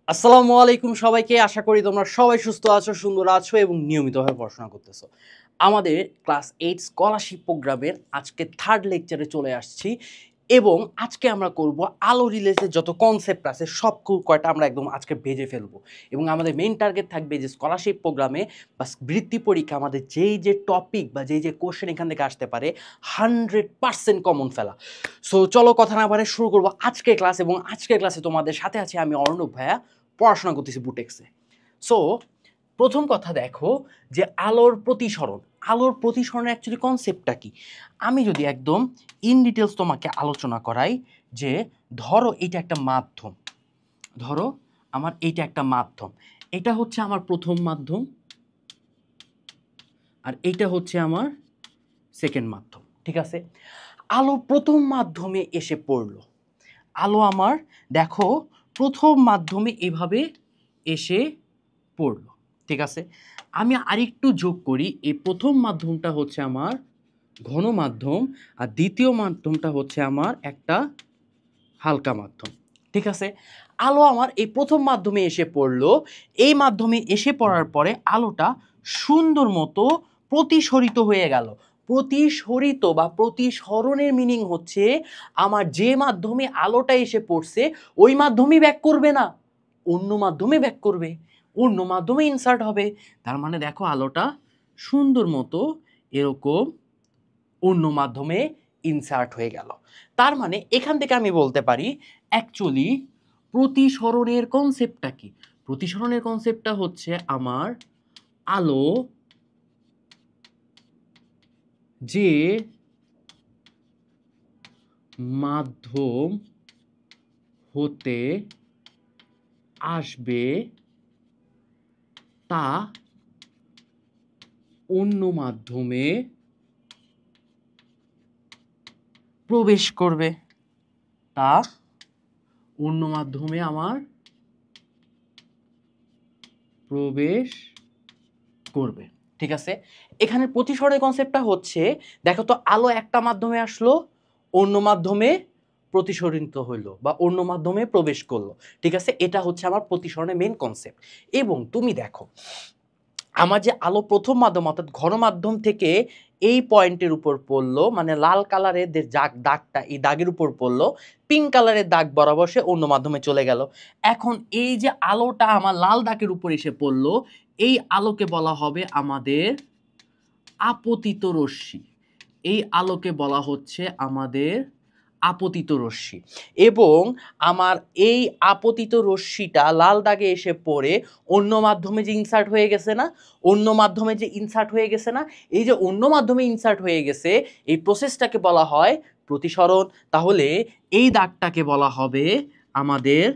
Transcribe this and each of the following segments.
আসসালামু আলাইকুম সবাইকে। আশা করি তোমরা সবাই সুস্থ আছো, সুন্দর আছো এবং নিয়মিতভাবে পড়াশোনা করতেছো। আমাদের ক্লাস 8 স্কলারশিপ প্রোগ্রামের আজকে থার্ড লেকচারে চলে আসছি এবং আজকে আমরা করব আলো রিলেটেড যত কনসেপ্ট আছে সব কয়টা আমরা একদম আজকে ভেজে ফেলবো এবং আমাদের মেইন টার্গেট থাকবে যে স্কলারশিপ প্রোগ্রামে বা বৃত্তি পরীক্ষা আমাদের যে টপিক বা যে কোশ্চেন এখান থেকে আসতে পারে 100% কমন ফেলা। সো চলো কথা না বাড়ে শুরু করবো আজকের ক্লাস এবং আজকের ক্লাসে তোমাদের সাথে আছি আমি অর্ণব ভাইয়া, পড়াশোনা করতেছি বুটেক্সে। সো প্রথম কথা দেখো যে আলোর প্রতিসরণ। আলোর প্রতিসরণের অ্যাকচুয়ালি কনসেপ্টটা কি আমি যদি একদম ইন ডিটেলস তোমাকে আলোচনা করাই যে ধরো এটা একটা মাধ্যম, ধরো আমার এইটা একটা মাধ্যম, এটা হচ্ছে আমার প্রথম মাধ্যম আর এইটা হচ্ছে আমার সেকেন্ড মাধ্যম, ঠিক আছে। আলো প্রথম মাধ্যমে এসে পড়লো, আলো আমার দেখো প্রথম মাধ্যমে এভাবে এসে পড়লো, ঠিক আছে। আমি আরেকটু যোগ করি, এই প্রথম মাধ্যমটা হচ্ছে আমার ঘন মাধ্যম আর দ্বিতীয় মাধ্যমটা হচ্ছে আমার একটা হালকা মাধ্যম, ঠিক আছে। আলো আমার এই প্রথম মাধ্যমে এসে পড়লো, এই মাধ্যমে এসে পড়ার পরে আলোটা সুন্দর মতো প্রতিসরিত হয়ে গেল। প্রতিসরিত বা প্রতিসরণের মিনিং হচ্ছে আমার যে মাধ্যমে আলোটা এসে পড়ছে ওই মাধ্যমেই ব্যাক করবে না, অন্য মাধ্যমে ব্যাক করবে, অন্য মাধ্যমে ইনসার্ট হবে। তার মানে দেখো আলোটা সুন্দর মতো এরকম অন্য মাধ্যমে ইনসার্ট হয়ে গেল। তার মানে এখান থেকে আমি বলতে পারি অ্যাকচুয়ালি প্রতিসরণের কনসেপ্টটা কি। প্রতিসরণের কনসেপ্টটা হচ্ছে আমার আলো যে মাধ্যম হতে আসবে তা অন্য মাধ্যমে প্রবেশ করবে, তা অন্য মাধ্যমে আমার প্রবেশ করবে, ঠিক আছে। এখানে প্রতিসরণের কনসেপ্টটা হচ্ছে দেখো তো আলো একটা মাধ্যমে আসলো, অন্য মাধ্যমে প্রতিসরিত হইলো বা অন্য মাধ্যমে প্রবেশ করলো, ঠিক আছে। এটা হচ্ছে আমার প্রতিসরণের মেইন কনসেপ্ট। এবং তুমি দেখো আমার যে আলো প্রথম মাধ্যম অর্থাৎ ঘন মাধ্যম থেকে এই পয়েন্টের উপর পড়লো, মানে লাল কালারের যে দাগটা এই দাগের উপর পড়লো, পিঙ্ক কালারের দাগ বরাবর সে অন্য মাধ্যমে চলে গেল। এখন এই যে আলোটা আমার লাল দাগের উপর এসে পড়লো, এই আলোকে বলা হবে আমাদের আপতিত রশ্মি। এই আলোকে বলা হচ্ছে আমাদের আপতিত রশ্মি। এবং আমার এই আপতিত রশ্মিটা লাল দাগে এসে পড়ে অন্য মাধ্যমে যে ইনসার্ট হয়ে গেছে না, অন্য মাধ্যমে যে ইনসার্ট হয়ে গেছে না, এই যে অন্য মাধ্যমে ইনসার্ট হয়ে গেছে এই প্রসেসটাকে বলা হয় প্রতিসরণ। তাহলে এই দাগটাকে বলা হবে আমাদের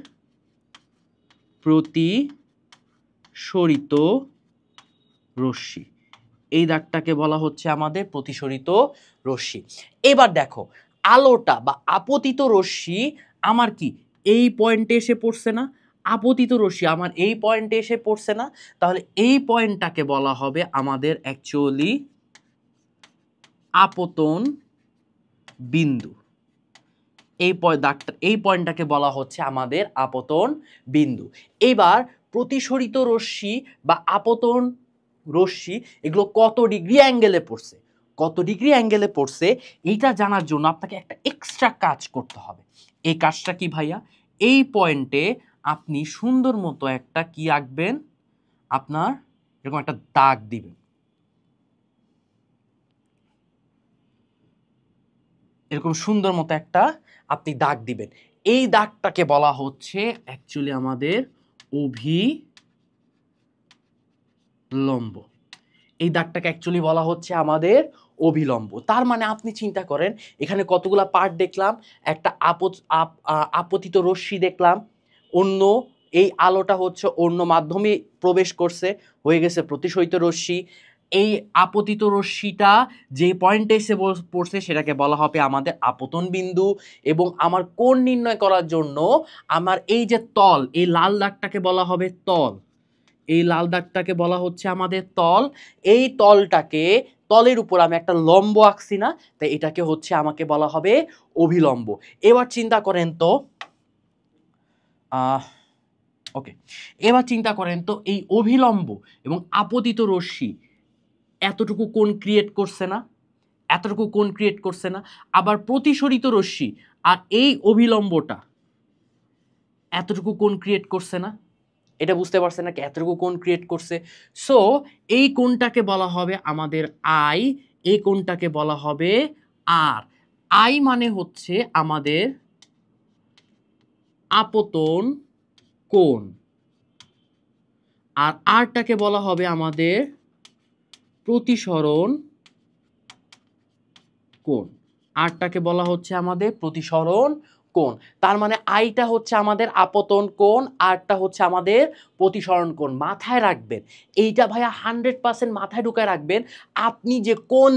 প্রতিসরিত রশ্মি। এই দাগটাকে বলা হচ্ছে আমাদের প্রতিসরিত রশ্মি। এবার দেখো আলোটা বা আপতিত রশ্মি আমার কি এই পয়েন্টে এসে পড়ছে না, আপতিত রশ্মি আমার এই পয়েন্টে এসে পড়ছে না, তাহলে এই পয়েন্টটাকে বলা হবে আমাদের অ্যাকচুয়ালি আপতন বিন্দু। এই পয়েন্টটাকে বলা হচ্ছে আমাদের আপতন বিন্দু। এবার প্রতিসরিত রশ্মি বা আপতন রশ্মি এগুলো কত ডিগ্রি অ্যাঙ্গেলে পড়ছে, কত ডিগ্রি অ্যাঙ্গেলে পড়ছে এইটা জানার জন্য আপনাকে একটা এক্সট্রা কাজ করতে হবে। এই কাজটা কি ভাইয়া, এই পয়েন্টে আপনি সুন্দর মতো একটা কি আঁকবেন, আপনার এরকম একটা দাগ দিবেন, এরকম সুন্দর মতো একটা আপনি দাগ দিবেন। এই দাগটাকে বলা হচ্ছে অ্যাকচুয়ালি আমাদের অভিলম্ব। এই দাগটাকে অ্যাকচুয়ালি বলা হচ্ছে আমাদের অভিলম্ব। তার মানে আপনি চিন্তা করেন এখানে কতগুলা পার্ট দেখলাম, একটা আপতিত রশ্মি দেখলাম, অন্য এই আলোটা হচ্ছে অন্য মাধ্যমে প্রবেশ করছে, হয়ে গেছে প্রতিসরিত রশ্মি। এই আপতিত রশ্মিটা যে পয়েন্টে এসে পড়ছে সেটাকে বলা হবে আমাদের আপতন বিন্দু। এবং আমার কোণ নির্ণয় করার জন্য আমার এই যে তল, এই লাল দাগটাকে বলা হবে তল, এই লাল দাগটাকে বলা হচ্ছে আমাদের তল। এই তলটাকে, তলের উপর আমি একটা লম্ব আঁকছি না, তাই এটাকে হচ্ছে আমাকে বলা হবে অভিলম্ব। এবার চিন্তা করেন তো ওকে, এবার চিন্তা করেন তো এই অভিলম্ব এবং আপতিত রশ্মি এতটুকু কোণ ক্রিয়েট করছে না, এতটুকু কোণ ক্রিয়েট করছে না। আবার প্রতিসরিত রশ্মি আর এই অভিলম্বটা এতটুকু কোণ ক্রিয়েট করছে না। এটা বুঝতে পারছেন নাকি, এতটুকু কোণ ক্রিয়েট করছে। সো এই কোণটাকে বলা হবে আমাদের আই, এই কোণটাকে বলা হবে আর। আই মানে হচ্ছে আমাদের আপতন কোণ, আর আরটাকে বলা হবে আমাদের প্রতিসরণ কোণ। আরটাকে বলা হচ্ছে আমাদের প্রতিসরণ কোণ। তার মানে আইটা হচ্ছে আমাদের আপতন কোণ, আরটা হচ্ছে আমাদের প্রতিসরণ কোণ। মাথায় রাখবেন এইটা ভাইয়া, 100% মাথায় ঢুকায় রাখবেন। আপনি যে কোণ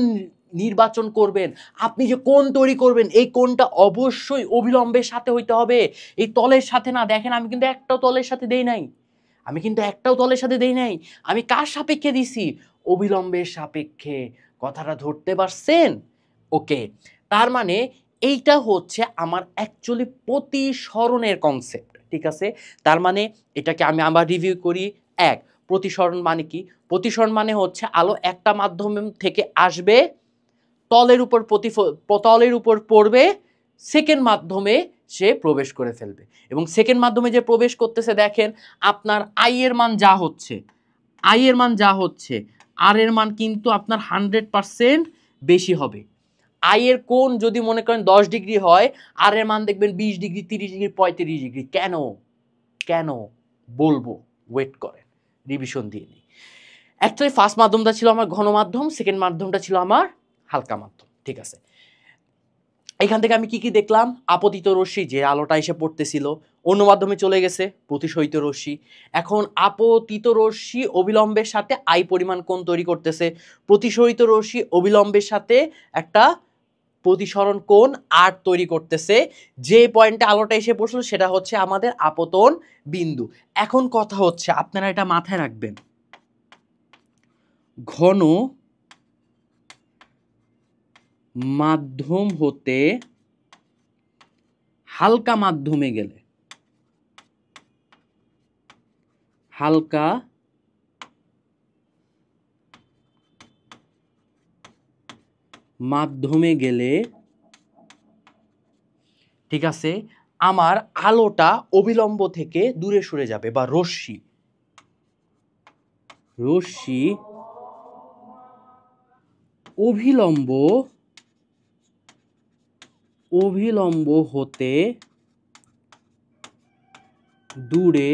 নির্বাচন করবেন, আপনি যে কোণ তৈরি করবেন, এই কোণটা অবশ্যই অবিলম্বের সাথে হইতে হবে, এই তলের সাথে না। দেখেন আমি কিন্তু একটাও তলের সাথে দেই নাই, আমি কিন্তু একটাও তলের সাথে দেই নাই। আমি কার সাপেক্ষে দিছি? অবিলম্বের সাপেক্ষে। কথাটা ধরতে পারছেন? ওকে, তার মানে এইটা হচ্ছে আমার অ্যাকচুয়ালি প্রতিসরণের কনসেপ্ট, ঠিক আছে? তার মানে এটাকে আমি আবার রিভিউ করি। এক, প্রতিসরণ মানে কি? প্রতিসরণ মানে হচ্ছে আলো একটা মাধ্যম থেকে আসবে, তলের উপর তলের উপর পড়বে, সেকেন্ড মাধ্যমে সে প্রবেশ করে ফেলবে। এবং সেকেন্ড মাধ্যমে যে প্রবেশ করতেছে, দেখেন আপনার আই এর মান যা হচ্ছে, আই এর মান যা হচ্ছে, আর এর মান কিন্তু আপনার 100% বেশি হবে। আই এর কোণ যদি মনে করেন 10 ডিগ্রি হয়, আর এর মান দেখবেন 20 ডিগ্রি, 30 ডিগ্রি, 35 ডিগ্রি। কেন? কেন বলবো, ওয়েট করেন, রিভিশন দিয়ে নিই। অ্যাকচুয়ালি ফার্স্ট মাধ্যমটা ছিল আমার ঘন মাধ্যম, সেকেন্ড মাধ্যমটা ছিল আমার হালকা মাধ্যম, ঠিক আছে? এখান থেকে আমি কি কি দেখলাম? আপতিত রশ্মি, যে আলোটা এসে পড়তেছিল, অন্য মাধ্যমে চলে গেছে, প্রতিসরিত রশ্মি। এখন আপতিত রশ্মি অবিলম্বের সাথে আই পরিমাণ কোণ তৈরি করতেছে, প্রতিসরিত রশ্মি অবিলম্বের সাথে একটা প্রতিসরণ কোণ আর তৈরি করতেছে। যে পয়েন্টে আলোটা এসে পড়ছিল সেটা হচ্ছে আমাদের আপতন বিন্দু। এখন কথা হচ্ছে, আপনারা এটা মাথায় রাখবেন, ঘন মাধ্যম হতে হালকা মাধ্যমে গেলে, হালকা মাধ্যমে গেলে, ঠিক আছে, আমার আলোটা অবিলম্ব থেকে দূরে সরে যাবে, বা রশ্মি অভিলম্ব হতে দূরে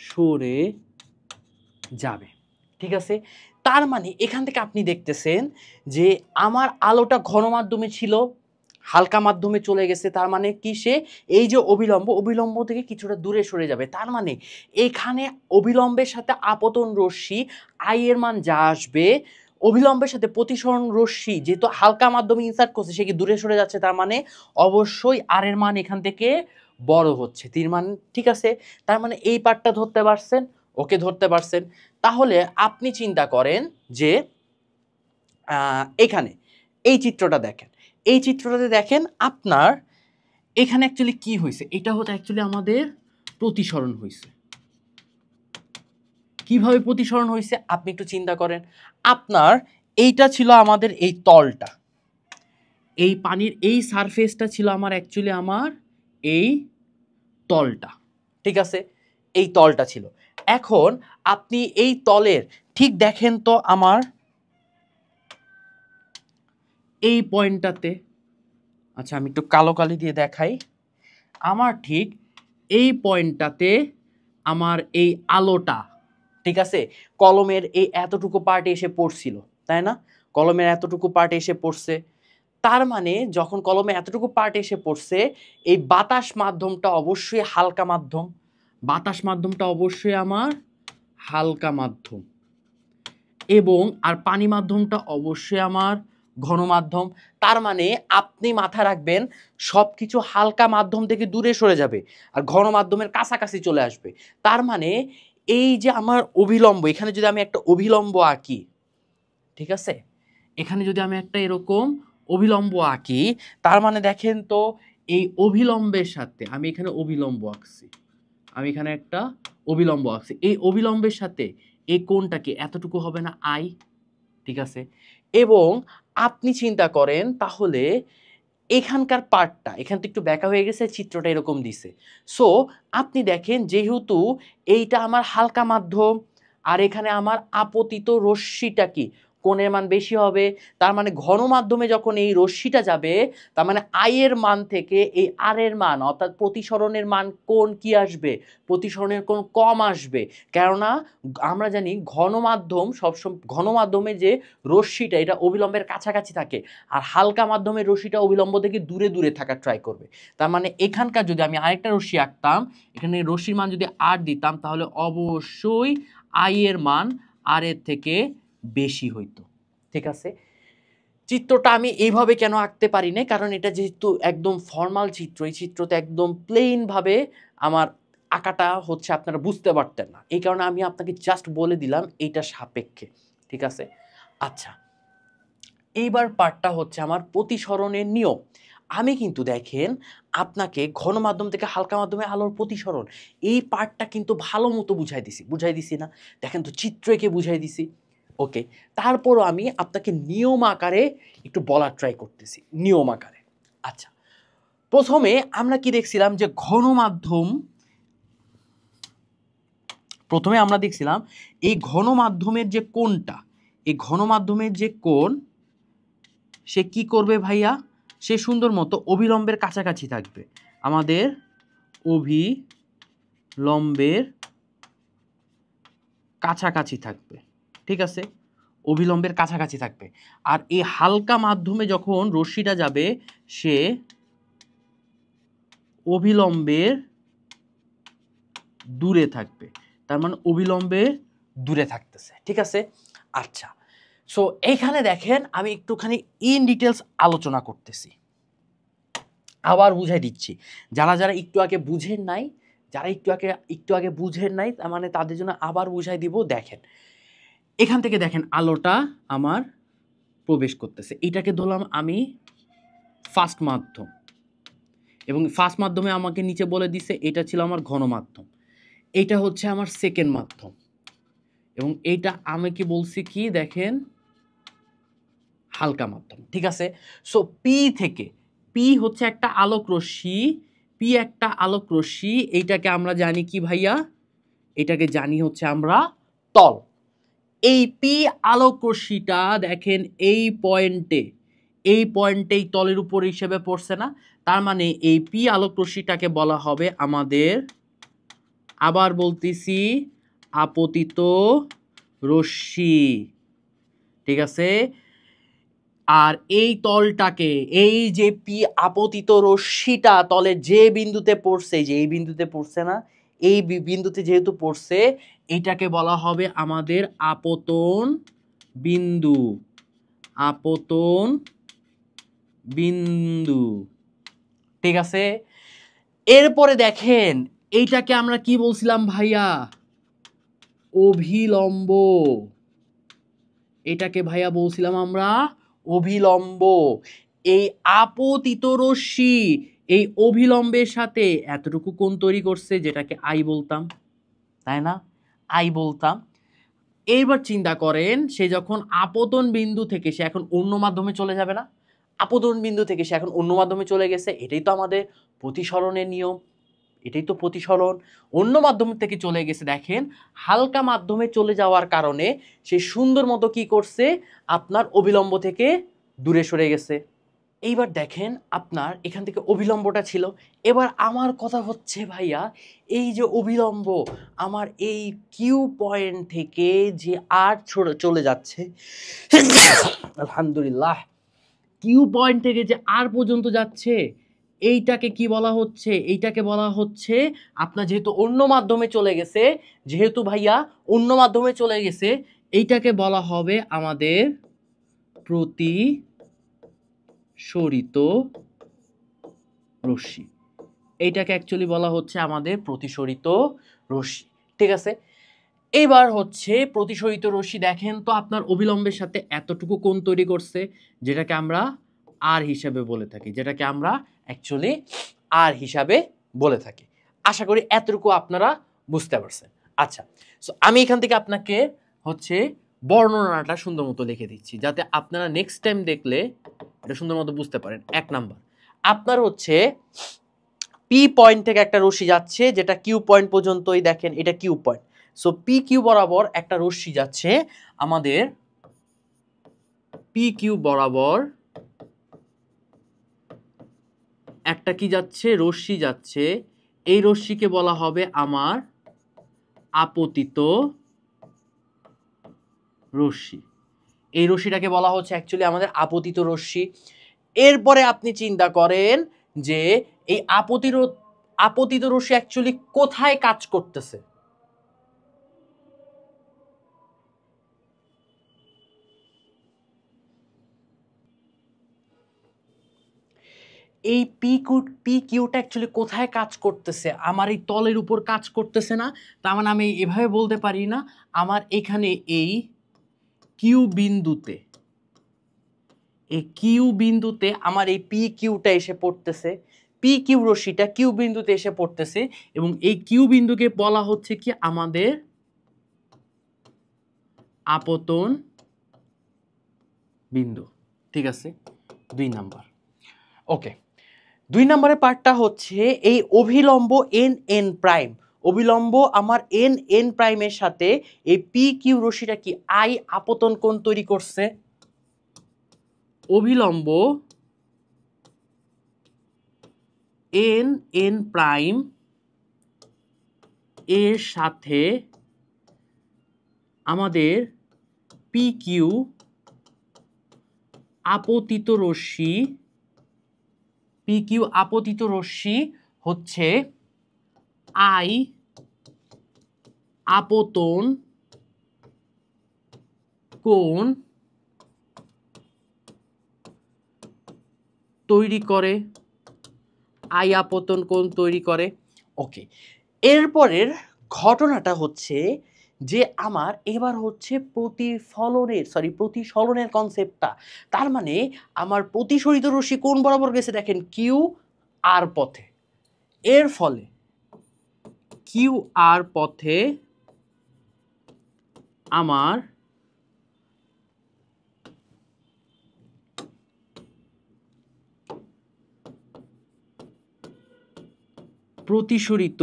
সরে যাবে, ঠিক আছে? তার মানে এখান থেকে আপনি দেখতেছেন যে আমার আলোটা ঘন মাধ্যমে ছিল, হালকা মাধ্যমে চলে গেছে। তার মানে কি, সে এই যে অবিলম্ব থেকে কিছুটা দূরে সরে যাবে। তার মানে এখানে অবিলম্বের সাথে আপতন রশ্মি আই এর মান যা আসবে, অবিলম্বের সাথে প্রতিসরণ রশ্মি যেহেতু হালকা মাধ্যমে ইনসার্ট করছে, সে কি দূরে সরে যাচ্ছে। তার মানে অবশ্যই আর এর মান এখান থেকে বড় হচ্ছে, তীর মান, ঠিক আছে? তার মানে এই পার্টটা ধরতে পারছেন? ওকে, ধরতে পারছেন। তাহলে আপনি চিন্তা করেন যে এখানে এই চিত্রটা দেখেন, এই চিত্রটাতে দেখেন আপনার এখানে অ্যাকচুয়ালি কি হয়েছে। এটা হতো অ্যাকচুয়ালি আমাদের প্রতিসরণ হয়েছে। কিভাবে প্রতিসরণ হয়েছে আপনি একটু চিন্তা করেন। আপনার এইটা ছিল আমাদের এই তলটা, এই পানির এই সারফেসটা ছিল আমার অ্যাকচুয়ালি আমার এই তলটা, ঠিক আছে? এই তলটা ছিল। এখন আপনি এই তলের ঠিক দেখেন তো আমার এই পয়েন্টটাতে, আচ্ছা আমি একটু কালো কালি দিয়ে দেখাই, আমার ঠিক এই পয়েন্টটাতে আমার এই আলোটা, ঠিক আছে, কলমের এই এতটুকু পার্টে এসে পড়ছিল, তাই না? কলমের এতটুকু পার্টে এসে পড়ছে। তার মানে যখন কলমে এতটুকু পার্ট এসে পড়ছে, এই বাতাস মাধ্যমটা অবশ্যই হালকা মাধ্যম, বাতাস মাধ্যমটা অবশ্যই আমার হালকা মাধ্যম, এবং আর পানি মাধ্যমটা অবশ্যই আমার ঘন মাধ্যম। তার মানে আপনি মাথায় রাখবেন সব কিছু হালকা মাধ্যম থেকে দূরে সরে যাবে আর ঘন মাধ্যমের কাছাকাছি চলে আসবে। তার মানে এই যে আমার অভিলম্ব, এখানে যদি আমি একটা অভিলম্ব আঁকি, ঠিক আছে, এখানে যদি আমি একটা এরকম অভিলম্ব আঁকি, তার মানে দেখেন তো এই অভিলম্বের সাথে আমি এখানে অভিলম্ব আঁকছি, আমি এখানে একটা অবিলম্ব আঁকছি, এই অবিলম্বের সাথে এই কোণটা কি এতটুকু হবে না আই, ঠিক আছে। এবং আপনি চিন্তা করেন তাহলে এখানকার পার্টটা এখান থেকে একটু ব্যাকা হয়ে গেছে, চিত্রটা এরকম দিছে। সো আপনি দেখেন যেহেতু এইটা আমার হালকা মাধ্যম আর এখানে আমার আপতিত রশ্মিটা কি কোণের মান বেশি হবে, তার মানে ঘন মাধ্যমে যখন এই রশ্মিটা যাবে তার মানে আই এর মান থেকে এই আর এর মান অর্থাৎ প্রতিসরণের মান কোণ কি আসবে, প্রতিসরণের কোণ কম আসবে। কেননা আমরা জানি ঘন মাধ্যম সবসময় ঘন মাধ্যমে যে রশ্মিটা এটা অবিলম্বের কাছাকাছি থাকে আর হালকা মাধ্যমের রশ্মিটা অবিলম্ব থেকে দূরে দূরে থাকার ট্রাই করবে। তার মানে এখানকার যদি আমি আরেকটা রশ্মি আঁকতাম, এখানে রশ্মির মান যদি আর দিতাম তাহলে অবশ্যই আই এর মান আর এর থেকে বেশি হইতো, ঠিক আছে। চিত্রটা আমি এইভাবে কেন আঁকতে পারি না, কারণ এটা যেহেতু একদম ফর্মাল চিত্র, এই চিত্রতে একদম প্লেন ভাবে আমার আঁকাটা হচ্ছে আপনারা বুঝতে পারতেন না, এই কারণে আমি আপনাকে জাস্ট বলে দিলাম এইটা সাপেক্ষে, ঠিক আছে। আচ্ছা, এইবার পার্টটা হচ্ছে আমার প্রতিসরণের নিয়ম। আমি কিন্তু দেখেন আপনাকে ঘন মাধ্যম থেকে হালকা মাধ্যমে আলোর প্রতিসরণ এই পার্টটা কিন্তু ভালো মতো বুঝাই দিছি না, দেখেন তো চিত্র এঁকে বুঝাই দিছি। ওকে, তারপরও আমি আপনাকে নিয়ম আকারে একটু বলার ট্রাই করতেছি, নিয়ম আকারে। আচ্ছা, প্রথমে আমরা কি দেখছিলাম যে ঘন মাধ্যম, প্রথমে আমরা দেখছিলাম এই ঘন মাধ্যমের যে কোণটা, এই ঘন মাধ্যমের যে কোণ সে কি করবে ভাইয়া, সে সুন্দর মতো অভিলম্বের কাছাকাছি থাকবে, আমাদের অভিলম্বের কাছাকাছি থাকবে, ঠিক আছে, অভিলম্বের কাছাকাছি থাকবে। আর এই হালকা মাধ্যমে যখন রশ্মিটা যাবে সে অভিলম্বের দূরে থাকবে, তার মানে অবিলম্বে দূরে থাকতেছে, ঠিক আছে। আচ্ছা, সো এইখানে দেখেন আমি একটুখানি ইন ডিটেলস আলোচনা করতেছি, আবার বুঝাই দিচ্ছি, যারা যারা একটু আগে বুঝেন নাই, যারা একটু আগে বুঝেন নাই তার মানে তাদের জন্য আবার বুঝাই দিব। দেখেন এখান থেকে দেখেন আলোটা আমার প্রবেশ করতেছে, এটাকে ধরলাম আমি ফার্স্ট মাধ্যম, এবং ফার্স্ট মাধ্যমে আমাকে নিচে বলে দিছে এটা ছিল আমার ঘন মাধ্যম, এইটা হচ্ছে আমার সেকেন্ড মাধ্যম, এবং এইটা আমি কি বলছি কি দেখেন হালকা মাধ্যম, ঠিক আছে। সো পি থেকে, পি হচ্ছে একটা আলোক রশ্মি, পি একটা আলোক রশ্মি, এইটাকে আমরা জানি কি ভাইয়া, এটাকে জানি হচ্ছে আমরা তল। এই পি আলোক রশ্মিটা দেখেন এই পয়েন্টেই তলের উপর হিসেবে পড়ছে না, তার মানে এই পি আলোক রশ্মিটাকে বলা হবে আমাদের, আবার বলতেছি, আপতিত রশ্মি, ঠিক আছে। আর এই তলটাকে, এই যে পি আপতিত রশ্মিটা তলে যে বিন্দুতে পড়ছে, যে এই বিন্দুতে পড়ছে না, এই বিন্দুতে যেহেতু পড়ছে এটাকে বলা হবে আমাদের আপতন বিন্দু, আপতন বিন্দু, ঠিক আছে। এরপরে দেখেন এইটাকে আমরা কি বলছিলাম ভাইয়া, অভিলম্ব, এটাকে ভাইয়া বলছিলাম আমরা অভিলম্ব। এই আপতিত রশ্মি এই অভিলম্বের সাথে এতটুকু কোণ তৈরি করছে যেটাকে আই বলতাম, তাই না, আই বলতাম। এইবার চিন্তা করেন সে যখন আপতন বিন্দু থেকে সে এখন অন্য মাধ্যমে চলে যাবে না, আপতন বিন্দু থেকে সে এখন অন্য মাধ্যমে চলে গেছে, এটাই তো আমাদের প্রতিসরণের নিয়ম, এটাই তো প্রতিসরণ। অন্য মাধ্যম থেকে চলে গেছে, দেখেন হালকা মাধ্যমে চলে যাওয়ার কারণে সে সুন্দর মতো কি করছে, আপনার অবিলম্ব থেকে দূরে সরে গেছে। এইবার দেখেন আপনার এখান থেকে অবিলম্বটা ছিল, এবার আমার কথা হচ্ছে ভাইয়া এই যে অবিলম্ব আমার এই কিউ পয়েন্ট থেকে যে আর চলে যাচ্ছে, আলহামদুলিল্লাহ, কিউ পয়েন্ট থেকে যে আর পর্যন্ত যাচ্ছে এইটাকে কি বলা হচ্ছে, এইটাকে বলা হচ্ছে আপনার যেহেতু অন্য মাধ্যমে চলে গেছে, যেহেতু ভাইয়া অন্য মাধ্যমে চলে গেছে, এইটাকে বলা হবে আমাদের প্রতিসরিত রশ্মি, এইটাকে অ্যাকচুয়ালি বলা হচ্ছে আমাদের প্রতিসরিত রশ্মি, ঠিক আছে। এবার হচ্ছে প্রতিসরিত রশ্মি দেখেন তো আপনার অবিলম্বের সাথে এতটুকু কোণ তৈরি করছে যেটাকে আমরা আর হিসাবে বলে থাকি, যেটাকে আমরা অ্যাকচুয়ালি আর হিসাবে বলে থাকি। আশা করি এতটুকু আপনারা বুঝতে পারছেন। আচ্ছা, সো আমি এখান থেকে আপনাকে হচ্ছে বর্ণনাটা সুন্দর মতো লিখে দিচ্ছি, যাতে আপনারা নেক্সট টাইম দেখলে এটা সুন্দর মতো বুঝতে পারেন। 1 নাম্বার, আপনার হচ্ছে পি পয়েন্ট থেকে একটা রশ্মি যাচ্ছে, যেটা কিউ পয়েন্ট পর্যন্তই, দেখেন এটা Q point. So P Q বরাবর একটা রশ্মি যাচ্ছে আমাদের, পি কিউ বরাবর একটা কি যাচ্ছে, রশ্মি যাচ্ছে। এই রশ্মিকে বলা হবে আমার আপতিত রশ্মি। এই রশ্মিটাকে বলা হচ্ছে অ্যাকচুয়ালি আমাদের আপতিত রশ্মি। এরপরে আপনি চিন্তা করেন যে এই আপতিত রশ্মি অ্যাকচুয়ালি কোথায় কাজ করতেছে। এই পি কিউটা অ্যাকচুয়ালি কোথায় কাজ করতেছে, আমার এই তলের উপর কাজ করতেছে না। তার মানে আমি এভাবে বলতে পারি না আমার এখানে এই কিউ বিন্দুতে, আমার এই পি কিউটা এসে পড়তেছে, পি কিউ রশ্মিটা কিউ বিন্দুতে এসে পড়তেছে, এবং এই কিউ বিন্দুকে বলা হচ্ছে কি আমাদের আপতন বিন্দু। ঠিক আছে, 2 নাম্বার। ওকে, 2 নম্বরের পার্টটা হচ্ছে এই অভিলম্ব এন এন প্রাইম, অভিলম্ব আমার এন এন প্রাইমের সাথে এই পি কিউ রশ্মিটা কি আই আপতন কোণ তৈরি করছে। অভিলম্ব এন এন প্রাইম এর সাথে আমাদের পি কিউ আপতিত রশ্মি, পি কিউ আপতিত রশ্মি হচ্ছে আই আপতন কোণ তৈরি করে, আই আপতন কোণ তৈরি করে। ওকে, এরপরের ঘটনাটা হচ্ছে যে আমার এবার হচ্ছে প্রতিসরণের কনসেপ্টটা। তার মানে আমার প্রতিসরিত রশ্মি কোণ বরাবর গেছে, দেখেন কিউ আর পথে। এর ফলে কিউ আর পথে আমার প্রতিসরিত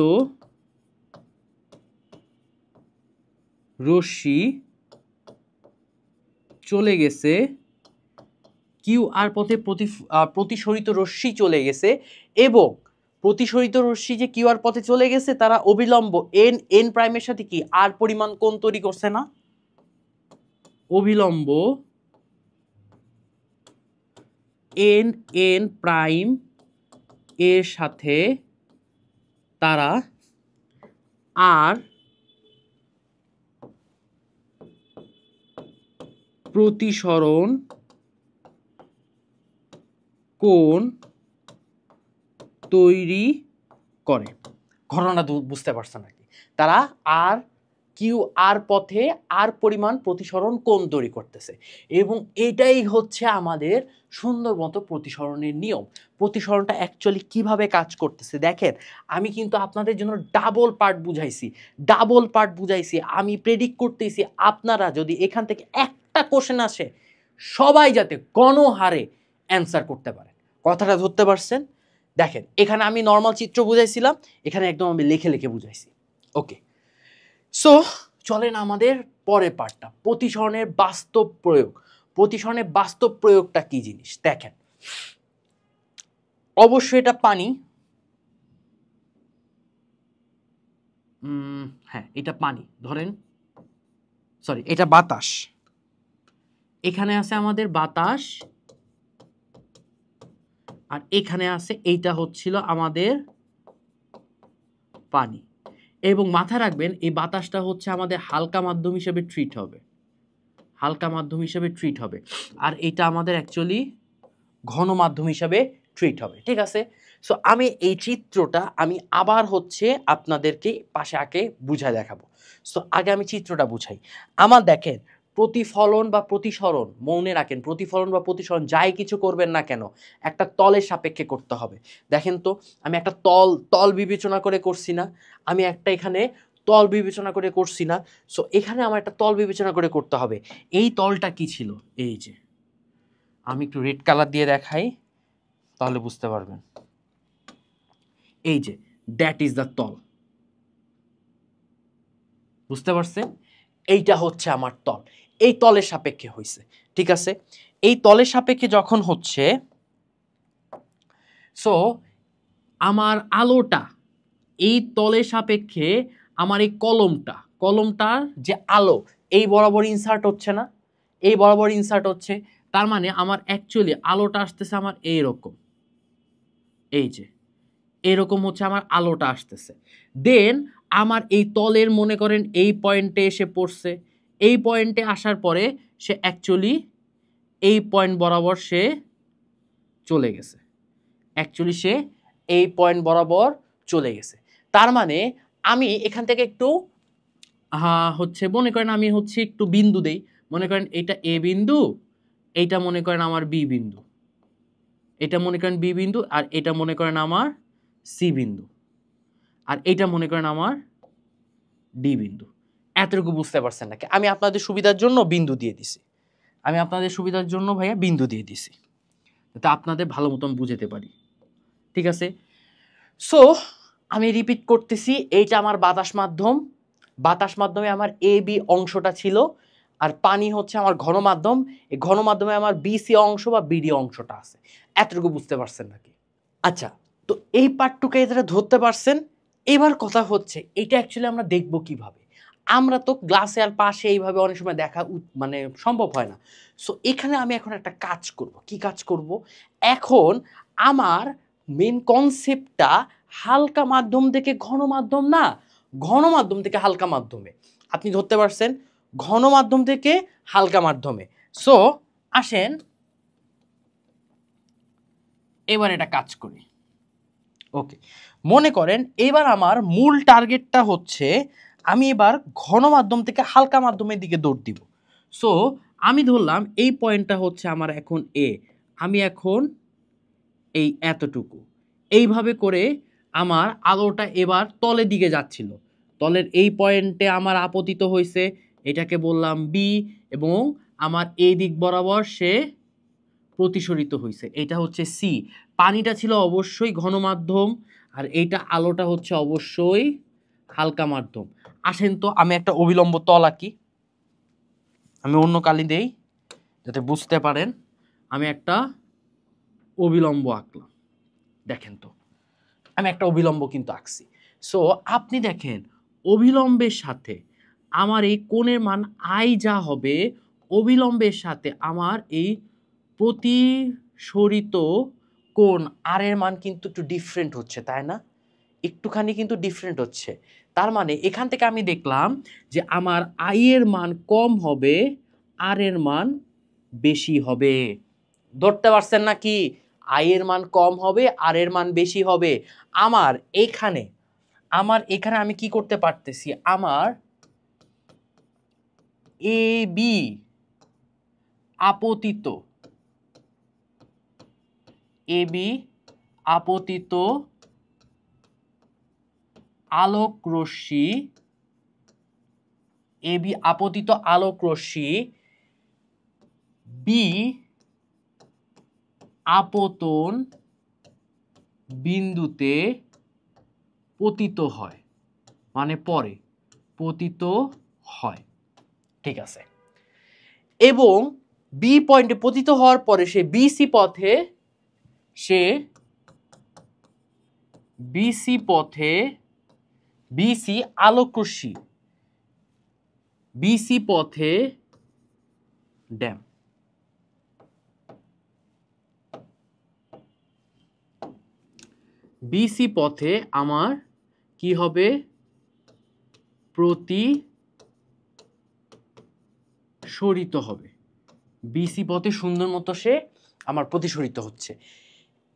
রশ্মি চলে গেছে, কিউ আর পথে প্রতিসরিত রশ্মি চলে গেছে, এবং প্রতিসরিত রশ্মি যে কিউ আর পথে চলে গেছে তারা অবিলম্ব এন এন প্রাইমের সাথে কি আর পরিমাণ কোণ তৈরি করছে না, অবিলম্ব এন এন প্রাইম এর সাথে তারা আর প্রতিসরণ কোণ তৈরি করে। ঘটনাটা বুঝতে পারছেন নাকি? তারা আর কিউ আর পথে আর পরিমাণ প্রতিসরণ কোণ তৈরি করতেছে, এবং এটাই হচ্ছে আমাদের সুন্দর মতো প্রতিসরণের নিয়ম। প্রতিসরণটা অ্যাকচুয়ালি কিভাবে কাজ করতেছে দেখেন, আমি কিন্তু আপনাদের জন্য ডাবল পার্ট বুঝাইছি। আমি প্রেডিক্ট করতেছি আপনারা যদি এখান থেকে একটা কোশ্চেন আসে সবাই যাতে গণহারে অ্যান্সার করতে পারে। কথাটা ধরতে পারছেন? দেখেন এখানে আমি নর্মাল চিত্র বুঝাইছিলাম, এখানে একদম আমি লিখে বুঝাইছি। ওকে, সো চলেন আমাদের পরের পার্টটা, প্রতিসরণের বাস্তব প্রয়োগ। প্রতিসরণের বাস্তব প্রয়োগটা কি জিনিস দেখেন, অবশ্যই এটা পানি, হ্যাঁ এটা পানি ধরেন, সরি এটা বাতাস, এখানে আছে আমাদের বাতাস, আর এখানে আছে এইটা হচ্ছিল আমাদের পানি। এবং মাথায় রাখবেন এই বাতাসটা হচ্ছে আমাদের হালকা মাধ্যম হিসেবে ট্রিট হবে, আর এটা আমাদের অ্যাকচুয়ালি ঘন মাধ্যম হিসেবে ট্রিট হবে। ঠিক আছে, সো আমি এই চিত্রটা আমি আবার হচ্ছে আপনাদেরকে পাশে আঁকে বুঝায় দেখাবো। সো আগে আমি চিত্রটা বুঝাই। আমার দেখেন প্রতিফলন বা প্রতিসরণ মনে রাখেন, প্রতিফলন বা প্রতিসরণ যাই কিছু করবেন না কেন একটা তলের সাপেক্ষে করতে হবে। দেখেন তো আমি একটা তল বিবেচনা করে করছি না, আমি একটা এখানে তল বিবেচনা করে করছি না। সো এখানে আমার একটা তল বিবেচনা করে করতে হবে। এই তলটা কি ছিল, এই যে আমি একটু রেড কালার দিয়ে দেখাই তাহলে বুঝতে পারবেন। এই যে দ্যাট ইজ দ্য তল, বুঝতে পারছেন? এইটা হচ্ছে আমার তল, এই তলের সাপেক্ষে হয়েছে, ঠিক আছে? এই তলের সাপেক্ষে যখন হচ্ছে, সো আমার আলোটা এই তলের সাপেক্ষে আমার এই কলমটার যে আলো এই বরাবর ইনসার্ট হচ্ছে না, এই বরাবর ইনসার্ট হচ্ছে, তার মানে আমার অ্যাকচুয়ালি আলোটা আসতেছে আমার এইরকম, এই যে এরকম হচ্ছে আমার আলোটা আসতেছে। দেন আমার এই তলের মনে করেন এই পয়েন্টে এসে পড়ছে, এই পয়েন্টে আসার পরে সে অ্যাকচুয়ালি এই পয়েন্ট বরাবর সে চলে গেছে, অ্যাকচুয়ালি সে এই পয়েন্ট বরাবর চলে গেছে। তার মানে আমি এখান থেকে একটু হচ্ছে মনে করেন আমি হচ্ছে একটু বিন্দু দেই, মনে করেন এটা এ বিন্দু, এইটা মনে করেন আমার বি বিন্দু, এটা মনে করেন বি বিন্দু, আর এটা মনে করেন আমার সি বিন্দু, আর এইটা মনে করেন আমার ডি বিন্দু। এতটুকু বুঝতে পারছেন নাকি? আমি আপনাদের সুবিধার জন্য বিন্দু দিয়ে দিছি, আমি আপনাদের সুবিধার জন্য ভাইয়া বিন্দু দিয়ে দিছি, যাতে আপনাদের ভালো মতন বুঝতে পারি, ঠিক আছে? সো আমি রিপিট করতেছি, এইটা আমার বাতাস মাধ্যম, বাতাস মাধ্যমে আমার এ বি অংশটা ছিল, আর পানি হচ্ছে আমার ঘন মাধ্যম, এই ঘন মাধ্যমে আমার বিসি অংশ বা বিডি অংশটা আছে। এতটুকু বুঝতে পারছেন নাকি? আচ্ছা, তো এই পার্টটুকু এরা ধরতে পারছেন। এবার কথা হচ্ছে এটা অ্যাকচুয়ালি আমরা দেখব কিভাবে? আমরা তো গ্লাসে আর পাশে এইভাবে অনেক সময় দেখা মানে সম্ভব হয় না। সো এখানে আমি এখন একটা কাজ করব। কি কাজ করব? এখন আমার মেন কনসেপ্টটা হালকা মাধ্যম থেকে ঘন মাধ্যম না, ঘন মাধ্যম থেকে হালকা মাধ্যমে। আপনি ধরতে পারছেন? ঘন মাধ্যম থেকে হালকা মাধ্যমে। সো আসেন এবার এটা কাজ করি। ওকে, মনে করেন এবার আমার মূল টার্গেটটা হচ্ছে আমি এবার ঘন মাধ্যম থেকে হালকা মাধ্যমের দিকে দৌড় দিব। সো আমি ধরলাম এই পয়েন্টটা হচ্ছে আমার এখন এ, আমি এখন এই এতটুকু এইভাবে করে আমার আলোটা এবার তলের দিকে যাচ্ছিল, তলের এই পয়েন্টে আমার আপতিত হয়েছে, এটাকে বললাম বি, এবং আমার এই দিক বরাবর সে প্রতিসরিত হয়েছে, এটা হচ্ছে সি। পানিটা ছিল অবশ্যই ঘন মাধ্যম, আর এইটা আলোটা হচ্ছে অবশ্যই হালকা মাধ্যম। আসেন তো আমি একটা অবিলম্ব তল আঁকি, আমি অন্য কালি দেই যাতে বুঝতে পারেন। আমি একটা অবিলম্ব আঁকলাম, দেখেন তো আমি একটা অবিলম্ব কিন্তু আঁকছি। সো আপনি দেখেন অবিলম্বের সাথে আমার এই কোণের মান আই যা হবে, অবিলম্বের সাথে আমার এই প্রতিসরিত কোণ আর এর মান কিন্তু একটু ডিফারেন্ট হচ্ছে, তাই না? একটুখানি কিন্তু ডিফারেন্ট হচ্ছে। তার মানে এখান থেকে আমি দেখলাম যে আমার আই এর মান কম হবে, আর এর মান বেশি হবে। ধরতে পারছেন নাকি? আই এর মান কম হবে, আর এর মান বেশি হবে। আমার এখানে আমি কি করতে পারতেছি, আমার এ বি আপতিত, এ বি আপতিত আলোক রশ্মি, এ বি আপতিত আলোক রশ্মি বি আপতন বিন্দুতে পতিত হয়, মানে পরে পতিত হয়, ঠিক আছে? এবং বি পয়েন্টে পতিত হওয়ার পরে সে বিসি আলোক রশ্মি বিসি পথে ড্যাম, বিসি পথে আমার কি হবে, প্রতিসরিত হবে। বিসি পথে সুন্দর মতো সে আমার প্রতিসরিত হচ্ছে।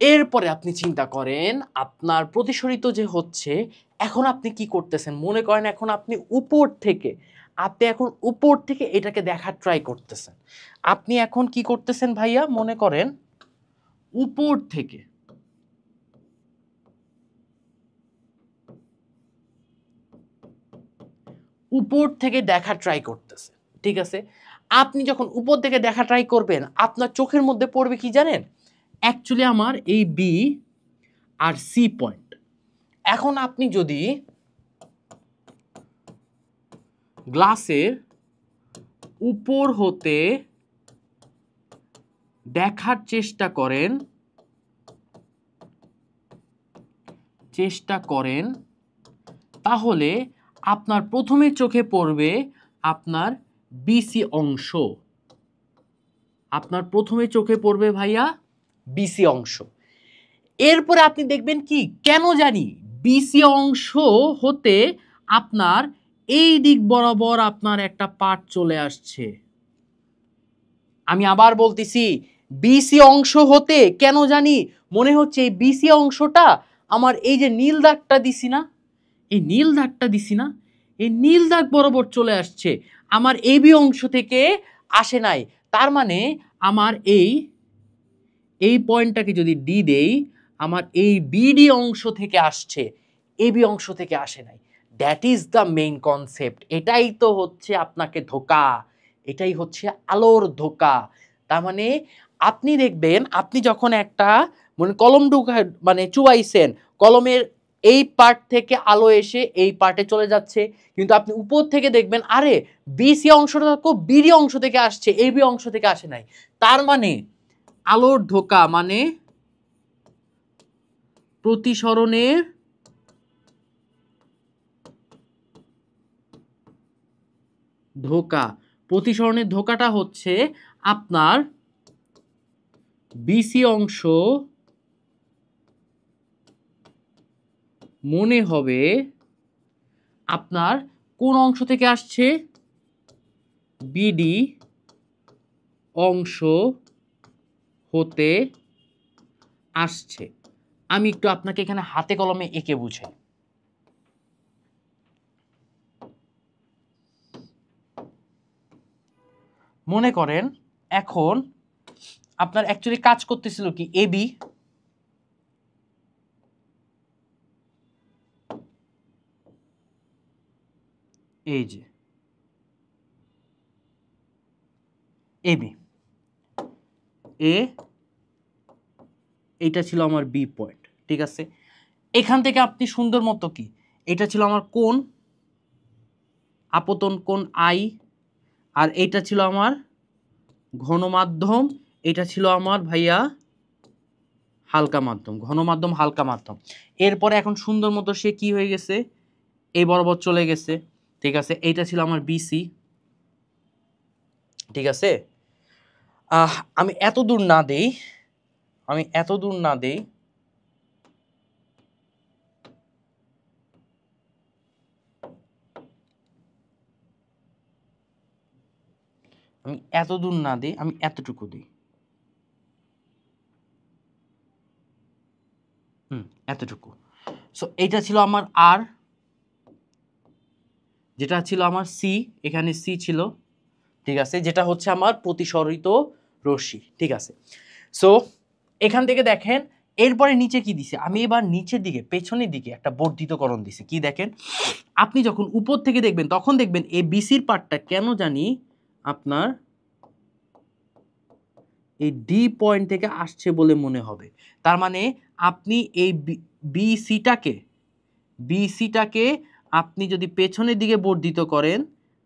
এরপরে আপনি চিন্তা করেন আপনার প্রতিসরিত যে হচ্ছে, এখন আপনি কি করতেছেন? মনে করেন এখন আপনি উপর থেকে আপনি এখন উপর থেকে এটাকে দেখার ট্রাই করতেছেন। আপনি এখন কি করতেছেন ভাইয়া, মনে করেন উপর থেকে দেখা ট্রাই করতেছেন, ঠিক আছে? আপনি যখন উপর থেকে দেখা ট্রাই করবেন, আপনার চোখের মধ্যে পড়বে কি জানেন? অ্যাকচুয়ালি আমার এই বি আর সি পয়েন্ট। এখন আপনি যদি গ্লাসের উপর হতে দেখার চেষ্টা করেন তাহলে আপনার প্রথমে চোখে পড়বে আপনার বিসি অংশ। আপনার প্রথমে চোখে পড়বে ভাইয়া বিসি অংশ। এরপরে আপনি দেখবেন কি, কেন জানি বিসি অংশ হতে আপনার এই দিক বরাবর আপনার একটা পার্ট চলে আসছে। আমি আবার বলতেছি, বিসি অংশ হতে কেন জানি মনে হচ্ছে এই বিসি অংশটা আমার এই যে নীল দাগটা দিছি না, এই নীল দাগ বরাবর চলে আসছে, আমার এবি অংশ থেকে আসে নাই। তার মানে আমার এই পয়েন্টটাকে যদি ডি দেই, আমার এই বিডি অংশ থেকে আসছে, এবি অংশ থেকে আসে নাই। That is the main concept. এটাই তো হচ্ছে আপনাকে ধোকা, এটাই হচ্ছে আলোর ধোকা। তার মানে আপনি দেখবেন, আপনি যখন একটা কলম চুবাইছেন, কলমের এই পার্ট থেকে আলো এসে এই পার্টে চলে যাচ্ছে, কিন্তু আপনি উপর থেকে দেখবেন আরে বিসি অংশটা তো বিডি অংশ থেকে আসছে, এবি অংশ থেকে আসে নাই। তার মানে আলোর ধোকা মানে প্রতিসরণের ধোকা। প্রতিসরণের ধোকাটা হচ্ছে আপনার বিসি অংশ মনে হবে আপনার কোন অংশ থেকে আসছে, বিডি অংশ হতে আসছে। আমি একটু আপনাকে এখানে হাতে কলমে এঁকে বুঝাই। মনে করেন এখন আপনার অ্যাকচুয়ালি কাজ করতেছিল কি, এবি এই যে এবি, এইটা ছিল আমার বি পয়েন্ট, ঠিক আছে? এখান থেকে আপনি সুন্দর মতো কি, এটা ছিল আমার কোণ, আপতন কোণ আই, আর এইটা ছিল আমার ঘনমাধ্যম, এটা ছিল আমার ভাইয়া হালকা মাধ্যম, ঘনমাধ্যম হালকা মাধ্যম। এরপরে এখন সুন্দর মতো সে কি হয়ে গেছে, এই বরাবর চলে গেছে, ঠিক আছে? এইটা ছিল আমার বিসি, ঠিক আছে? আমি এত দূর না দেই, আমি এতটুকু দিই, এতটুকু। সো এইটা ছিল আমার আর, যেটা ছিল আমার সি, এখানে সি ছিল, ঠিক আছে? যেটা হচ্ছে আমার প্রতিসরিত রশ্মি, ঠিক আছে? সো এখান থেকে দেখেন, এরপরে নিচে কি দিছে, আমি এবার নিচের দিকে পেছনের দিকে একটা বর্ধিতকরণ দিছে। কি দেখেন, আপনি যখন উপর থেকে দেখবেন তখন দেখবেন এই বিসির পার্টটা কেন জানি আপনার এই ডি পয়েন্ট থেকে আসছে বলে মনে হবে। তার মানে আপনি এই বিসিটাকে আপনি যদি পেছনের দিকে বর্ধিত করেন,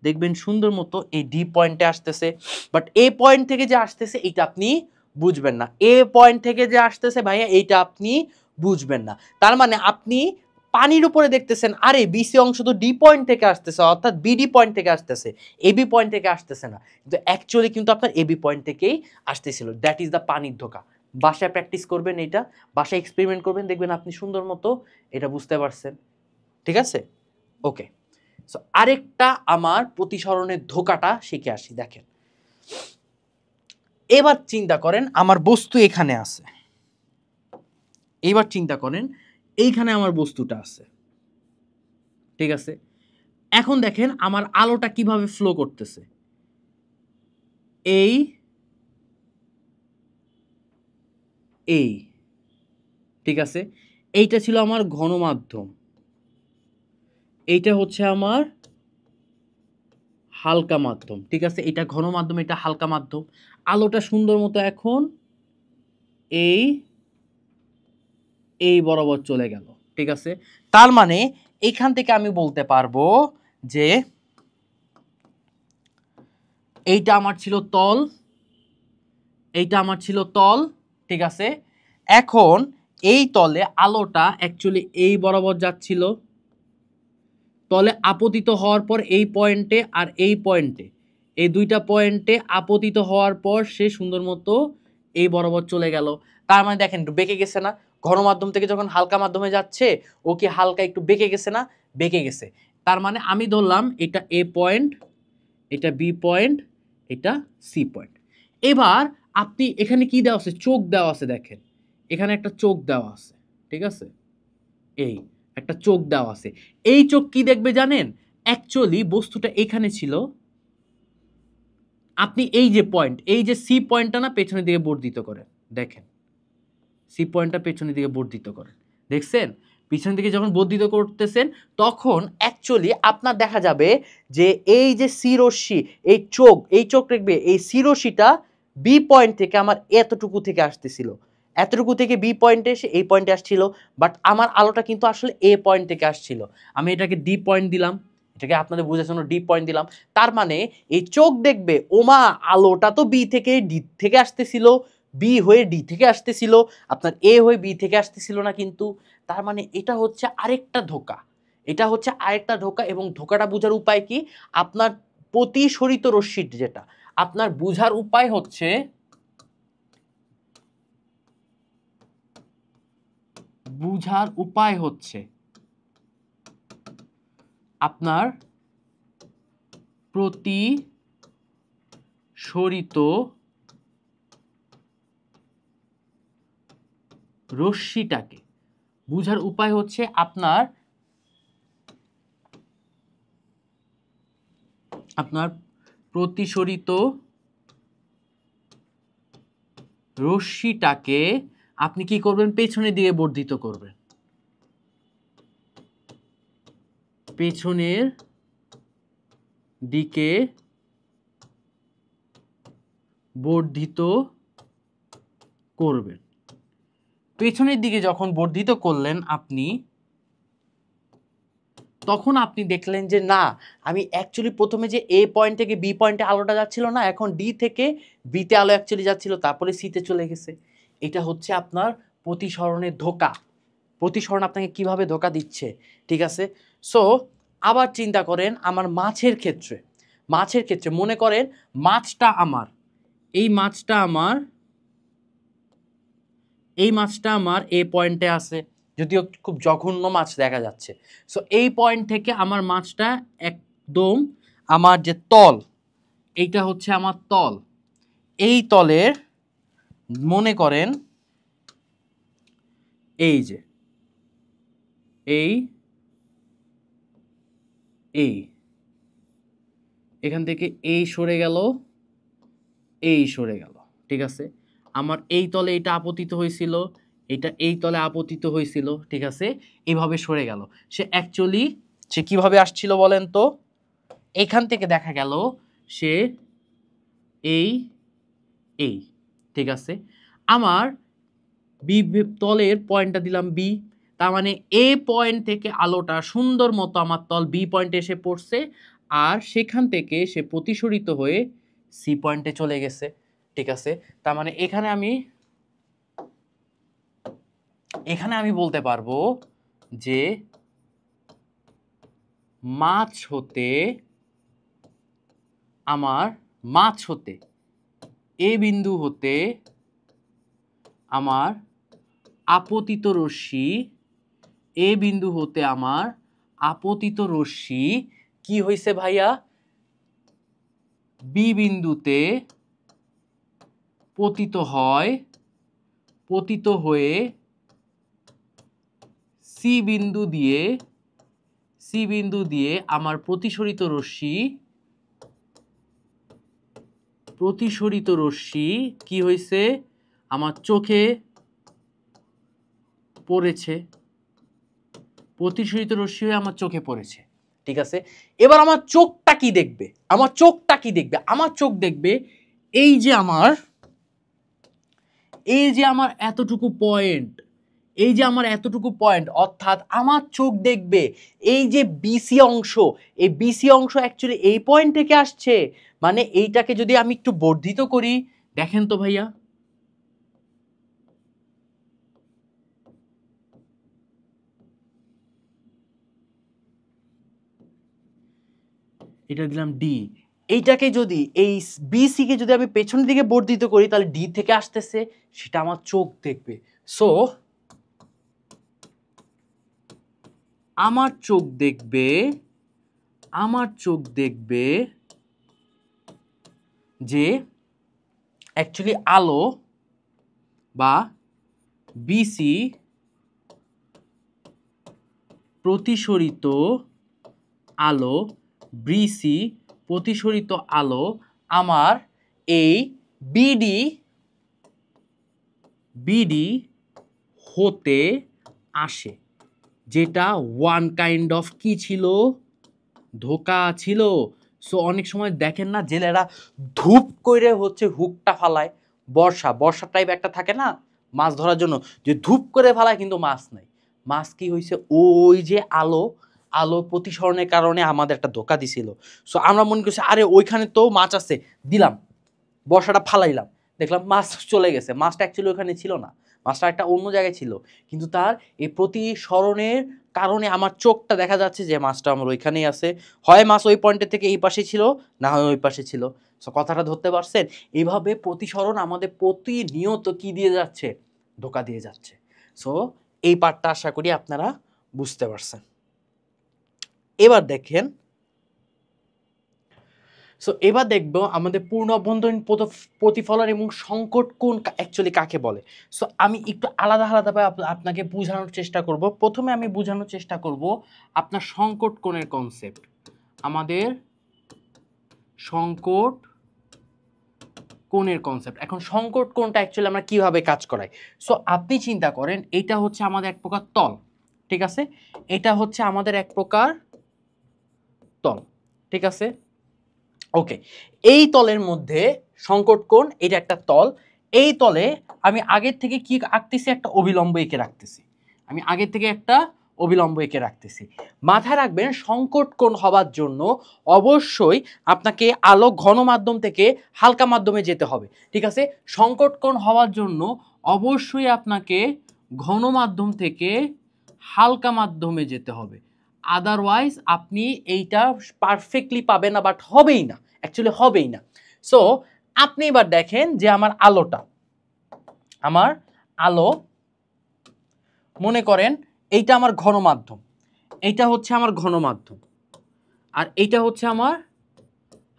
দেখবেন সুন্দর মতো এই ডি পয়েন্টে আসতেছে। বাট এ পয়েন্ট থেকে যে আসতেছে এটা আপনি বুঝবেন না, এ পয়েন্ট থেকে যে আসতেছে ভাইয়া এইটা আপনি বুঝবেন না। তার মানে আপনি পানির উপরে দেখতেছেন আরে বিসি অংশ তো ডি পয়েন্ট থেকে আসতেছে, অর্থাৎ বিডি পয়েন্ট থেকে আসতেছে, এবি পয়েন্ট থেকে আসতেছে না, কিন্তু অ্যাকচুয়ালি কিন্তু আপনার এবি পয়েন্ট থেকেই আসতেছিল। দ্যাট ইজ দ্য পানির ধোকা। বাসায় প্র্যাকটিস করবেন, এটা বাসায় এক্সপেরিমেন্ট করবেন, দেখবেন আপনি সুন্দর মতো এটা বুঝতে পারছেন, ঠিক আছে? ওকে, সো আরেকটা আমার প্রতিসরণের ধোকাটা শিখে আসি। দেখেন, এবার চিন্তা করেন আমার বস্তু এখানে আছে, এইবার চিন্তা করেন এইখানে আমার বস্তুটা আছে, ঠিক আছে? এখন দেখেন আমার আলোটা কিভাবে ফ্লো করতেছে, এই এই ঠিক আছে, এইটা ছিল আমার ঘন মাধ্যম, এইটা হচ্ছে আমার হালকা মাধ্যম, ঠিক আছে, এটা ঘন মাধ্যম, এটা হালকা মাধ্যম। আলোটা সুন্দর মতো এখন এই এই বরাবর চলে গেল, ঠিক আছে। তার মানে এইখান থেকে আমি বলতে পারবো যে এইটা আমার ছিল তল, এইটা আমার ছিল তল, ঠিক আছে। এখন এই তলে আলোটা অ্যাকচুয়ালি এই বরাবর যাচ্ছিল, তলে আপতিত হওয়ার পর এই পয়েন্টে আর এই পয়েন্টে, এই দুইটা পয়েন্টে আপতিত হওয়ার পর সে সুন্দর মতো এই বরাবর চলে গেল। তার মানে দেখেন একটু বেঁকে গেছে না, ঘন মাধ্যম থেকে যখন হালকা মাধ্যমে যাচ্ছে ও কি হালকা একটু বেঁকে গেছে না, বেঁকে গেছে। তার মানে আমি ধরলাম এটা এ পয়েন্ট, এটা বি পয়েন্ট, এটা সি পয়েন্ট। এবার আপনি এখানে কি দেওয়া আছে, চোখ দেওয়া আছে, দেখেন এখানে একটা চোখ দেওয়া আছে, ঠিক আছে, এই একটা চোখ দেওয়া আছে। এই চোখ কি দেখবে জানেন, অ্যাকচুয়ালি বস্তুটা এখানে ছিল, আপনি এই যে পয়েন্ট, এই যে সি পয়েন্টটা না পেছনের দিকে বর্ধিত করে দেখেন, সি পয়েন্টটা পেছনের দিকে বর্ধিত করে, দেখছেন, পিছনের দিকে যখন বর্ধিত করতেছেন তখন অ্যাকচুয়ালি আপনার দেখা যাবে যে এই যে সি রশ্মি, এই চোখ দেখবে এই সি রশ্মিটা বি পয়েন্ট থেকে আমার এতটুকু থেকে আসতেছিল, এতটুকু থেকে বি পয়েন্টে এসে এই পয়েন্টে আসছিল, বাট আমার আলোটা কিন্তু আসলে এ পয়েন্ট থেকে আসছিল। আমি এটাকে ডি পয়েন্ট দিলাম, এটাকে আপনাদের বোঝার জন্য ডি পয়েন্ট দিলাম। তার মানে এই চোখ দেখবে ওমা আলোটা তো বি থেকে ডি থেকে আসতেছিল, বি হয়ে ডি থেকে আসতেছিল, আপনার এ হয়ে বি থেকে আসতেছিল না কিন্তু। তার মানে এটা হচ্ছে আরেকটা ধোঁকা, এটা হচ্ছে আরেকটা ধোঁকা। এবং ধোঁকাটা বোঝার উপায় কি, আপনার প্রতিসরিত রশ্মির যেটা আপনার বোঝার উপায় হচ্ছে, বুঝার উপায় হচ্ছে আপনার প্রতিসরিত রশ্মিটাকে, বুঝার উপায় হচ্ছে আপনার প্রতিসরিত রশ্মিটাকে আপনি কি করবেন, পেছনের দিকে বর্ধিত করবেন, পেছনের দিকে বর্ধিত করবেন। পেছনের দিকে যখন বর্ধিত করলেন আপনি, তখন আপনি দেখলেন যে না, আমি অ্যাকচুয়ালি প্রথমে যে এ পয়েন্ট থেকে বি পয়েন্টে আলোটা যাচ্ছিল না, এখন ডি থেকে বিতে আলো অ্যাকচুয়ালি যাচ্ছিল, তারপরে সিতে চলে গেছে। এটা হচ্ছে আপনার প্রতিসরণের ধোঁকা। প্রতিসরণ আপনাকে কিভাবে ধোঁকা দিচ্ছে, ঠিক আছে। সো আবার চিন্তা করেন আমার মাছের ক্ষেত্রে, মাছের ক্ষেত্রে মনে করেন মাছটা আমার, এই মাছটা আমার, এই মাছটা আমার এ পয়েন্টে আছে, যদিও খুব জঘন্য মাছ দেখা যাচ্ছে। সো এই পয়েন্ট থেকে আমার মাছটা একদম, আমার যে তল, এইটা হচ্ছে আমার তল, এই তলের মনে করেন এই যে এই এই এখান থেকে এই সরে গেল, এই সরে গেল, ঠিক আছে। আমার এই তলে এটা আপতিত হয়েছিল, এটা এই তলে আপতিত হয়েছিল, ঠিক আছে, এইভাবে সরে গেল। সে অ্যাকচুয়ালি সে কিভাবে আসছিল বলেন তো, এখান থেকে দেখা গেল সে এই এই ঠিক আছে। আমার বি তলের পয়েন্টটা দিলাম বি, তার মানে এ পয়েন্ট থেকে আলোটা সুন্দর মতো আমার তল বি পয়েন্টে এসে পড়ছে, আর সেখান থেকে সে প্রতিসরিত হয়ে সি পয়েন্টে চলে গেছে, ঠিক আছে। তার মানে এখানে আমি বলতে পারবো যে মাছ হতে এ বিন্দু হতে আমার আপতিত রশ্মি, এ বিন্দু হতে আমার আপতিত রশ্মি কি হয়েছে ভাইয়া, বি বিন্দুতে পতিত হয়, পতিত হয়ে সি বিন্দু দিয়ে সি বিন্দু দিয়ে আমার প্রতিসরিত রশ্মি কি হয়েছে, আমার চোখে পড়েছে, প্রতিসরিত রশ্মি হয়ে আমার চোখে পড়েছে। ঠিক আছে, এবার আমার চোখটা কি দেখবে, আমার চোখ দেখবে এই যে আমার এতটুকু পয়েন্ট, অর্থাৎ আমার চোখ দেখবে এই যে বিসি অংশ, এই বিসি অংশ অ্যাকচুয়ালি এই পয়েন্ট থেকে আসছে। মানে এইটাকে যদি আমি একটু বর্ধিত করি, দেখেন তো ভাইয়া, এটা দিলাম ডি, এইটাকে যদি এই বিসি কে যদি আমি পেছনের দিকে বর্ধিত করি, তাহলে ডি থেকে আসতেছে, সেটা আমার চোখ দেখবে। সো আমার চোখ দেখবে যে অ্যাকচুয়ালি আলো বা বিসি প্রতিসরিত আলো আমার এই বিডি হতে আসে, যেটা ওয়ান কাইন্ড অফ কি ছিল, ধোঁকা ছিল। সো অনেক সময় দেখেন না জেলেরা ধূপ করে হচ্ছে হুকটা ফালায়, বর্ষা টাইপ একটা থাকে না মাছ ধরার জন্য, যে ধূপ করে ফালায় কিন্তু মাছ নাই। মাছ কি হয়েছে, ওই যে আলো প্রতিসরণের কারণে আমাদের একটা ধোঁকা দিছিল। সো আমরা মনে করছি আরে ওইখানে তো মাছ আছে, দিলাম বর্ষাটা ফালাইলাম, দেখলাম মাছ চলে গেছে। মাছটা অ্যাকচুয়ালি ওখানে ছিল না, মাছটা একটা অন্য জায়গায় ছিল, কিন্তু তার এই প্রতিসরণের কারণে আমার চোখটা দেখা যাচ্ছে যে মাছটা আমার ওইখানেই আছে। হয় মাছ ওই পয়েন্টের থেকে এই পাশে ছিল, না হয় ওই পাশে ছিল। সো কথাটা ধরতে পারছেন? এইভাবে প্রতিসরণ আমাদের প্রতিনিয়ত কি দিয়ে যাচ্ছে, ধোঁকা দিয়ে যাচ্ছে। সো এই পার্টটা আশা করি আপনারা বুঝতে পারছেন। এবার দেখেন, সো এবার দেখবো আমাদের পূর্ণ অভ্যন্তরীণ প্রতিফলন এবং সংকট কোণ অ্যাকচুয়ালি কাকে বলে। সো আমি একটু আলাদাভাবে আপনাকে বোঝানোর চেষ্টা করব। প্রথমে আমি বোঝানোর চেষ্টা করব আপনার সংকট কোণের কনসেপ্ট। আমাদের সংকট কোণের কনসেপ্ট, এখন সংকট কোণটা অ্যাকচুয়ালি আমরা কিভাবে কাজ করাই। সো আপনি চিন্তা করেন, এটা হচ্ছে আমাদের এক প্রকার তল, ঠিক আছে, এটা হচ্ছে আমাদের এক প্রকার তল, ঠিক আছে, ওকে। এই তলের মধ্যে সংকট কোণ, এটা একটা তল, এই তলে আমি আগের থেকে কি আঁকতেছি, একটা অভিলম্ব এঁকে রাখতেছি। মাথায় রাখবেন সংকট কোণ হবার জন্য অবশ্যই আপনাকে আলো ঘন মাধ্যম থেকে হালকা মাধ্যমে যেতে হবে, ঠিক আছে। সংকট কোণ হওয়ার জন্য অবশ্যই আপনাকে ঘন মাধ্যম থেকে হালকা মাধ্যমে যেতে হবে, আদারওয়াইজ আপনি এইটা পারফেক্টলি পাবেন না, বাট হবেই না, অ্যাকচুয়ালি হবেই না। সো আপনি এবার দেখেন যে আমার আলো মনে করেন এইটা আমার ঘন মাধ্যম, এইটা হচ্ছে আমার ঘন মাধ্যম, আর এইটা হচ্ছে আমার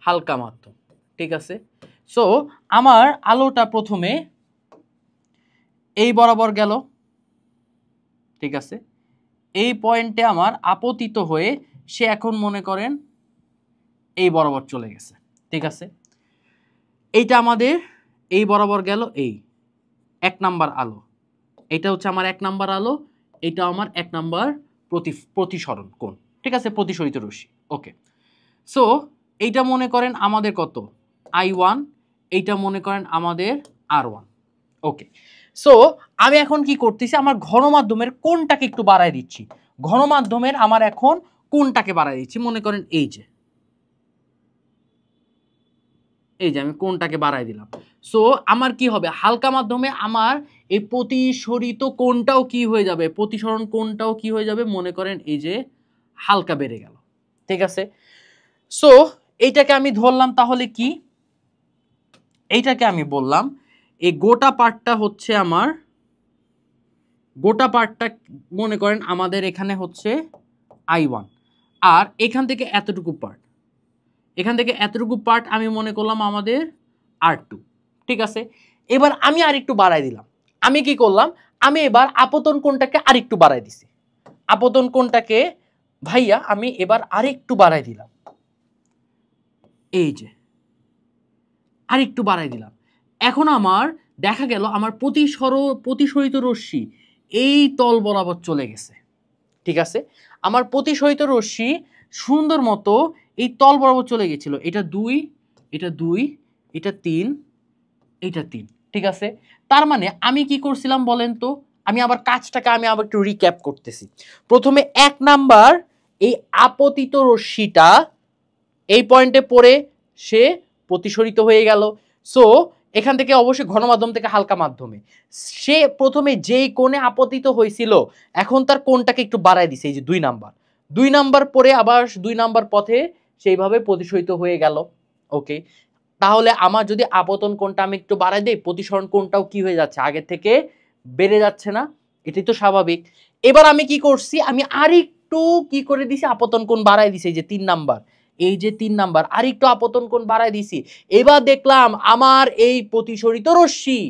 হালকা মাধ্যম, ঠিক আছে। সো আমার আলোটা প্রথমে এই বরাবর গেল, ঠিক আছে, এই পয়েন্টে আমার আপতিত হয়ে সে এখন মনে করেন এই বরাবর চলে গেছে, ঠিক আছে। এইটা আমাদের এই বরাবর গেল, এই 1 নাম্বার আলো, এটা হচ্ছে আমার 1 নাম্বার আলো, এটা আমার 1 নাম্বার প্রতিসরণ কোণ, ঠিক আছে, প্রতিসরিত রশ্মি, ওকে। সো এইটা মনে করেন আমাদের কত, I1, এইটা মনে করেন আমাদের R1, ওকে। সো আমি এখন কি করতেছি, আমার ঘন মাধ্যমের কোণটাকে একটু বাড়ায় দিচ্ছি, আমার এখন কোণটাকে বাড়ায় দিচ্ছি, মনে করেন এই যে আমি কোণটাকে বাড়ায় দিলাম। সো আমার কি হবে, হালকা মাধ্যমে আমার এই প্রতিসরিত কোণটাও কি হয়ে যাবে, প্রতিসরণ কোণটাও কি হয়ে যাবে, মনে করেন এই যে হালকা বেড়ে গেল, ঠিক আছে। সো এইটাকে আমি ধরলাম, তাহলে কি, এইটাকে আমি বললাম এই গোটা পার্টটা হচ্ছে মনে করেন আমাদের এখানে হচ্ছে I1, আর এখান থেকে এতটুকু পার্ট আমি মনে করলাম আমাদের R2, ঠিক আছে। এবার আমি আরেকটু বাড়াই দিলাম, আমি কি করলাম, আমি এবার আপতন কোণটাকে আরেকটু বাড়াই দিছি, আপতন কোণটাকে ভাইয়া আমি এবার আরেকটু বাড়াই দিলাম, এই যে আরেকটু বাড়াই দিলাম। এখন আমার দেখা গেল আমার প্রতিসরিত রশ্মি এই তল বরাবর চলে গেছে। ঠিক আছে, আমার প্রতিসরিত রশ্মি সুন্দর মতো এই তল বরাবর চলে গেছিল। এটা 2, এটা 2, এটা 3, এটা 3। ঠিক আছে, তার মানে আমি কি করছিলাম বলেন তো, আমি আবার কাজটাকে আমি আবার একটু রিক্যাপ করতেছি। প্রথমে 1 নাম্বার এই আপতিত রশ্মিটা এই পয়েন্টে পড়ে সে প্রতিসরিত হয়ে গেল। সো এখান থেকে অবশ্যই ঘন মাধ্যম থেকে হালকা মাধ্যমে সে প্রথমে যেই কোণে আপতিত হয়েছিল এখন তার কোণটাকে একটু বাড়ায় দিছে, এই যে 2 নাম্বার পরে আবার 2 নাম্বার পথে সেইভাবে প্রতিসরিত হয়ে গেল। ওকে, তাহলে আমার যদি আপতন কোণটা আমি একটু বাড়াই দেই, প্রতিসরণ কোণটাও কি হয়ে যাচ্ছে, আগের থেকে বেড়ে যাচ্ছে না? এটাই তো স্বাভাবিক। এবার আমি কি করছি, আমি আরেকটু কি করে দিছি, আপতন কোণ বাড়াই দিছি, এই যে 3 নাম্বার, এই যে 3 নাম্বার আরেকটু আপতন কোণ বাড়াই দিছি। এবার দেখলাম আমার এই প্রতিসরিত রশ্মি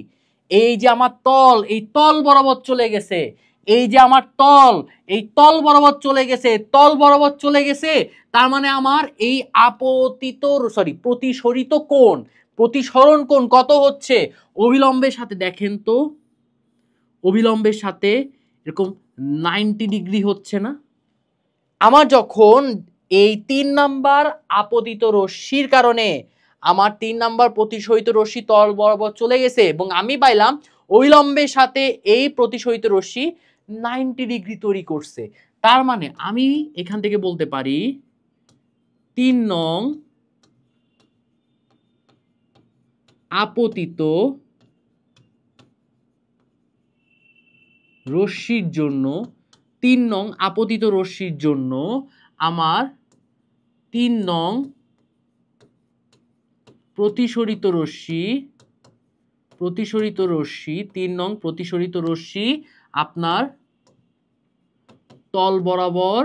এই যে আমার তল, এই তল বরাবর চলে গেছে, এই যে আমার তল, এই তল বরাবর চলে গেছে, তল বরাবর চলে গেছে। তার মানে আমার এই প্রতিসরিত কোণ, প্রতিসরণ কোণ কত হচ্ছে, অবিলম্বের সাথে দেখেন তো, অবিলম্বের সাথে এরকম 90 ডিগ্রি হচ্ছে না? আমার যখন এই 3 নাম্বার আপতিত রশ্মির কারণে আমার 3 নাম্বার প্রতিসরিত রশ্মি তল বরাবর চলে গেছে এবং আমি পাইলাম অবিলম্বের সাথে এই প্রতিসরিত রশ্মি 90 ডিগ্রি তৈরি করছে, তার মানে আমি এখান থেকে বলতে পারি 3 নং আপতিত রশ্মির জন্য, 3 নং আপতিত রশ্মির জন্য আমার 3 নং প্রতিসরিত রশ্মি, 3 নং প্রতিসরিত রশ্মি আপনার তল বরাবর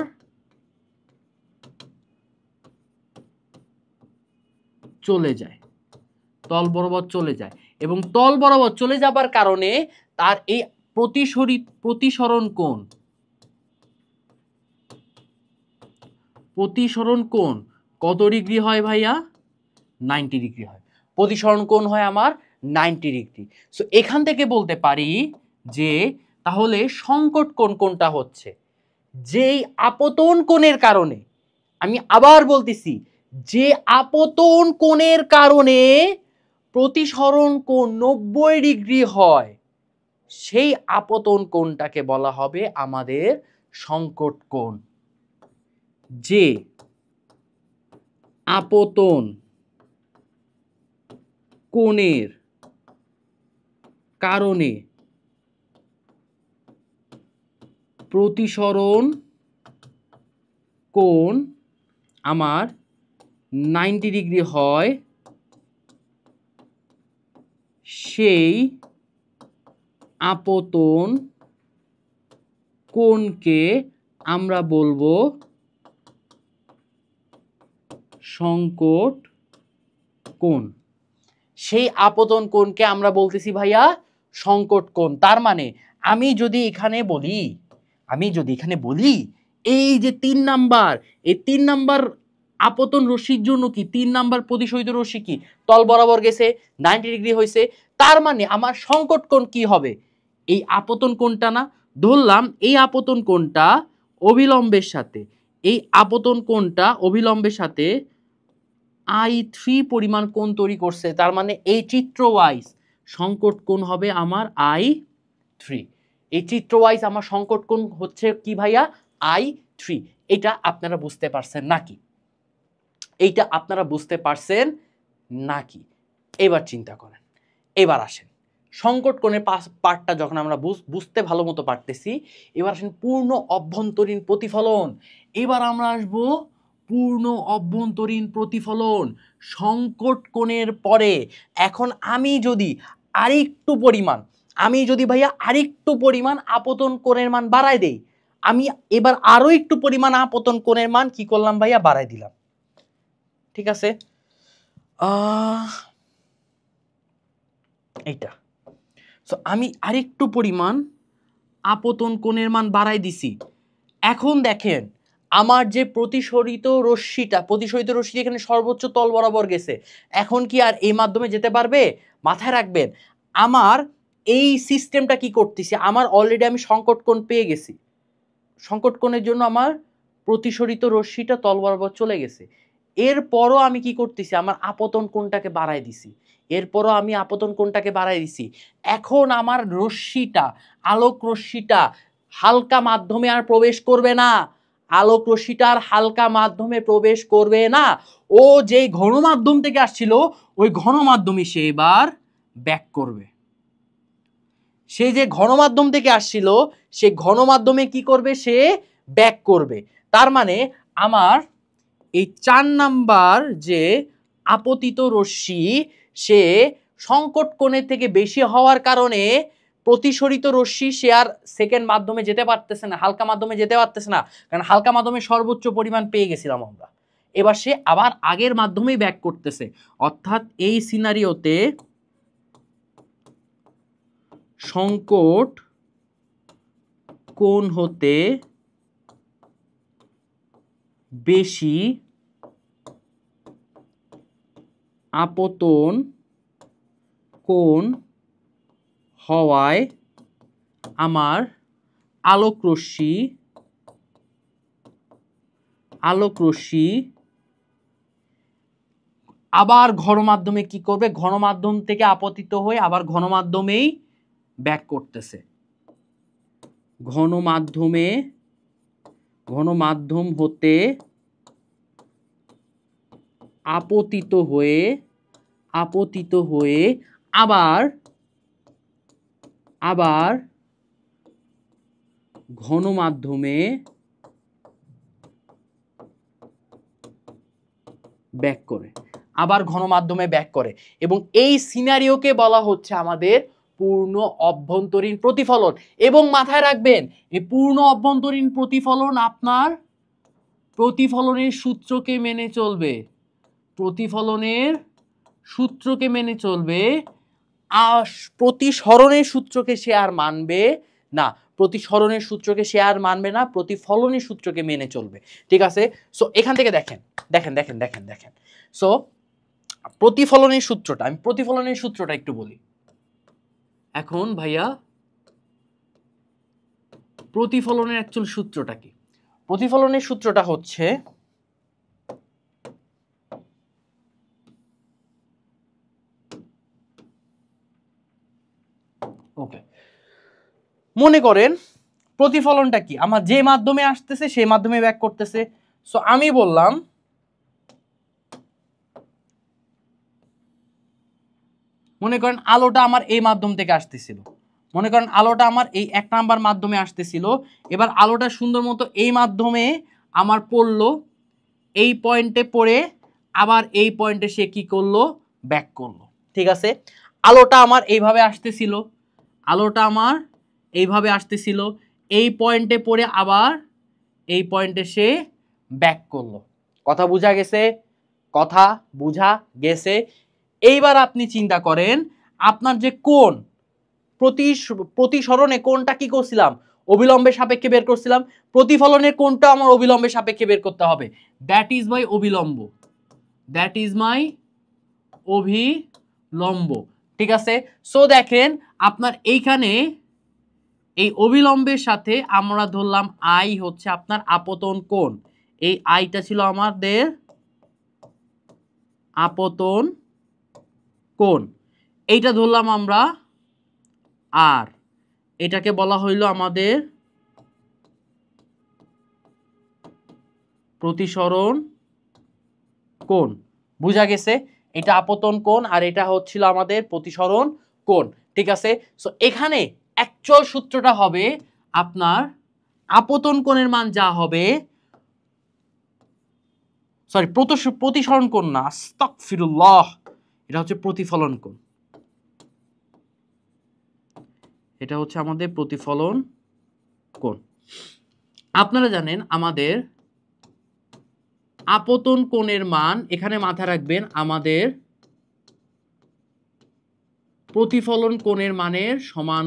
চলে যায়, তল বরাবর চলে যায় এবং তল বরাবর চলে যাবার কারণে তার এই প্রতিসরণ কোণ কত ডিগ্রি হয় ভাইয়া, 90 ডিগ্রি হয়। প্রতিসরণ কোণ হয় আমার 90 ডিগ্রি। সো এখান থেকে বলতে পারি যে তাহলে সংকট কোণ কোনটা হচ্ছে, যেই আপতন কোণের কারণে, আমি আবার বলতেছি, যে আপতন কোণের কারণে প্রতিসরণ কোণ 90 ডিগ্রি হয়, সেই আপতন কোণটাকে বলা হবে আমাদের সংকট কোণ। যে আপতন কোণের কারণে প্রতিসরণ কোণ আমার 90 ডিগ্রি হয়, সেই আপতন কোণকে আমরা বলবো সংকট কোণ। সেই আপতন কোণকে আমরা বলতেছি ভাইয়া সংকট কোণ। তার মানে আমি যদি এখানে বলি এই যে 3 নাম্বার, এই 3 নাম্বার আপতন রশ্মির জন্য কি 3 নাম্বার প্রতিসরিত রশ্মি কি তল বরাবর গেছে, 90 ডিগ্রি হয়েছে, তার মানে আমার সংকট কোণ কি হবে, এই আপতন কোণটা না? ধরলাম এই আপতন কোণটা অবিলম্বের সাথে, এই আপতন কোণটা অবিলম্বের সাথে I3 পরিমাণ কোণ তৈরি করছে, তার মানে এই চিত্র ওয়াইজ সংকট কোণ হবে আমার I3। এই চিত্র ওয়াইজ আমার সংকট কোণ হচ্ছে কি ভাইয়া, I3। এটা আপনারা বুঝতে পারছেন নাকি? এইটা আপনারা বুঝতে পারছেন নাকি? এবার চিন্তা করেন, এবার আসেন সংকট কোণের পার্টটা যখন আমরা বুঝতে ভালো মতো পারতেছি, এবার আসেন পূর্ণ অভ্যন্তরীণ প্রতিফলন। এবার আমরা আসবো পূর্ণ অভ্যন্তরীণ প্রতিফলন সংকট কোণের পরে। এখন আমি যদি ভাইয়া আরেকটু পরিমাণ আপতন কোণের মান বাড়ায় দেই, আমি এবার আরো একটু পরিমাণ আপতন কোণের মান কি করলাম ভাইয়া, বাড়ায় দিলাম। ঠিক আছে, এইটা। সো আমি আরেকটু পরিমাণ আপতন কোণের মান বাড়াই দিছি। এখন দেখেন আমার যে প্রতিসরিত রশ্মিটা এখানে সর্বোচ্চ তল বরাবর গেছে, এখন কি আর এই মাধ্যমে যেতে পারবে? মাথায় রাখবেন, আমার এই সিস্টেমটা কি করতেছি, আমার অলরেডি আমি সংকট কোণ পেয়ে গেছি, সংকট কোণের জন্য আমার প্রতিসরিত রশ্মিটা তল বরাবর চলে গেছে। এরপরও আমি কি করতেছি, আমার আপতন কোণটাকে বাড়াই দিছি, এখন আমার রশ্মিটা, আলোক রশ্মিটা হালকা মাধ্যমে আর প্রবেশ করবে না, হালকা মাধ্যমে প্রবেশ করবে না। ও যেই ঘন মাধ্যম থেকে আসছিল ওই ঘন মাধ্যমে সে এবার ব্যাক করবে। সে যে ঘন মাধ্যম থেকে আসছিল সে ঘন মাধ্যমে কি করবে, সে ব্যাক করবে। তার মানে আমার এই 4 নাম্বার যে আপতিত রশ্মি, সে সংকট কোণের থেকে বেশি হওয়ার কারণে প্রতিসরিত রশ্মি সে আর সেকেন্ড মাধ্যমে যেতে পারতেছে না, হালকা মাধ্যমে যেতে পারতেছে না, কারণ হালকা মাধ্যমে সর্বোচ্চ পরিমাণ পেয়ে গেছিলাম আমরা। এবার সে আবার আগের মাধ্যমেই ব্যাক করতেছে, অর্থাৎ এই সিনারিওতে সংকট কোণ হতে বেশি আপতন কোণ হওয়ায় আমার আলোক রশ্মি আবার ঘন মাধ্যমে কি করবে, ঘন মাধ্যম থেকে আপতিত হয়ে আবার ঘন মাধ্যমেই ব্যাক করতেছে। ঘন মাধ্যম হতে আপতিত হয়ে আবার ঘন মাধ্যমে ব্যাক করে, এবং এই সিনারিওকে বলা হচ্ছে আমাদের পূর্ণ অভ্যন্তরীণ প্রতিফলন। এবং মাথায় রাখবেন, এই পূর্ণ অভ্যন্তরীণ প্রতিফলন আপনার প্রতিফলনের সূত্রকে মেনে চলবে, প্রতিসরণের সূত্রকে সে আর মানবে না, প্রতিফলনের সূত্রকে মেনে চলবে। ঠিক আছে, সো এখান থেকে দেখেন, সো প্রতিফলনের সূত্রটা, আমি প্রতিফলনের সূত্রটা একটু বলি। এখন ভাইয়া প্রতিফলনের অ্যাকচুয়াল সূত্রটা কি? প্রতিফলনের সূত্রটা হচ্ছে ওকে, মনে করেন প্রতিফলনটা কি, আমার যে মাধ্যমে আসতেছে সেই মাধ্যমে ব্যাক করতেছে। সো আমি বললাম মনে করেন আলোটা আমার এই মাধ্যম থেকে আসতেছিল, এই 1 নাম্বার মাধ্যমে আসতেছিল, এবার আলোটা সুন্দর মতো এই মাধ্যমে আমার পড়লো, এই পয়েন্টে পড়ে আবার এই পয়েন্টে সে কি করলো, ব্যাক করলো। ঠিক আছে, আলোটা আমার এইভাবে আসতেছিল, এই পয়েন্টে পড়ে আবার এই পয়েন্টে সে ব্যাক করলো। কথা বোঝা গেছে? এইবার আপনি চিন্তা করেন, আপনার যে কোণ, প্রতিসরণে কোণটা কি করছিলাম, অবিলম্বের সাপেক্ষে বের করছিলাম, প্রতিফলনের কোণটা আমার অবিলম্বের সাপেক্ষে বের করতে হবে, দ্যাট ইজ মাই অভিলম্ব। ঠিক আছে, সো দেখেন আপনার এইখানে এই অবিলম্বের সাথে আমরা ধরলাম আই হচ্ছে আপনার আপতন কোণ, এই আইটা ছিল আমাদের আপতন কোণ, এইটা ধরলাম আমরা আর, এটাকে বলা হইলো আমাদের প্রতিসরণ কোণ। বুঝা গেছে? এটা আপতন কোণ আর এটা হচ্ছিল আমাদের প্রতিসরণ কোণ। ঠিক আছে, সো এখানে অ্যাকচুয়াল সূত্রটা হবে আপনার আপতন কোণের মান যা হবে, সরি প্রতিসরণ কোণ না, আস্তাগফিরুল্লাহ, এটা হচ্ছে প্রতিফলন কোণ, এটা হচ্ছে আমাদের প্রতিফলন কোণ। আপনারা জানেন আমাদের আপতন কোণের মান, এখানে মাথায় রাখবেন আমাদের প্রতিফলন কোণের মানের সমান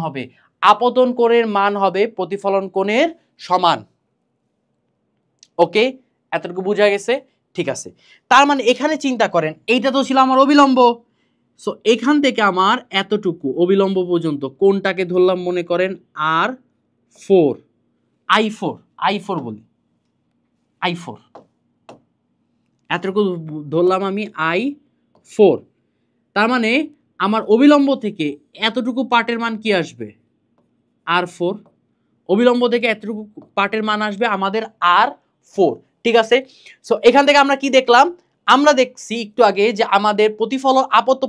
হবে, আপতন কোণের মান হবে প্রতিফলন কোণের সমান। ওকে, এতটুকু বোঝা গেছে? ঠিক আছে, তার মানে এখানে চিন্তা করেন, এইটা তো ছিল আমার অবিলম্ব। সো এখান থেকে আমার এতটুকু অবিলম্ব পর্যন্ত কোনটাকে ধরলাম মনে করেন R4, I4 বলি, I4 এতটুকু ধরলাম আমি I4। তার মানে আমার অবিলম্ব থেকে এতটুকু পার্টের মান কি আসবে? R4। অবিলম্ব থেকে এতটুকু পার্টের মান আসবে আমাদের R4। ঠিক আছে, সো এখান থেকে আমরা কি দেখলাম? আমরা দেখছি একটু আগে যে আমাদের প্রতিফলন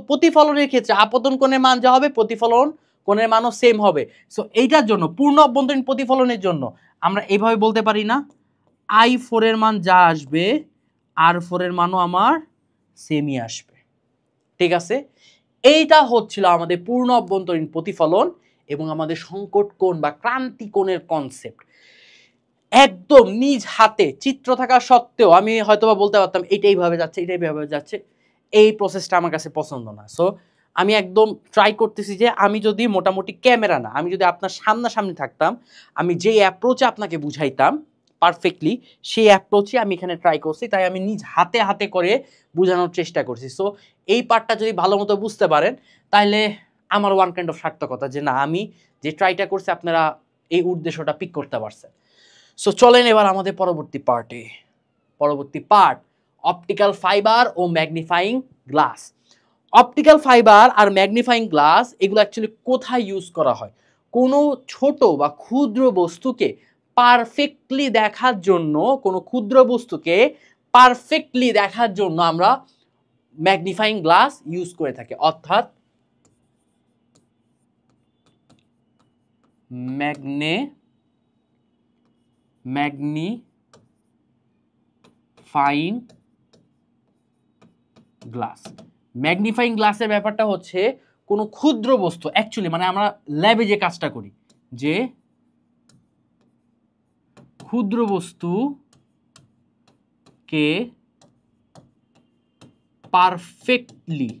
প্রতিফলনের ক্ষেত্রে আপতন কোণের মান যা হবে প্রতিফলন কোণের মানও সেম হবে। সো এইটার জন্য পূর্ণ অভ্যন্তরীণ প্রতিফলনের জন্য আমরা এইভাবে বলতে পারি না, I4 এর মান যা আসবে R4 এর মানও আমার সেমই আসবে। ঠিক আছে, এইটা হচ্ছিল আমাদের পূর্ণ অভ্যন্তরীণ প্রতিফলন এবং আমাদের সংকট কোণ বা ক্রান্তি কোণের কনসেপ্ট। একদম নিজ হাতে চিত্র থাকা সত্ত্বেও আমি হয়তোবা বলতে পারতাম এটাই ভাবে যাচ্ছে, এটাই ভাবে যাচ্ছে। এই প্রসেসটা আমার কাছে পছন্দ না। সো আমি একদম ট্রাই করতেছি যে আমি যদি মোটামুটি ক্যামেরা না, আমি যদি আপনার সামনাসামনি থাকতাম, আমি যেই অ্যাপ্রোচে আপনাকে বুঝাইতাম পারফেক্টলি, সেই অ্যাপ্রোচে আমি এখানে ট্রাই করছি। তাই আমি নিজ হাতে হাতে করে বোঝানোর চেষ্টা করছি। সো এই পার্টটা যদি ভালো মতো বুঝতে পারেন তাহলে আমার ওয়ান কাইন্ড অফ সার্থকতা, যে না আমি যে ট্রাইটা করছি আপনারা এই উদ্দেশ্যটা পিক করতে পারছেন। সো চলেন এবার আমাদের পরবর্তী পার্ট, অপটিক্যাল ফাইবার ও ম্যাগনিফাইং গ্লাস। অপটিক্যাল ফাইবার আর ম্যাগনিফাইং গ্লাস এগুলো অ্যাকচুয়ালি কোথায় ইউজ করা হয়? কোনো ছোট বা ক্ষুদ্র বস্তুকে পারফেক্টলি দেখার জন্য, কোনো ক্ষুদ্র বস্তুকে পারফেক্টলি দেখার জন্য আমরা ম্যাগনিফাইং গ্লাস ইউজ করে থাকি, অর্থাৎ ম্যাগনিফাইং গ্লাস। ম্যাগনিফাইং গ্লাসের ব্যাপারটা হচ্ছে কোনো ক্ষুদ্র বস্তু, অ্যাকচুয়ালি মানে আমরা ল্যাবে যে কাজটা করি, যে ক্ষুদ্র বস্তুকে পারফেক্টলি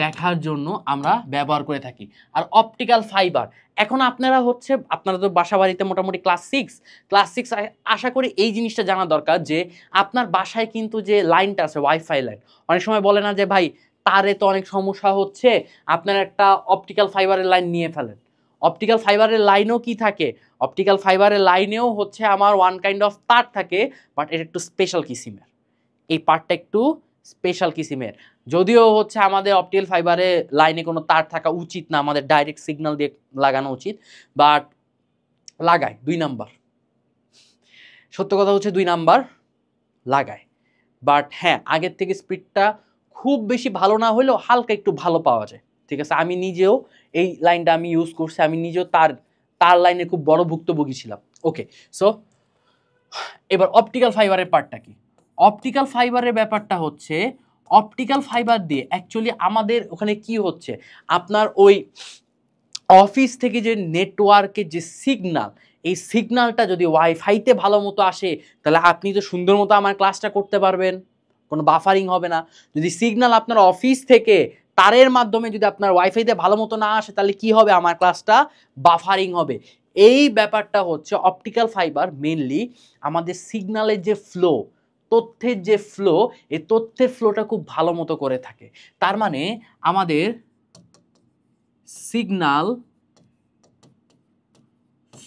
দেখার জন্য আমরা ব্যবহার করে থাকি। আর অপটিক্যাল ফাইবার, এখন আপনারা তো বাসা বাড়িতে মোটামুটি ক্লাস 6 আশা করি এই জিনিসটা জানা দরকার যে আপনার বাসায় কিন্তু যে লাইনটা আছে ওয়াইফাই লাইন, অনেক সময় বলে না যে ভাই তারে তো অনেক সমস্যা হচ্ছে, আপনার একটা অপটিক্যাল ফাইবারের লাইন নিয়ে ফেলেন। অপটিক্যাল ফাইবারের লাইনেও কি থাকে? অপটিক্যাল ফাইবারের লাইনেও হচ্ছে আমার ওয়ান কাইন্ড অফ তার থাকে, বাট এটা একটু স্পেশাল কিসিমের। এই পার্টটা একটু স্পেশাল কিসিমের। যদিও হচ্ছে আমাদের অপটিক্যাল ফাইবারে লাইনে কোনো তার থাকা উচিত না, আমাদের ডাইরেক্ট সিগন্যাল দিয়ে লাগানো উচিত, বাট লাগায় 2 নাম্বার। সত্য কথা হচ্ছে 2 নাম্বার লাগায়, বাট হ্যাঁ আগের থেকে স্পিডটা খুব বেশি ভালো না হলেও হালকা একটু ভালো পাওয়া যায়। ঠিক আছে, আমি নিজেও এই লাইনটা আমি ইউজ করছি, আমি নিজেও তার লাইনে খুব বড় ভুক্তভোগী ছিলাম। ওকে, সো এবার অপটিক্যাল ফাইবারের পার্টটা কি? অপটিক্যাল ফাইবারের ব্যাপারটা হচ্ছে অপটিক্যাল ফাইবার দিয়ে অ্যাকচুয়ালি আমাদের ওখানে কি হচ্ছে, আপনার ওই অফিস থেকে যে নেটওয়ার্কের যে সিগন্যাল, এই সিগন্যালটা যদি ওয়াইফাইতে ভালো মতো আসে তাহলে আপনি তো সুন্দর মতো আমার ক্লাসটা করতে পারবেন, কোনো বাফারিং হবে না। যদি সিগন্যাল আপনার অফিস থেকে তারের মাধ্যমে যদি আপনার ওয়াইফাইতে ভালো মতো না আসে তাহলে কি হবে? আমার ক্লাসটা বাফারিং হবে। এই ব্যাপারটা হচ্ছে অপটিক্যাল ফাইবার মেইনলি আমাদের সিগন্যালের যে ফ্লো, তথ্যের যে ফ্লো, এই তথ্যের ফ্লোটা খুব ভালো মতো করে থাকে। তার মানে আমাদের সিগন্যাল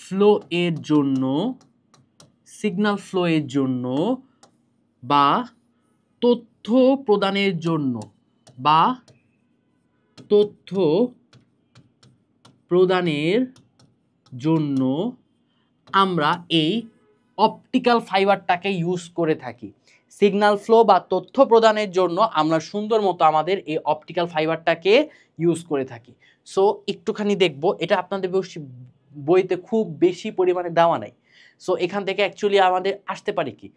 ফ্লো এর জন্য বা তথ্য প্রদানের জন্য আমরা এই অপটিক্যাল ফাইবারটাকে ইউজ করে থাকি। সিগন্যাল ফ্লো বা তথ্য প্রদানের জন্য আমরা সুন্দর মতো আমাদের এই অপটিক্যাল ফাইবারটাকে ইউজ করে থাকি। সো একটুখানি দেখবো, এটা আপনাদের বইতে খুব বেশি পরিমাণে দেওয়া নাই। সো এখান থেকে অ্যাকচুয়ালি আমাদের আসতে পারে কি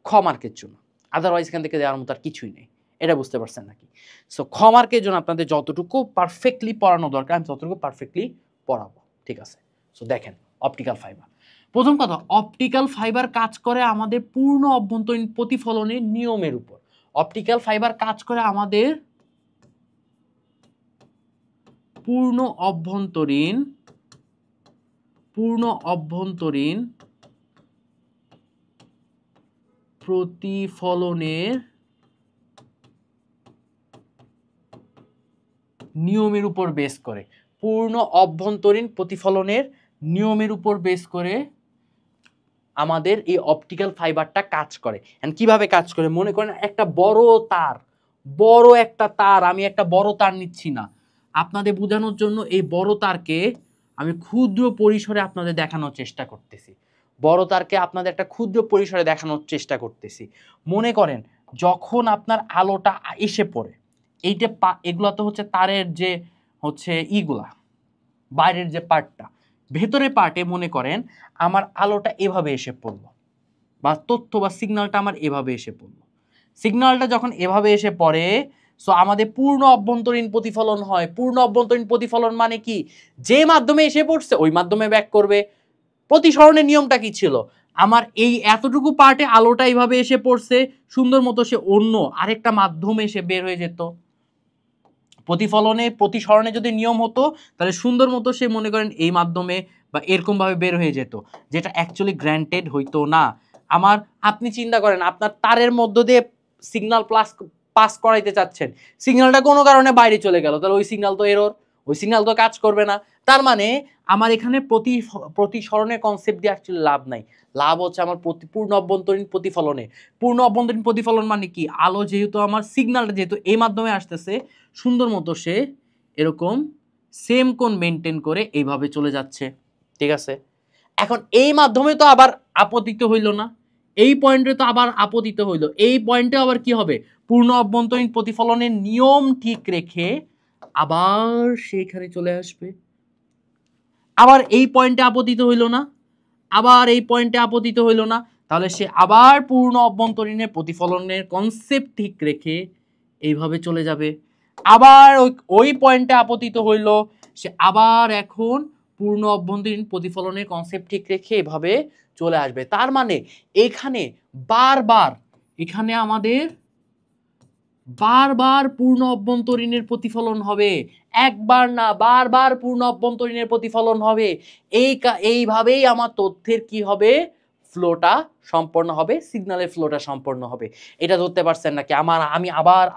খ মার্কের জন্য, আদারওয়াইজ এখান থেকে দেওয়ার মতো আর কিছুই নেই। এটা বুঝতে পারছেন নাকি? সো খ মার্কের জন্য আপনাদের যতটুকু পারফেক্টলি পড়ানো দরকার আমি ততটুকু পারফেক্টলি পড়াবো। ঠিক আছে, সো দেখেন অপটিক্যাল ফাইবার। প্রথম কথা, অপটিক্যাল ফাইবার কাজ করে আমাদের পূর্ণ অভ্যন্তরীণ প্রতিফলনের নিয়মের উপর। অপটিক্যাল ফাইবার কাজ করে আমাদের পূর্ণ অভ্যন্তরীণ প্রতিফলনের নিয়মের উপর বেস করে, পূর্ণ অভ্যন্তরীণ প্রতিফলনের নিয়মের উপর বেস করে আমাদের এই অপটিক্যাল ফাইবারটা কাজ করে। এন্ড কিভাবে কাজ করে, মনে করেন একটা বড় একটা তার, আমি একটা বড় তার নিচ্ছি না, আপনাদের বোঝানোর জন্য এই বড় তারকে আমি ক্ষুদ্র পরিসরে আপনাদের দেখানোর চেষ্টা করতেছি। বড় তারকে আপনাদের একটা ক্ষুদ্র পরিসরে দেখানোর চেষ্টা করতেছি। মনে করেন যখন আপনার আলোটা এসে পড়ে, এইটা এগুলো তো হচ্ছে তারের যে হচ্ছে ইগুলা বাইরের যে পার্টটা, ভেতরের পার্টে মনে করেন আমার আলোটা এভাবে এসে পড়লো, বা তথ্য বা সিগন্যালটা আমার এভাবে এসে পড়লো। সিগন্যালটা যখন এভাবে এসে পড়ে, সো আমাদের পূর্ণ অভ্যন্তরীণ প্রতিফলন হয়। পূর্ণ অভ্যন্তরীণ প্রতিফলন মানে কি, যে মাধ্যমে এসে পড়ছে ওই মাধ্যমে ব্যাক করবে। প্রতিসরণের নিয়মটা কি ছিল, আমার এই এতটুকু পার্টে আলোটা এইভাবে এসে পড়ছে, সুন্দর মতো সে অন্য আরেকটা মাধ্যমে এসে বের হয়ে যেত। প্রতিসরণে যদি নিয়ম হতো তাহলে সুন্দর মতো সে মনে করেন এই মাধ্যমে বা এরকম ভাবে বের হয়ে যেত, যেটা অ্যাকচুয়ালি গ্র্যান্টেড হইতো না। আপনি চিন্তা করেন আপনার তারের মধ্য দিয়ে সিগন্যাল পাস করাইতে চাচ্ছেন, সিগন্যালটা কোনো কারণে বাইরে চলে গেল, তাহলে ওই সিগন্যাল তো এরর, ওই সিগন্যাল তো কাজ করবে না। তার মানে আমার এখানে প্রতিসরণের কনসেপ্ট দিয়ে অ্যাকচুয়ালি লাভ নাই। লাভ হচ্ছে আমার পূর্ণ অভ্যন্তরীণ প্রতিফলনে। পূর্ণ অভ্যন্তরীণ প্রতিফলন মানে কি, আলো যেহেতু আমার সিগন্যালটা যেহেতু এই মাধ্যমে আসতেছে, সুন্দর মতো সে এরকম সেম কোণ মেনটেন করে এইভাবে চলে যাচ্ছে। ঠিক আছে, এখন এই মাধ্যমে তো আবার আপতিত হইল না, এই পয়েন্টে তো আবার আপতিত হইল, এই পয়েন্টে আবার কি হবে, পূর্ণ অভ্যন্তরীণ প্রতিফলনের নিয়ম ঠিক রেখে আবার সেখানে চলে আসবে। আবার এই পয়েন্টে আপতিত হইল না, আবার এই পয়েন্টে আপতিত হইল না, তাহলে সে আবার পূর্ণ অভ্যন্তরীণের প্রতিফলনের কনসেপ্ট ঠিক রেখে এইভাবে চলে যাবে। আবার ওই পয়েন্টে আপতিত হইল, সে আবার এখন পূর্ণ অভ্যন্তরীণ প্রতিফলনের কনসেপ্ট ঠিক রেখে এভাবে চলে আসবে। তার মানে এখানে আমাদের বারবার পূর্ণ অভ্যন্তরীণের প্রতিফলন হবে, একবার না বারবার পূর্ণ অভ্যন্তরীণের প্রতিফলন হবে। এইভাবেই আমার তথ্যের কি হবে, ফ্লোটা সম্পন্ন হবে, সিগন্যালের ফ্লোটা সম্পন্ন হবে। এটা ধরতে পারছেন নাকি? আমি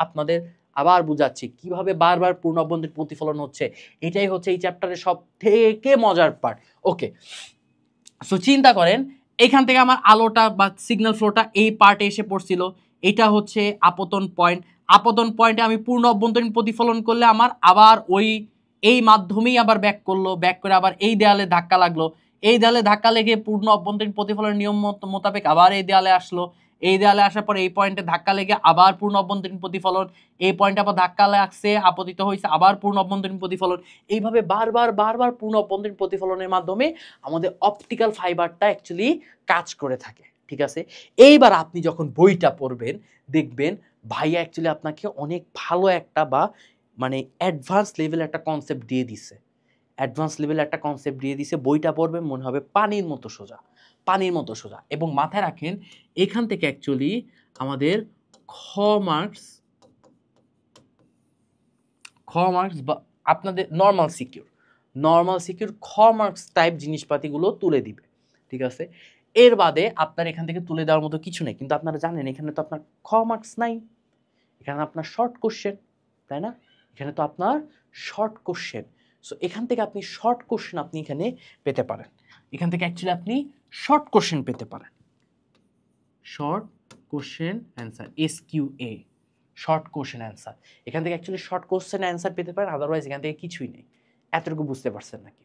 আপনাদের আবার বুঝাচ্ছি কিভাবে বারবার পূর্ণ অভ্যন্তরীণ প্রতিফলন হচ্ছে। এটাই হচ্ছে এই চ্যাপ্টারের সব থেকে মজার পার্ট। ওকে, সো চিন্তা করেন এখান থেকে আমার আলোটা বা সিগন্যাল ফ্লোটা এই পার্টে এসে পড়ছিল, এটা হচ্ছে আপতন পয়েন্ট। আপতন পয়েন্টে আমি পূর্ণ অভ্যন্তরীণ প্রতিফলন করলে আমার আবার এই মাধ্যমেই আবার ব্যাক করলো, ব্যাক করে আবার এই দেয়ালে ধাক্কা লাগলো, এই দেয়ালে ধাক্কা লেগে পূর্ণ অভ্যন্তরীণ প্রতিফলনের নিয়ম মোতাবেক আবার এই দেয়ালে আসলো, এই দেয়ালে আসার পর এই পয়েন্টে ধাক্কা লেগে আবার পূর্ণ অভ্যন্তরীণ প্রতিফলন, এই পয়েন্টে আবার ধাক্কা লাগছে, আপতিত হয়েছে, আবার পূর্ণ অভ্যন্তরীণ প্রতিফলন। এইভাবে বারবার পূর্ণ অভ্যন্তরীণ প্রতিফলনের মাধ্যমে আমাদের অপটিক্যাল ফাইবারটা অ্যাকচুয়ালি কাজ করে থাকে। ঠিক আছে, এইবার আপনি যখন বইটা পড়বেন দেখবেন ভাইয়া অ্যাকচুয়ালি আপনাকে অনেক ভালো একটা বা মানে অ্যাডভান্স লেভেল একটা কনসেপ্ট দিয়ে দিছে, বইটা পড়বে মনে হবে পানির মতো সোজা। এবং মাথায় রাখেন এখান থেকে অ্যাকচুয়ালি আমাদের খ মার্কস বা আপনাদের নর্মাল সিকিউর খ মার্কস টাইপ জিনিসপাতিগুলো তুলে দিবে। ঠিক আছে, এর বাদে আপনার এখান থেকে তুলে দেওয়ার মতো কিছু নেই। কিন্তু আপনারা জানেন এখানে তো আপনার খ মার্কস নাই, এখানে আপনার শর্ট কোশ্চেন, তাই না? এখানে তো আপনার শর্ট কোশ্চেন। সো এখান থেকে আপনি শর্ট কোশ্চেন আপনি এখানে পেতে পারেন, এখান থেকে অ্যাকচুয়ালি আপনি শর্ট কোশ্চেন পেতে পারেন, short question answer, SQA, short question answer. এখান থেকে অ্যাকচুয়ালি শর্ট কোশ্চেন অ্যান্সার পেতে পারেন, আদারওয়াইজ এখান থেকে কিছুই নেই। এতটুকু বুঝতে পারছেন নাকি?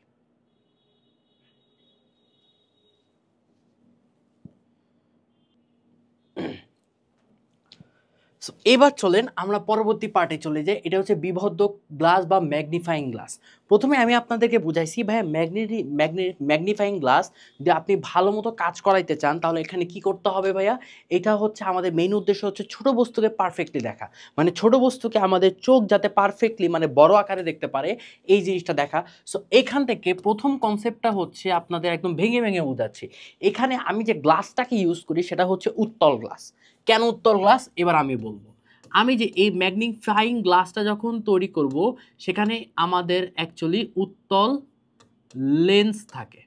এবার চলেন আমরা পরবর্তী পার্টে চলে যাই, এটা হচ্ছে বিবর্ধক গ্লাস বা ম্যাগনিফাইং গ্লাস। প্রথমে আমি আপনাদেরকে বুঝাইছি ভাইয়া ম্যাগনিফাইং গ্লাস যদি আপনি ভালো মতো কাজ করাইতে চান তাহলে এখানে কি করতে হবে ভাইয়া, এটা হচ্ছে আমাদের মেইন উদ্দেশ্য হচ্ছে ছোট বস্তুকে পারফেক্টলি দেখা, মানে ছোট বস্তুকে আমাদের চোখ যাতে পারফেক্টলি মানে বড় আকারে দেখতে পারে এই জিনিসটা দেখা। সো এখান থেকে প্রথম কনসেপ্টটা হচ্ছে আপনাদের একদম ভেঙে বোঝাচ্ছি। এখানে আমি যে গ্লাসটাকে ইউজ করি সেটা হচ্ছে উত্তল গ্লাস। কেন উত্তল গ্লাস এবার আমি বলবো। আমি যে এই ম্যাগনিফাইং গ্লাসটা যখন তৈরি করব সেখানে আমাদের অ্যাকচুয়ালি উত্তল লেন্স থাকে,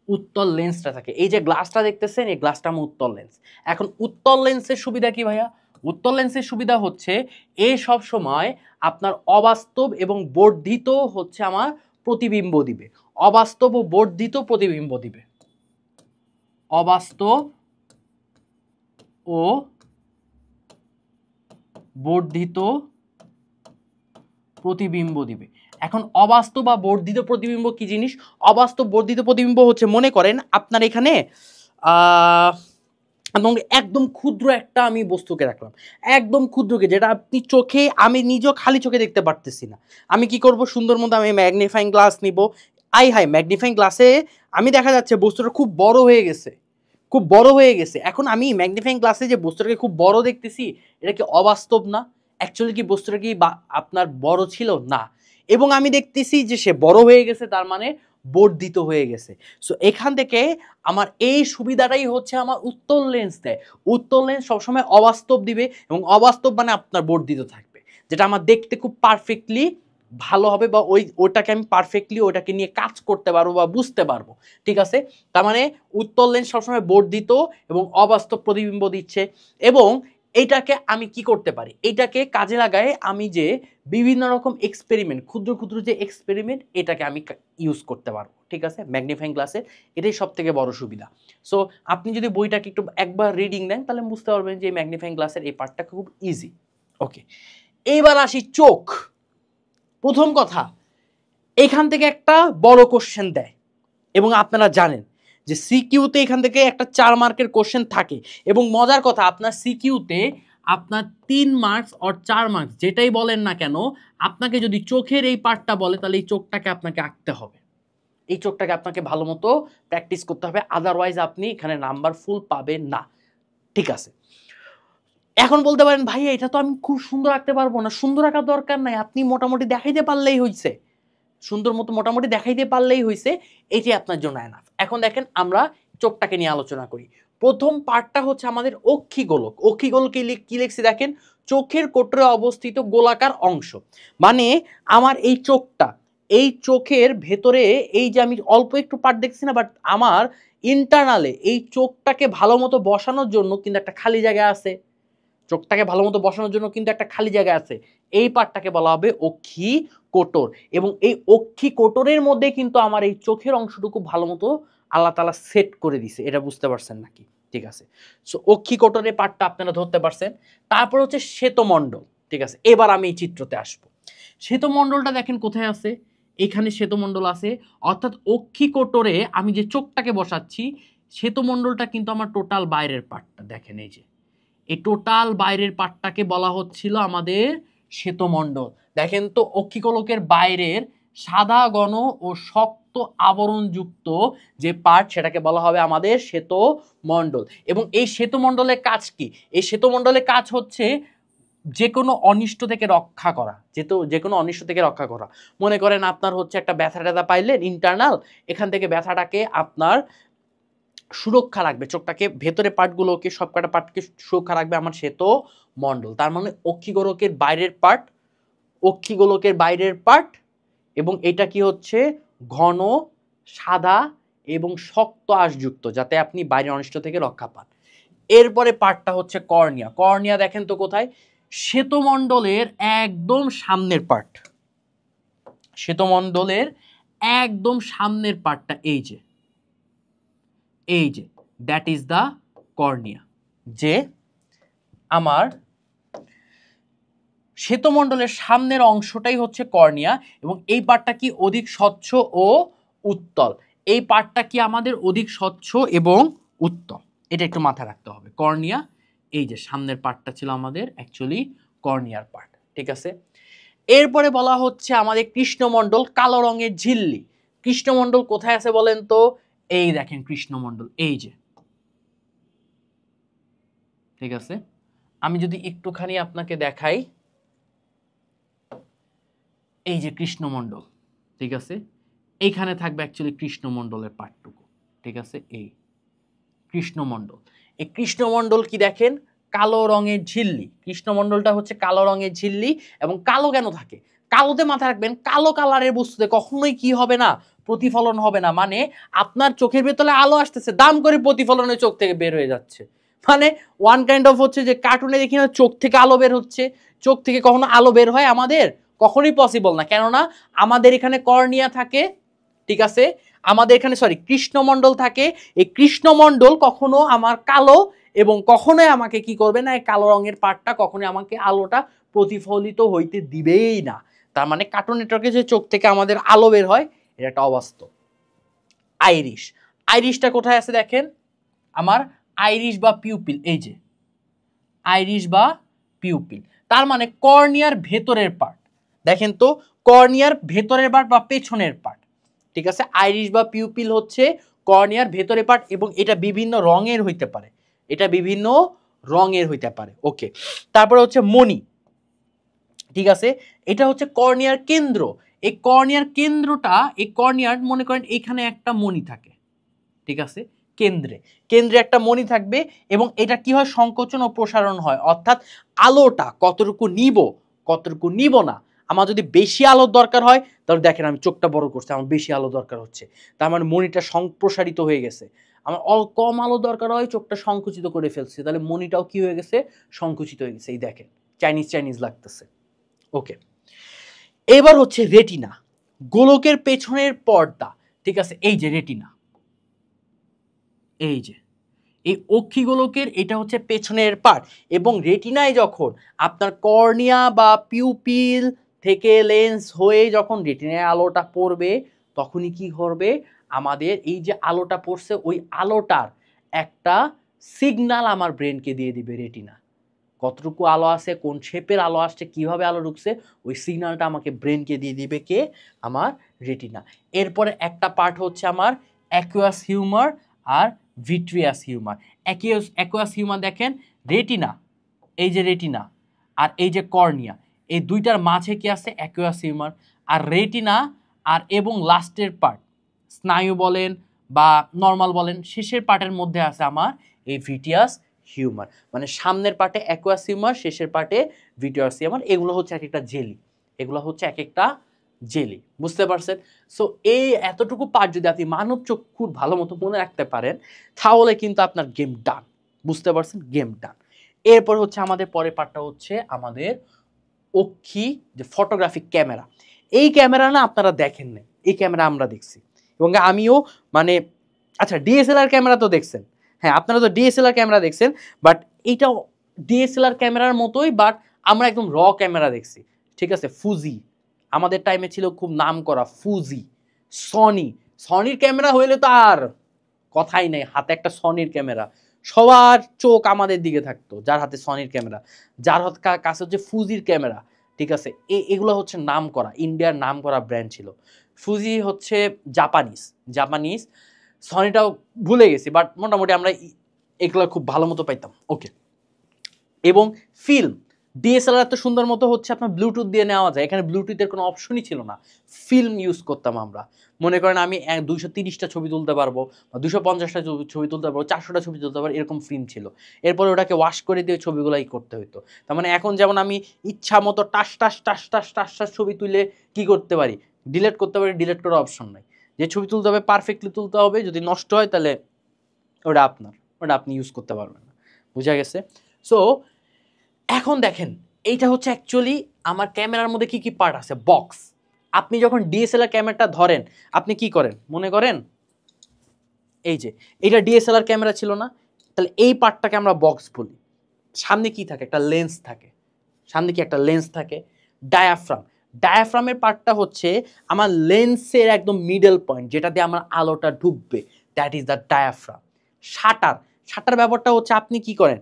উত্তল লেন্সটা থাকে। এই যে গ্লাসটা দেখতেছেন এই গ্লাসটা আমার উত্তল লেন্স। এখন উত্তল লেন্সের সুবিধা কি ভাইয়া? উত্তল লেন্সের সুবিধা হচ্ছে এ সব সময় আপনার অবাস্তব এবং বর্ধিত হচ্ছে আমার প্রতিবিম্ব দিবে, অবাস্তব ও বর্ধিত প্রতিবিম্ব দিবে, অবাস্তব ও বর্ধিত প্রতিবিম্ব দিবে। এখন অবাস্তব বা বর্ধিত প্রতিবিম্ব কি জিনিস? অবাস্তব বর্ধিত প্রতিবিম্ব হচ্ছে, মনে করেন আপনার এখানে এবং একদম ক্ষুদ্র একটা আমি বস্তুকে রাখলাম, একদম ক্ষুদ্রকে, যেটা আপনি চোখে, আমি নিজেও খালি চোখে দেখতে পারতেছি না। আমি কি করব? সুন্দর মতো আমি ম্যাগনিফাইং গ্লাস নিব। আই হাই, ম্যাগনিফাইং গ্লাসে আমি দেখা যাচ্ছে বস্তুটা খুব বড় হয়ে গেছে, খুব বড় হয়ে গেছে। এখন আমি ম্যাগনিফাইং গ্লাসে যে বস্তুটাকে খুব বড় দেখতেছি, এটা কি অবাস্তব না? অ্যাকচুয়ালি কি বস্তুটা কি আপনার বড় ছিল না, এবং আমি দেখতেছি যে সে বড় হয়ে গেছে, তার মানে বর্ধিত হয়ে গেছে। সো এখান থেকে আমার এই সুবিধাটাই হচ্ছে আমার উত্তল লেন্স দেয়। উত্তল লেন্স সবসময় অবাস্তব দিবে, এবং অবাস্তব মানে আপনার বর্ধিত থাকবে, যেটা আমার দেখতে খুব পারফেক্টলি ভালো হবে, বা ওটাকে আমি পারফেক্টলি ওটাকে নিয়ে কাজ করতে পারবো বা বুঝতে পারবো। ঠিক আছে, তার মানে উত্তল লেন্স সবসময় বর্ধিত এবং অবাস্তব প্রতিবিম্ব দিচ্ছে। এবং এইটাকে আমি কি করতে পারি? এইটাকে কাজে লাগায় আমি যে বিভিন্ন রকম এক্সপেরিমেন্ট, ক্ষুদ্র ক্ষুদ্র যে এক্সপেরিমেন্ট, এটাকে আমি ইউজ করতে পারবো। ঠিক আছে, ম্যাগনিফাইং গ্লাসে এটাই সব থেকে বড় সুবিধা। সো আপনি যদি বইটাকে একটু একবার রিডিং দেন তাহলে বুঝতে পারবেন যে ম্যাগনিফাইং গ্লাসের এই পার্টটা খুব ইজি। ওকে, এইবার আসি চোখ। প্রথম কথা, এখান থেকে একটা বড় কোশ্চেন দেয়, এবং আপনারা জানেন যে সিকিউতে এখান থেকে একটা 4 মার্কের কোশ্চেন থাকে। এবং মজার কথা, আপনার সিকিউতে আপনার 3 মার্কস আর 4 মার্কস যেটাই বলেন না কেন, আপনাকে যদি চোখের এই পার্টটা বলে তাহলে এই চোখটাকে আপনাকে আঁকতে হবে, এই চোখটাকে আপনাকে ভালো মতো প্র্যাকটিস করতে হবে, আদারওয়াইজ আপনি এখানে নাম্বার ফুল পাবেন না। ঠিক আছে, এখন বলতে পারেন ভাই এটা তো আমি খুব সুন্দর আঁকতে পারবো না। সুন্দর আঁকার দরকার নাই, আপনি মোটামুটি দেখাইতে পারলেই হয়েছে, সুন্দর মতো মোটামুটি দেখাইতে পারলেই হয়েছে, এটি আপনার জন্য এনাফ। এখন দেখেন আমরা চোখটাকে নিয়ে আলোচনা করি। প্রথম পার্টটা হচ্ছে আমাদের অক্ষিগোলক। অক্ষিগোলকে কি লিখছি দেখেন, চোখের কোটরে অবস্থিত গোলাকার অংশ। মানে আমার এই চোখটা, এই চোখের ভেতরে এই যে আমি অল্প একটু পার্ট দেখছি না, বাট আমার ইন্টারনালে এই চোখটাকে ভালো মতো বসানোর জন্য কিন্তু একটা খালি জায়গা আছে, চোখটাকে ভালো মতো বসানোর জন্য কিন্তু একটা খালি জায়গা আছে। এই পার্টটাকে বলা হবে অক্ষি কোটর, এবং এই অক্ষি কোটরের মধ্যে কিন্তু আমার এই চোখের অংশটুকু ভালো মতো আল্লাহ তাআলা সেট করে দিছে। এটা বুঝতে পারছেন নাকি? ঠিক আছে, সো অক্ষি কোটরের পার্টটা আপনারা ধরতে পারছেন। তারপর হচ্ছে শ্বেতমণ্ডল। ঠিক আছে, এবার আমি এই চিত্রতে আসবো। শ্বেতমণ্ডলটা দেখেন কোথায় আছে, এখানে শ্বেতমণ্ডল আছে। অর্থাৎ অক্ষি কোটরে আমি যে চোখটাকে বসাচ্ছি, শ্বেতমণ্ডলটা কিন্তু আমার টোটাল বাইরের পার্টটা। দেখেন এই যে এই টোটাল বাইরের পার্টটাকে বলা হচ্ছিল আমাদের শ্বেতমণ্ডল। দেখেন তো, অক্ষিগোলকের বাইরের সাদা ঘন ও শক্ত আবরণযুক্ত যে পার্ট, সেটাকে বলা হবে আমাদের শ্বেতমণ্ডল। এবং এই শ্বেতমণ্ডলের কাজ কি? এই শ্বেতমণ্ডলের কাজ হচ্ছে যে কোনো অনিষ্ট থেকে রক্ষা করা, যে কোনো অনিষ্ট থেকে রক্ষা করা। মনে করেন আপনার হচ্ছে একটা ব্যথা ট্যাথা পাইলেন ইন্টারনাল, এখান থেকে ব্যথাটাকে আপনার সুরক্ষা রাখবে, চোখটাকে ভেতরে পার্টগুলোকে সবকটা পার্টকে সুরক্ষা রাখবে আমার শ্বেতমণ্ডল। তার মানে অক্ষিগোলকের বাইরের পার্ট, অক্ষিগোলকের বাইরের পার্ট, এবং এটা কি হচ্ছে ঘন, সাদা এবং শক্ত আঁশযুক্ত, যাতে আপনি বাইরের অনিষ্ট থেকে রক্ষা পান। এরপরে পার্টটা হচ্ছে কর্নিয়া। কর্নিয়া দেখেন তো কোথায়, শ্বেতমণ্ডলের একদম সামনের পার্ট, শ্বেতমণ্ডলের একদম সামনের পার্টটা এই যে, এই যে দ্যাট ইজ দ্য কর্নিয়া। যে আমার শ্বেতমণ্ডলের সামনের অংশটাই হচ্ছে কর্নিয়া, এবং এই পার্টটা কি অধিক স্বচ্ছ ও উত্তল। এই পার্টটা কি আমাদের অধিক স্বচ্ছ এবং উত্তল, এটা একটু মাথায় রাখতে হবে। কর্নিয়া, এই যে সামনের পার্টটা ছিল আমাদের অ্যাকচুয়ালি কর্নিয়ার পার্ট। ঠিক আছে, এরপরে বলা হচ্ছে আমাদের কৃষ্ণমণ্ডল, কালো রঙের ঝিল্লি। কৃষ্ণমণ্ডল কোথায় আছে বলেন তো? এই দেখেন কৃষ্ণমণ্ডল, এই যে। ঠিক আছে, আমি যদি একটুখানি আপনাকে দেখাই, এই যে কৃষ্ণমণ্ডল। ঠিক আছে, এইখানে থাকবে অ্যাকচুয়ালি কৃষ্ণমণ্ডলের পার্টটুকু। ঠিক আছে, এই কৃষ্ণমণ্ডল। এই কৃষ্ণমণ্ডল কি দেখেন, কালো রঙের ঝিল্লি, কৃষ্ণমণ্ডলটা হচ্ছে কালো রঙের ঝিল্লি। এবং কালো কেন থাকে? কালোতে মাথায় রাখবেন, কালো কালারের বস্তুতে কখনোই কি হবে না, প্রতিফলন হবে না। মানে আপনার চোখের ভেতরে আলো আসতেছে, দাম করে প্রতিফলনের চোখ থেকে বের হয়ে যাচ্ছে। মানে ওয়ান কাইন্ড অফ হচ্ছে যে কার্টুনে দেখি না চোখ থেকে আলো বের হচ্ছে, চোখ থেকে কখনো আলো বের হয় আমাদের? কখনোই পসিবল না। কেননা আমাদের এখানে কর্নিয়া থাকে, ঠিক আছে, আমাদের এখানে কৃষ্ণমণ্ডল থাকে। এই কৃষ্ণমণ্ডল কখনো আমার কালো এবং কখনোই আমাকে কি করবে না, এই কালো রঙের পার্টটা কখনোই আমাকে আলোটা প্রতিফলিত হইতে দিবেই না। তার মানে কার্টুন নেটওয়ার্কে যে চোখ থেকে আমাদের আলো বের হয় এটা একটা অবাস্তব। আইরিশ, আইরিশটা কোথায় আছে দেখেন, আমার আইরিশ বা পিউপিল, এই যে আইরিশ বা পিউপিল, তার মানে কর্নিয়ার ভেতরের পার্ট। দেখেন তো, কর্নিয়ার ভেতরের পার্ট বা পেছনের পার্ট, ঠিক আছে। আইরিশ বা পিউপিল হচ্ছে কর্নিয়ার ভেতরের পার্ট এবং এটা বিভিন্ন রঙের হইতে পারে, এটা বিভিন্ন রঙের হইতে পারে। ওকে, তারপরে হচ্ছে মণি, ঠিক আছে। এটা হচ্ছে কর্নিয়ার কেন্দ্র। এই কর্নিয়ার কেন্দ্রটা, এই কর্নিয়ার মনে করেন এখানে একটা মণি থাকে, ঠিক আছে, কেন্দ্রে কেন্দ্রে একটা মণি থাকবে এবং এটা কি হয়, সংকোচন ও প্রসারণ হয়। অর্থাৎ আলোটা কতটুকু নিব কতটুকু নিব না। আমার যদি বেশি আলোর দরকার হয় তাহলে দেখেন আমি চোখটা বড় করছি, আমার বেশি আলো দরকার হচ্ছে, তার মানে মণিটা প্রসারিত হয়ে গেছে। আমার কম আলো দরকার হয়, চোখটা সংকুচিত করে ফেলছে, তাহলে মণিটাও কি হয়ে গেছে, সংকুচিত হয়ে গেছে। এই দেখেন চাইনিজ চাইনিজ লাগতেছে। ওকে, এবার হচ্ছে রেটিনা, গোলকের পেছনের পর্দা, ঠিক আছে। এই যে রেটিনা, এই যে এই অক্ষিগোলকের এটা হচ্ছে পেছনের পার্ট। এবং রেটিনায় যখন আপনার কর্নিয়া বা পিউপিল থেকে লেন্স হয়ে যখন রেটিনায় আলোটা পড়বে তখনই কি করবে, আমাদের এই যে আলোটা পড়ছে ওই আলোটার একটা সিগন্যাল আমার ব্রেনকে দিয়ে দিবে রেটিনা। কতটুকু আলো আছে, কোন শেপের আলো আসছে, কিভাবে আলো ঢুকছে, ওই সিগন্যালটা আমাকে ব্রেনকে দিয়ে দিবে কে, আমার রেটিনা। এরপরে একটা পার্ট হচ্ছে আমার অ্যাকুয়াস হিউমার আর ভিট্রিয়াস হিউমার। অ্যাকুয়াস হিউমার দেখেন, রেটিনা, এই যে রেটিনা আর এই যে কর্নিয়া, এই দুইটার মাঝে কি আছে, অ্যাকুয়াস হিউমার। আর রেটিনা আর এবং লাস্টের পার্ট, স্নায়ু বলেন বা নর্মাল বলেন, শেষের পার্টের মধ্যে আছে আমার এই ভিট্রিয়াস হিউমার। মানে সামনের পার্টে অ্যাকুয়াস হিউমার, শেষের পার্টে ভিট্রিয়াস হিউমার। এগুলো হচ্ছে এক একটা জেলি, এগুলো হচ্ছে এক একটা জেলি, বুঝতে পারছেন? সো এই এতটুকু পার্ট যদি আপনি মানব চক্ষুর ভালো মতো মনে রাখতে পারেন তাহলে কিন্তু আপনার গেম ডান, বুঝতে পারছেন, গেম ডান। এরপর হচ্ছে আমাদের পরের পার্টটা হচ্ছে আমাদের অক্ষি, যে ফটোগ্রাফিক ক্যামেরা। এই ক্যামেরা না আপনারা দেখেন না, এই ক্যামেরা আমরা দেখছি এবং আমিও, মানে আচ্ছা ডিএসএলআর ক্যামেরা তো দেখছেন, হ্যাঁ আপনারা তো ডিএসএলআর ক্যামেরা দেখছেন, বাট এইটাও ডিএসএলআর ক্যামেরার মতোই, বাট আমরা একদম র ক্যামেরা দেখছি, ঠিক আছে। ফুজি আমাদের টাইমে ছিল খুব নাম করা, ফুজি, সনি, সনির ক্যামেরা হইলে তো আর কথাই নেই, হাতে একটা সনির ক্যামেরা, সবার চোখ আমাদের দিকে থাকতো, যার হাতে সনির ক্যামেরা, যার কাছে হচ্ছে ফুজির ক্যামেরা, ঠিক আছে। এগুলো হচ্ছে নাম করা, ইন্ডিয়ার নাম করা ব্র্যান্ড ছিল। ফুজি হচ্ছে জাপানিজ, জাপানিজ, সনিটাও ভুলে গেছি, বাট মোটামুটি আমরা এগুলো খুব ভালো মতো পাইতাম। ওকে, এবং ফিল্ম, ডিএসএলআর তো সুন্দর মতো হচ্ছে আপনার ব্লুটুথ দিয়ে নেওয়া যায়, এখানে ব্লুটুথের কোনো অপশনই ছিল না, ফিল্ম ইউজ করতাম আমরা। মনে করেন আমি 230টা ছবি তুলতে পারবো বা 250টা ছবি তুলতে পারবো, 400টা ছবি তুলতে পারবো, এরকম ফিল্ম ছিল। এরপরে ওটাকে ওয়াশ করে দিয়ে ছবিগুলাই করতে হতো। তার মানে এখন যেমন আমি ইচ্ছা মতো টাস টাস টাস টাস টাস টাস ছবি তুলে কি করতে পারি, ডিলেট করতে পারি, ডিলেট করার অপশন নাই। যে ছবি তুলতে হবে পারফেক্টলি তুলতে হবে, যদি নষ্ট হয় তাহলে ওটা আপনার, ওটা আপনি ইউজ করতে পারবেন না, বুঝা গেছে? সো এখন দেখেন এইটা হচ্ছে অ্যাকচুয়ালি আমার ক্যামেরার মধ্যে কি কি পার্ট আছে, বক্স। আপনি যখন ডিএসএলআর ক্যামেরাটা ধরেন আপনি কি করেন, মনে করেন এই যে এটা ডিএসএলআর ক্যামেরা ছিল না, তাহলে এই পার্টটাকে আমরা বক্স বলি। সামনে কি থাকে, একটা লেন্স থাকে, সামনে কি একটা লেন্স থাকে, ডায়াফ্রাম, ডায়াফ্রামের পার্টটা হচ্ছে আমার লেন্সের একদম মিডল পয়েন্ট, যেটা দিয়ে আমার আলোটা ঢুকবে, that is the diaphragm. Shutter, shutter ব্যাপারটা হচ্ছে আপনি কি করেন,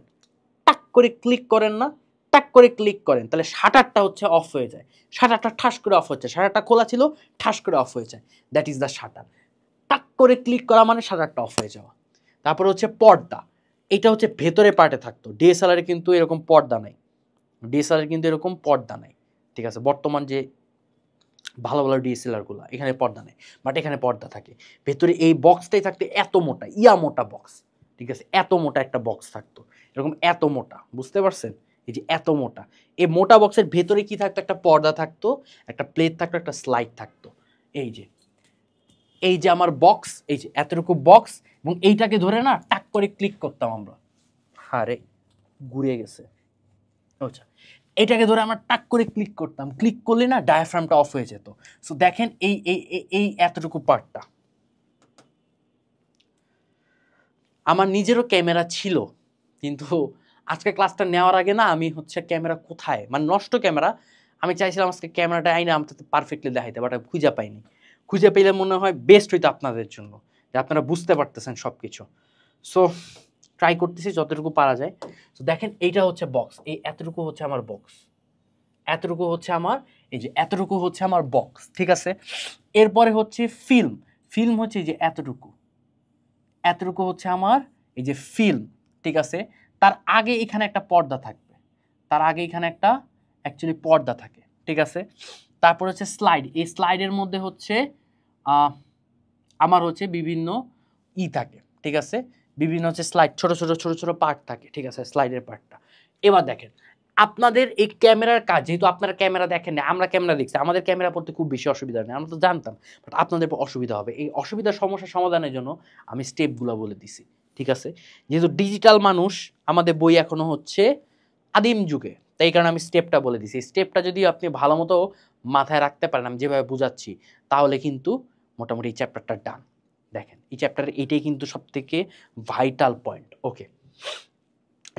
টাক করে ক্লিক করেন না, টাক করে ক্লিক করেন, তাহলে শাটারটা হচ্ছে অফ হয়ে যায়, শাটারটা ঠাস করে অফ হচ্ছে, শাটারটা খোলা ছিল ঠাস করে অফ হয়ে যায়, দ্যাট ইজ দ্য শাটার। টাক করে ক্লিক করা মানে শাটারটা অফ হয়ে যাওয়া। তারপরে হচ্ছে পর্দা, এটা হচ্ছে ভেতরে পার্টে থাকতো, ডিএসএলআর কিন্তু এরকম পর্দা নাই, ডিএসএলআর কিন্তু এরকম পর্দা নাই, ঠিক আছে। বর্তমান যে ভালো ভালো ডিএসএলআরগুলো এখানে পর্দা নেই, বাট এখানে পর্দা থাকে ভেতরে। এই বক্সটাই থাকতে এত মোটা, ইয়া মোটা বক্স, ঠিক আছে, এত মোটা একটা বক্স থাকতো। এরকম এত মোটা, বুঝতে পারছেন? এই যে এত মোটা, এই মোটা বক্সের ভেতরে কি থাকতো? একটা পর্দা থাকতো, একটা প্লেট থাকতো, একটা স্লাইড থাকতো। এই যে আমার বক্স, এই যে এতটুকু বক্স, এবং এইটাকে ধরে না টাক করে ক্লিক করতাম আমরা। আরে ঘুরে গেছে। আচ্ছা, এটাকে ধরে আমরা টাক করে ক্লিক করতাম, ক্লিক করলে না ডায়াফ্রামটা অফ হয়ে যেত। সো দেখেন এই এই এই এতটুকু পার্টটা আমার নিজেরও ক্যামেরা ছিল, কিন্তু আজকে ক্লাসটা নেওয়ার আগে না আমি হচ্ছে ক্যামেরা কোথায়, মানে নষ্ট ক্যামেরা, আমি চাইছিলাম আজকে ক্যামেরাটা আইনা আমাকে পারফেক্টলি দেখাইতে, বাট আমি খুঁজে পাইনি। খুঁজে পেলে মনে হয় বেস্ট হইতো আপনাদের জন্য, যে আপনারা বুঝতে পারতেছেন সব কিছু। সো ট্রাই করতেছি যতটুকু পারা যায়। তো দেখেন এইটা হচ্ছে বক্স, এই এতটুকু হচ্ছে আমার বক্স, এতটুকু হচ্ছে আমার, এই যে এতটুকু হচ্ছে আমার বক্স, ঠিক আছে? এরপরে হচ্ছে ফিল্ম। ফিল্ম হচ্ছে এই যে এতটুকু, এতটুকু হচ্ছে আমার এই যে ফিল্ম, ঠিক আছে? তার আগে এখানে একটা পর্দা থাকবে, তার আগে এখানে একটা অ্যাকচুয়ালি পর্দা থাকে, ঠিক আছে? তারপর হচ্ছে স্লাইড, এই স্লাইডের মধ্যে হচ্ছে আমার হচ্ছে বিভিন্ন থাকে, ঠিক আছে? বিভিন্ন হচ্ছে স্লাইড, ছোট ছোট ছোট ছোট পার্ট থাকে, ঠিক আছে? স্লাইডের পার্টটা। এবার দেখেন আপনাদের এই ক্যামেরার কাজ, যেহেতু আপনারা ক্যামেরা দেখেন না, আমরা ক্যামেরা দেখছি, আমাদের ক্যামেরা পড়তে খুব বেশি অসুবিধা নেই, আমরা তো জানতাম, বাট আপনাদের অসুবিধা হবে। এই অসুবিধার সমস্যা সমাধানের জন্য আমি স্টেপগুলো বলে দিছি, ঠিক আছে? যেহেতু ডিজিটাল মানুষ, আমাদের বই এখনো হচ্ছে আদিম যুগে, তাই এই কারণে আমি স্টেপটা বলে দিছি। স্টেপটা যদি আপনি ভালো মতো মাথায় রাখতে পারেন, আমি যেভাবে বুঝাচ্ছি, তাহলে কিন্তু মোটামুটি এই চ্যাপ্টারটা ডান। দেখেন এই চ্যাপ্টারের এটাই কিন্তু সব থেকে ভাইটাল পয়েন্ট। ওকে,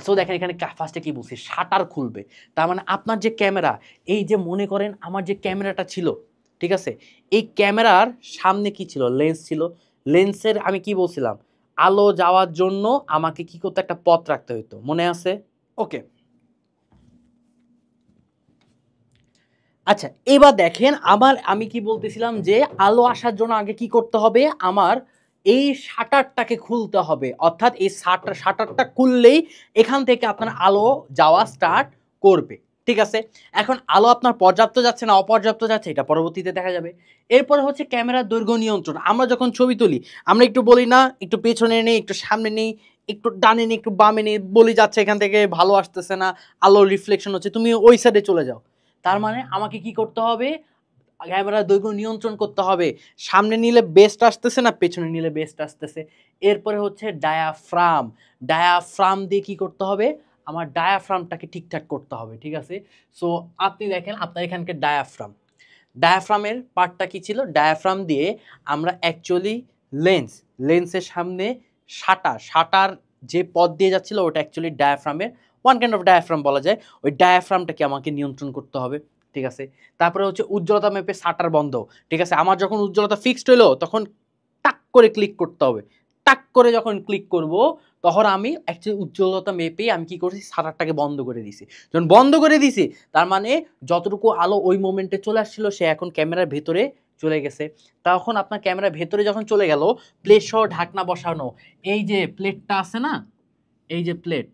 সো দেখেন এখানে ফার্স্টে কি বলছি, শাটার খুলবে। তার মানে আপনার যে ক্যামেরা, এই যে মনে করেন আমার যে ক্যামেরাটা ছিল, ঠিক আছে, এই ক্যামেরার সামনে কি ছিল? লেন্স ছিল। লেন্সের আমি কি বলছিলাম, আলো যাওয়ার জন্য আমাকে কি করতে, একটা পথ রাখতে হতো, মনে আছে? ওকে, আচ্ছা এবার দেখেন আমি কি বলতেছিলাম, যে আলো আসার জন্য আগে কি করতে হবে, আমার এই শাটারটাকে খুলতে হবে, অর্থাৎ এই শাটারটা খুললেই এখান থেকে আপনার আলো যাওয়া স্টার্ট করবে, ঠিক আছে? এখন আলো আপনার পর্যাপ্ত যাচ্ছে না অপর্যাপ্ত যাচ্ছে, এটা পরবর্তীতে দেখা যাবে। এরপরে হচ্ছে ক্যামেরার দৈর্ঘ্য নিয়ন্ত্রণ। আমরা যখন ছবি তুলি, আমরা একটু বলি না, একটু পেছনে নেই, একটু সামনে নেই, একটু ডানে নেই, একটু বামে নেই, বলি যাচ্ছে এখান থেকে ভালো আসতেছে না, আলো রিফ্লেকশন হচ্ছে, তুমি ওই সাইডে চলে যাও। তার মানে আমাকে কি করতে হবে, ক্যামেরার দৈর্ঘ্য নিয়ন্ত্রণ করতে হবে, সামনে নিলে বেস্ট আসতেছে না পেছনে নিলে বেস্ট আসতেছে। এরপরে হচ্ছে ডায়াফ্রাম। ডায়াফ্রাম দিয়ে কি করতে হবে, আমার ডায়াফ্রামটাকে ঠিকঠাক করতে হবে, ঠিক আছে? সো আপনি দেখেন আপনার এখানকার ডায়াফ্রামের পার্টটা কি ছিল, ডায়াফ্রাম দিয়ে আমরা অ্যাকচুয়ালি লেন্সের সামনে শাটার যে পথ দিয়ে যাচ্ছিল, ওটা অ্যাকচুয়ালি ডায়াফ্রামের ওয়ান কাইন্ড অফ ডায়াফ্রাম বলা যায়। ওই ডায়াফ্রামটাকে আমাকে নিয়ন্ত্রণ করতে হবে, ঠিক আছে? তারপরে হচ্ছে উজ্জ্বলতা মেপে শাটার বন্ধ, ঠিক আছে? আমার যখন উজ্জ্বলতা ফিক্সড হলো, তখন টাক করে ক্লিক করতে হবে। টাক করে যখন ক্লিক করব, তখন আমি অ্যাকচুয়ালি উজ্জ্বলতা মেপে আমি কি করছি, শাটারটাকে বন্ধ করে দিছি। যখন বন্ধ করে দিছি, তার মানে যতটুকু আলো ওই মোমেন্টে চলে আসছিল, সে এখন ক্যামেরার ভেতরে চলে গেছে। তখন আপনার ক্যামেরার ভেতরে যখন চলে গেল, প্লেট সহ ঢাকনা বসানো, এই যে প্লেটটা আছে না, এই যে প্লেট,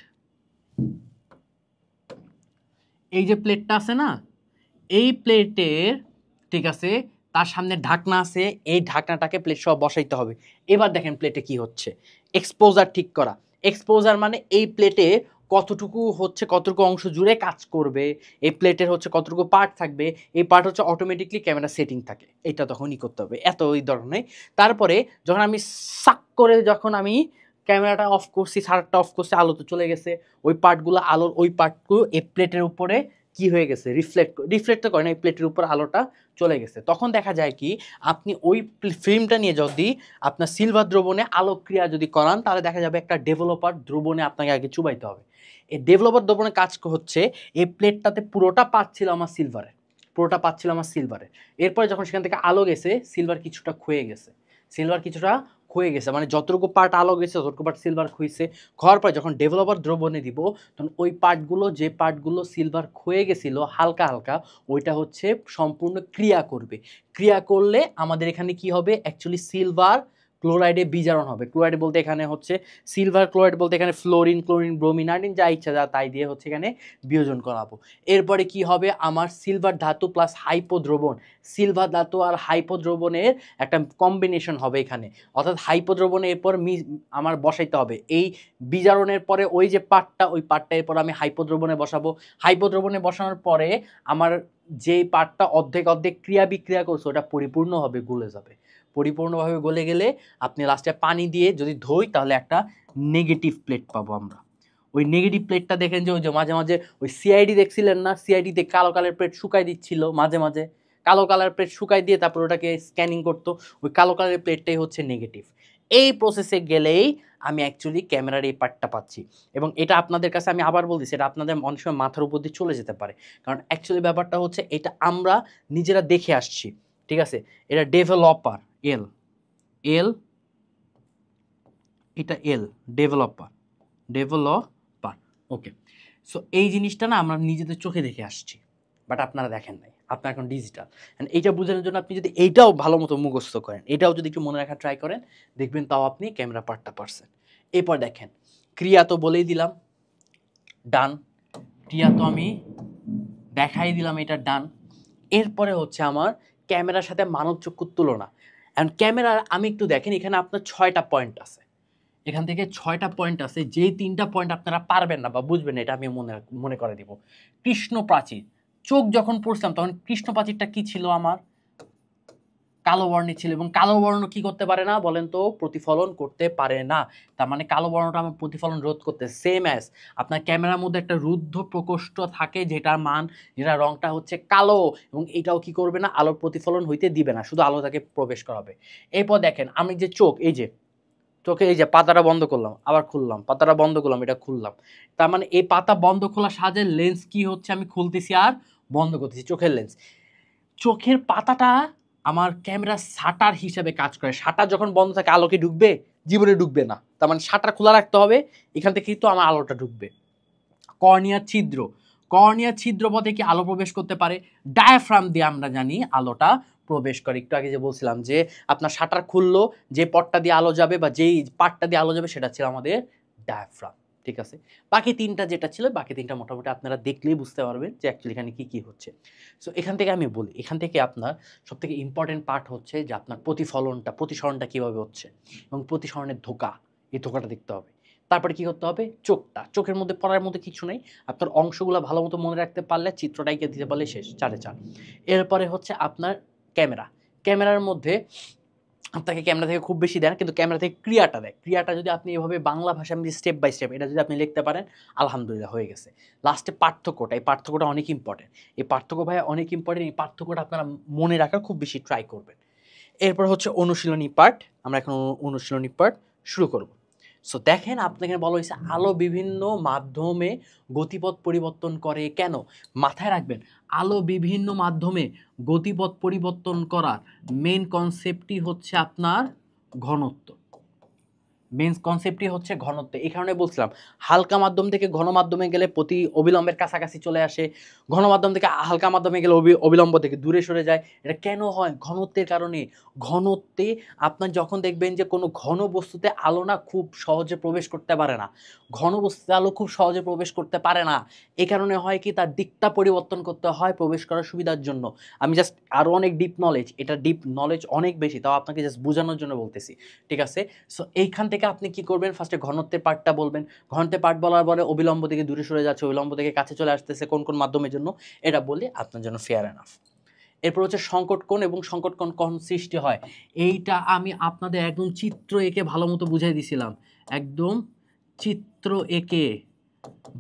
এই যে প্লেটটা আছে না, এই প্লেটের, ঠিক আছে, তার সামনে ঢাকনা আছে, এই ঢাকনাটাকে প্লেট সহ বসাইতে হবে। এবার দেখেন প্লেটে কি হচ্ছে, এক্সপোজার ঠিক করা। এক্সপোজার মানে এই প্লেটে কতটুকু অংশ জুড়ে কাজ করবে, এই প্লেটের হচ্ছে কতটুকু পার্ট থাকবে, এই পার্ট হচ্ছে অটোমেটিকলি ক্যামেরা সেটিং থাকে, এটা তখনই করতে হবে, এত ওই ধরনের। তারপরে যখন আমি সাক করে যখন আমি ক্যামেরাটা অফ করছি, শাটারটা অফ করছি, আলো তো চলে গেছে, ওই পার্টগুলো, আলোর ওই পার্টগুলো এই প্লেটের উপরে কি হয়ে গেছে, রিফ্লেক্ট করে না, এই প্লেটের উপর আলোটা চলে গেছে। তখন দেখা যায় কি, আপনি ওই ফিল্মটা নিয়ে যদি আপনার সিলভার দ্রবণে আলোকক্রিয়া যদি করান, তাহলে দেখা যাবে একটা ডেভেলপার দ্রবণে আপনাকে আগে চুবাইতে হবে। এই ডেভেলপার দ্রবণে কাজ হচ্ছে, এই প্লেটটাতে পুরোটা পাচ্ছিল আমার সিলভারের, এরপরে যখন সেখান থেকে আলো গেছে, সিলভার কিছুটা ক্ষয়ে গেছে, মানে যতটুকু পার্ট আলো গেছে ততটুকু পার্ট সিলভার ক্ষয়েছে। খাওয়ার পরে যখন ডেভেলপার দ্রবণে দিব, তখন ওই যে পার্টগুলো সিলভার ক্ষয়ে গেছিল হালকা হালকা, ওইটা হচ্ছে সম্পূর্ণ ক্রিয়া করবে। ক্রিয়া করলে আমাদের এখানে কি হবে, অ্যাকচুয়ালি সিলভার ক্লোরাইডে বিজারণ হবে। ক্লোরাইড বলতে এখানে হচ্ছে সিলভার ক্লোরাইড বলতে এখানে ফ্লোরিন, ক্লোরিন, ব্রোমিন, আয়োডিন যা ইচ্ছা যা তাই দিয়ে হচ্ছে এখানে বিয়োজন করাবো। এরপরে কি হবে, আমার সিলভার ধাতু প্লাস হাইপো দ্রবণ, সিলভার ধাতু আর হাইপো দ্রবণের একটা কম্বিনেশন হবে এখানে, অর্থাৎ হাইপো দ্রবণে এরপর আমার বসাইতে হবে এই বিজারণের পরে ওই যে পার্টটা, ওই পার্টটা এরপর আমি হাইপো দ্রবণে বসাবো। হাইপো দ্রবণে বসানোর পরে আমার যে পার্টটা অর্ধেক অর্ধেক ক্রিয়া বিক্রিয়া করছে ওটা পরিপূর্ণভাবে গলে যাবে। পরিপূর্ণভাবে গলে গেলে আপনি লাস্টে পানি দিয়ে যদি ধুই তাহলে একটা নেগেটিভ প্লেট পাবো আমরা। ওই নেগেটিভ প্লেটটা দেখেন যে ওই যে মাঝে মাঝে ওই সিআইডি দেখছিলেন না, সিআইডিতে কালো কালার প্লেট শুকাই দিচ্ছিল মাঝে মাঝে, কালো কালার প্লেট শুকাই দিয়ে তারপর ওটাকে স্ক্যানিং করতো, ওই কালো কালারের প্লেটটাই হচ্ছে নেগেটিভ। এই প্রসেসে গেলেই আমি অ্যাকচুয়ালি ক্যামেরার এই পার্টটা পাচ্ছি। এবং এটা আপনাদের কাছে আমি আবার বলতেছি, এটা আপনাদের অনেক সময় মাথার উপর দিয়ে চলে যেতে পারে, কারণ অ্যাকচুয়ালি ব্যাপারটা হচ্ছে এটা আমরা নিজেরা দেখে আসছি, ঠিক আছে। এটা ডেভেলপার এল, এল এটা এল, ডেভেলপার, ডেভেলপার, ওকে। সো এই জিনিসটা না আমরা নিজেদের চোখে দেখে আসছি, বাট আপনারা দেখেন নাই, আপনার এখন ডিজিটাল। এইটা বোঝানোর জন্য আপনি যদি এইটাও ভালো মতো মুখস্থ করেন, এটাও যদি একটু মনে রাখা ট্রাই করেন, দেখবেন তাও আপনি ক্যামেরা পার্টটা পারছেন। এরপর দেখেন ক্রিয়া তো বলেই দিলাম, ডান, ক্রিয়া তো আমি দেখাই দিলাম, এটা ডান। এরপরে হচ্ছে আমার ক্যামেরার সাথে মানব চক্ষুর তুলনা। অ্যান্ড ক্যামেরার আমি একটু দেখেন, এখানে আপনার 6টা পয়েন্ট আছে, এখান থেকে 6টা পয়েন্ট আছে, যেই 3টা পয়েন্ট আপনারা পারবেন না বা বুঝবেন না, এটা আমি মনে করে দিব। কৃষ্ণ প্রাচীর, চোখ যখন পড়ছিলাম তখন কৃষ্ণ প্রাচীরটা কি ছিল, আমার কালো বর্ণের ছিল, এবং কালো বর্ণ কি করতে পারে না বলেন তো, প্রতিফলন করতে পারে না। তার মানে কালো বর্ণটা আমার প্রতিফলন রোধ করতে, সেম অ্যাজ আপনার ক্যামেরার মধ্যে একটা রুদ্ধ প্রকোষ্ঠ থাকে যেটার মান, যেটা রংটা হচ্ছে কালো, এবং এটাও কি করবে না, আলোর প্রতিফলন হইতে দিবে না, শুধু আলো তাকে প্রবেশ করাবে। এরপর দেখেন আমি যে চোখ, এই যে চোখে এই যে পাতাটা বন্ধ করলাম, আবার খুললাম, পাতাটা বন্ধ করলাম, এটা খুললাম, তার মানে এই পাতা বন্ধ খোলা সাহায্যে লেন্স কি হচ্ছে, আমি খুলতেছি আর বন্ধ করতেছি, চোখের লেন্স। চোখের পাতাটা আমার ক্যামেরা শাটার হিসেবে কাজ করে। শাটার যখন বন্ধ থাকে আলো কি ঢুকবে? জীবনে ঢুকবে না, তার মানে শাটার খোলা রাখতে হবে, এখান থেকে কিন্তু আমার আলোটা ঢুকবে। কর্নিয়ার ছিদ্র, কর্নিয়ার ছিদ্র পথে কি আলো প্রবেশ করতে পারে? ডায়াফ্রাম দিয়ে আমরা জানি আলোটা প্রবেশ করে। একটু আগে যে বলছিলাম যে আপনার শাটার খুললো, যে পথটা দিয়ে আলো যাবে বা যেই পার্টটা দিয়ে আলো যাবে সেটা ছিল আমাদের ডায়াফ্রাম, ঠিক আছে। বাকি 3টা যেটা ছিল, বাকি 3টা মোটামুটি আপনারা দেখলেই বুঝতে পারবেন যে অ্যাকচুয়ালি এখানে কি কি হচ্ছে। সো এখান থেকে আমি বলি, এখান থেকে আপনার সবথেকে ইম্পর্টেন্ট পার্ট হচ্ছে যে আপনার প্রতিসরণটা কীভাবে হচ্ছে, এবং প্রতিসরণের ধোঁকা, এই ধোঁকাটা দেখতে হবে। তারপরে কি করতে হবে, চোখটা, চোখের মধ্যে পড়ার মধ্যে কিছু নেই, আপনার অংশগুলো ভালো মতো মনে রাখতে পারলে, চিত্রটা এঁকে দিতে পারলে শেষ, 4-4। এরপরে হচ্ছে আপনার ক্যামেরা, ক্যামেরার মধ্যে আপনাকে ক্যামেরা থেকে খুব বেশি দেন, কিন্তু ক্যামেরা থেকে ক্রিয়াটা দেয়। ক্রিয়াটা যদি আপনি এভাবে বাংলা ভাষায় আমি স্টেপ বাই স্টেপ এটা যদি আপনি লিখতে পারেন, আলহামদুলিল্লাহ হয়ে গেছে। লাস্টে পার্থক্যটা, এই পার্থক্যটা অনেক ইম্পর্টেন্ট, এই পার্থক্য ভাই অনেক ইম্পর্টেন্ট, এই পার্থক্যটা আপনারা মনে রাখার খুব বেশি ট্রাই করবেন। এরপর হচ্ছে অনুশীলনী পার্ট, আমরা এখন অনুশীলনী পার্ট শুরু করব। সো দেখেন আপনাকে বলা হয়েছে আলো বিভিন্ন মাধ্যমে গতিপথ পরিবর্তন করে কেন। মাথায় রাখবেন, আলো বিভিন্ন মাধ্যমে গতিপথ পরিবর্তন করার মেন কনসেপ্টই হচ্ছে আপনার ঘনত্ব। মেন কনসেপ্টই হচ্ছে ঘনত্ব। এই কারণে বলছিলাম হালকা মাধ্যম থেকে ঘন মাধ্যমে গেলে প্রতি অবিলম্বের কাছাকাছি চলে আসে, ঘন মাধ্যম থেকে হালকা মাধ্যমে গেলে অবিলম্ব থেকে দূরে সরে যায়। এটা কেন হয়? ঘনত্বের কারণে। ঘনত্বে আপনার যখন দেখবেন যে কোনো ঘন বস্তুতে আলো না খুব সহজে প্রবেশ করতে পারে না, ঘন বস্তুতে আলো খুব সহজে প্রবেশ করতে পারে না, এই কারণে হয় কি তার দিকটা পরিবর্তন করতে হয় প্রবেশ করার সুবিধার জন্য। আমি জাস্ট আরও অনেক ডিপ নলেজ, এটা ডিপ নলেজ অনেক বেশি, তাও আপনাকে জাস্ট বোঝানোর জন্য বলতেছি, ঠিক আছে। সো এইখান থেকে আপনি কি করবেন, ফার্স্টে ঘনত্বের পার্টটা বলবেন, ঘনত্বের পার্ট বলার পরে অবিলম্ব থেকে দূরে সরে যাচ্ছে, অবিলম্ব থেকে কাছে চলে আসতেছে কোন কোন মাধ্যমের জন্য, এটা বললে আপনার জন্য ফেয়ার এনাফ। এরপর হচ্ছে সংকট কোণ, এবং সংকট কোণ কখন সৃষ্টি হয় এইটা আমি আপনাদের একদম চিত্র এঁকে ভালো মতো বুঝাই দিছিলাম, একদম চিত্র এঁকে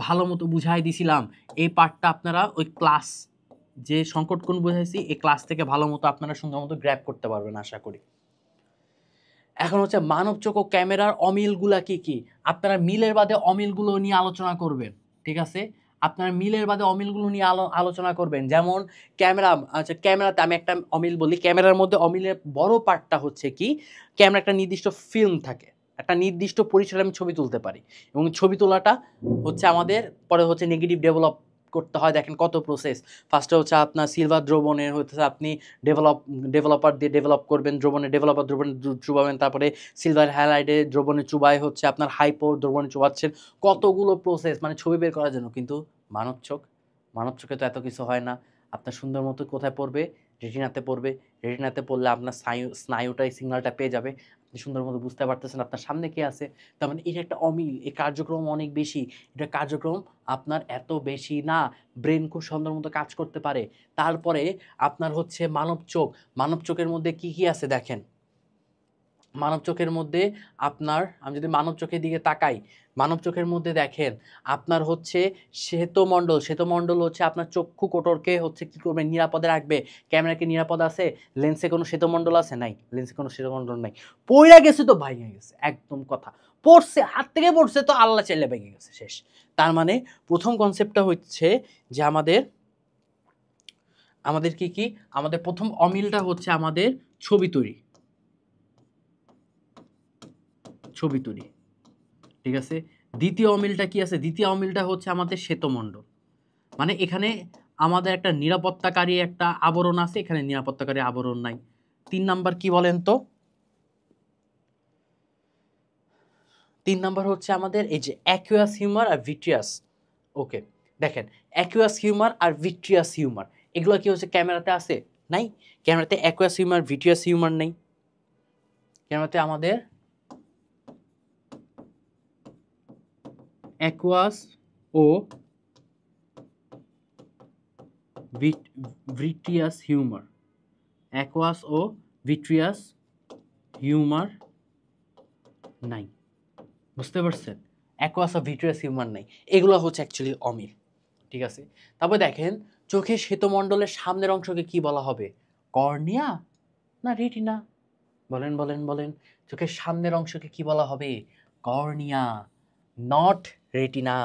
ভালো মতো বুঝাই দিছিলাম। এই পার্টটা আপনারা ওই ক্লাস যে সংকট কোণ বুঝাইছি এই ক্লাস থেকে ভালো মতো আপনারা সুন্দর মতো গ্র্যাব করতে পারবেন আশা করি। এখন হচ্ছে মানব চোখ ও ক্যামেরার অমিলগুলা কি কি, আপনারা মিলের বাদে অমিলগুলো নিয়ে আলোচনা করবেন, ঠিক আছে। আপনারা মিলের বাদে অমিলগুলো নিয়ে আলোচনা করবেন। যেমন ক্যামেরা, আচ্ছা ক্যামেরাতে আমি একটা অমিল বলি, ক্যামেরার মধ্যে অমিলের বড় পার্টটা হচ্ছে কি, ক্যামেরা একটা নির্দিষ্ট ফিল্ম থাকে, একটা নির্দিষ্ট পরিসরে আমি ছবি তুলতে পারি, এবং ছবি তোলাটা হচ্ছে আমাদের পরে হচ্ছে নেগেটিভ করতে হয় দেখেন কত প্রসেস। ফার্স্টে হচ্ছে আপনার সিলভার দ্রবণের হচ্ছে আপনি ডেভেলপার দিয়ে ডেভেলপ করবেন, ডেভেলপার দ্রবণে চুবাবেন, তারপরে সিলভার হ্যালাইডে দ্রবণে চুবাই হচ্ছে আপনার হাইপো দ্রবণে চুবাচ্ছেন, কতগুলো প্রসেস মানে ছবি বের করার জন্য। কিন্তু মানব চোখে তো এত কিছু হয় না। আপনার সুন্দর মতো কোথায় পড়বে? রেটিনাতে পড়বে। রেটিনাতে পড়লে আপনার স্নায়ুটাই সিগন্যালটা পেয়ে যাবে, আপনি সুন্দর মতো বুঝতে পারতেছেন আপনার সামনে কে আছে। তার মানে এটা একটা অমিল, এই কার্যক্রম অনেক বেশি। এটা কার্যক্রম আপনার এত বেশি না, ব্রেন খুব সুন্দর মতো কাজ করতে পারে। তারপরে আপনার হচ্ছে মানব চোখের মধ্যে কি কি আছে দেখেন। মানব চোখের মধ্যে আপনার, আমি যদি মানব চোখের দিকে তাকাই, মানব চোখের মধ্যে দেখেন আপনার হচ্ছে শ্বেতমণ্ডল হচ্ছে আপনার চক্ষু কোটরকে হচ্ছে কি করবে, নিরাপদে রাখবে। ক্যামেরাকে নিরাপদ আছে, লেন্সে কোনো শ্বেতমণ্ডল আছে? নাই, লেন্সে কোনো শ্বেতমণ্ডল নাই। পইড়া গেছে তো ভাঙে গেছে, একদম কথা। পড়ছে, হাত থেকে পড়ছে তো আল্লাহ চাইলে ভেঙে গেছে, শেষ। তার মানে প্রথম কনসেপ্টটা হচ্ছে যে আমাদের কি আমাদের প্রথম অমিলটা হচ্ছে আমাদের ছবি তৈরি, ঠিক আছে। দ্বিতীয় অমিলটা কি আছে? দ্বিতীয় অমিলটা হচ্ছে আমাদের শ্বেতমণ্ডল, মানে এখানে আমাদের একটা নিরাপত্তাকারী একটা আবরণ আছে, এখানে নিরাপত্তাকারী আবরণ নাই। 3 নাম্বার কি বলেন তো? 3 নাম্বার হচ্ছে আমাদের এই যে অ্যাকুয়াস হিউমার আর ভিট্রিয়াস। ওকে, দেখেন অ্যাকুয়াস হিউমার আর ভিট্রিয়াস হিউমার এগুলো কি হচ্ছে ক্যামেরাতে আছে? নাই। ক্যামেরাতে অ্যাকুয়াস হিউমার ভিট্রিয়াস হিউমার নেই। ক্যামেরাতে আমাদের অ্যাকুয়াস ও ভিট্রিয়াস হিউমার, অ্যাকুয়াস ও ভিট্রিয়াস হিউমার নাই। বুঝতে পারছেন? অ্যাকুয়াস ও ভিট্রিয়াস হিউমার নাই, এগুলো হচ্ছে অ্যাকচুয়ালি অমিল, ঠিক আছে। তারপর দেখেন চোখের শ্বেতমণ্ডলের সামনের অংশকে কি বলা হবে? কর্নিয়া না রেটিনা? বলেন বলেন বলেন, চোখের সামনের অংশকে কি বলা হবে? Cornea, not retina.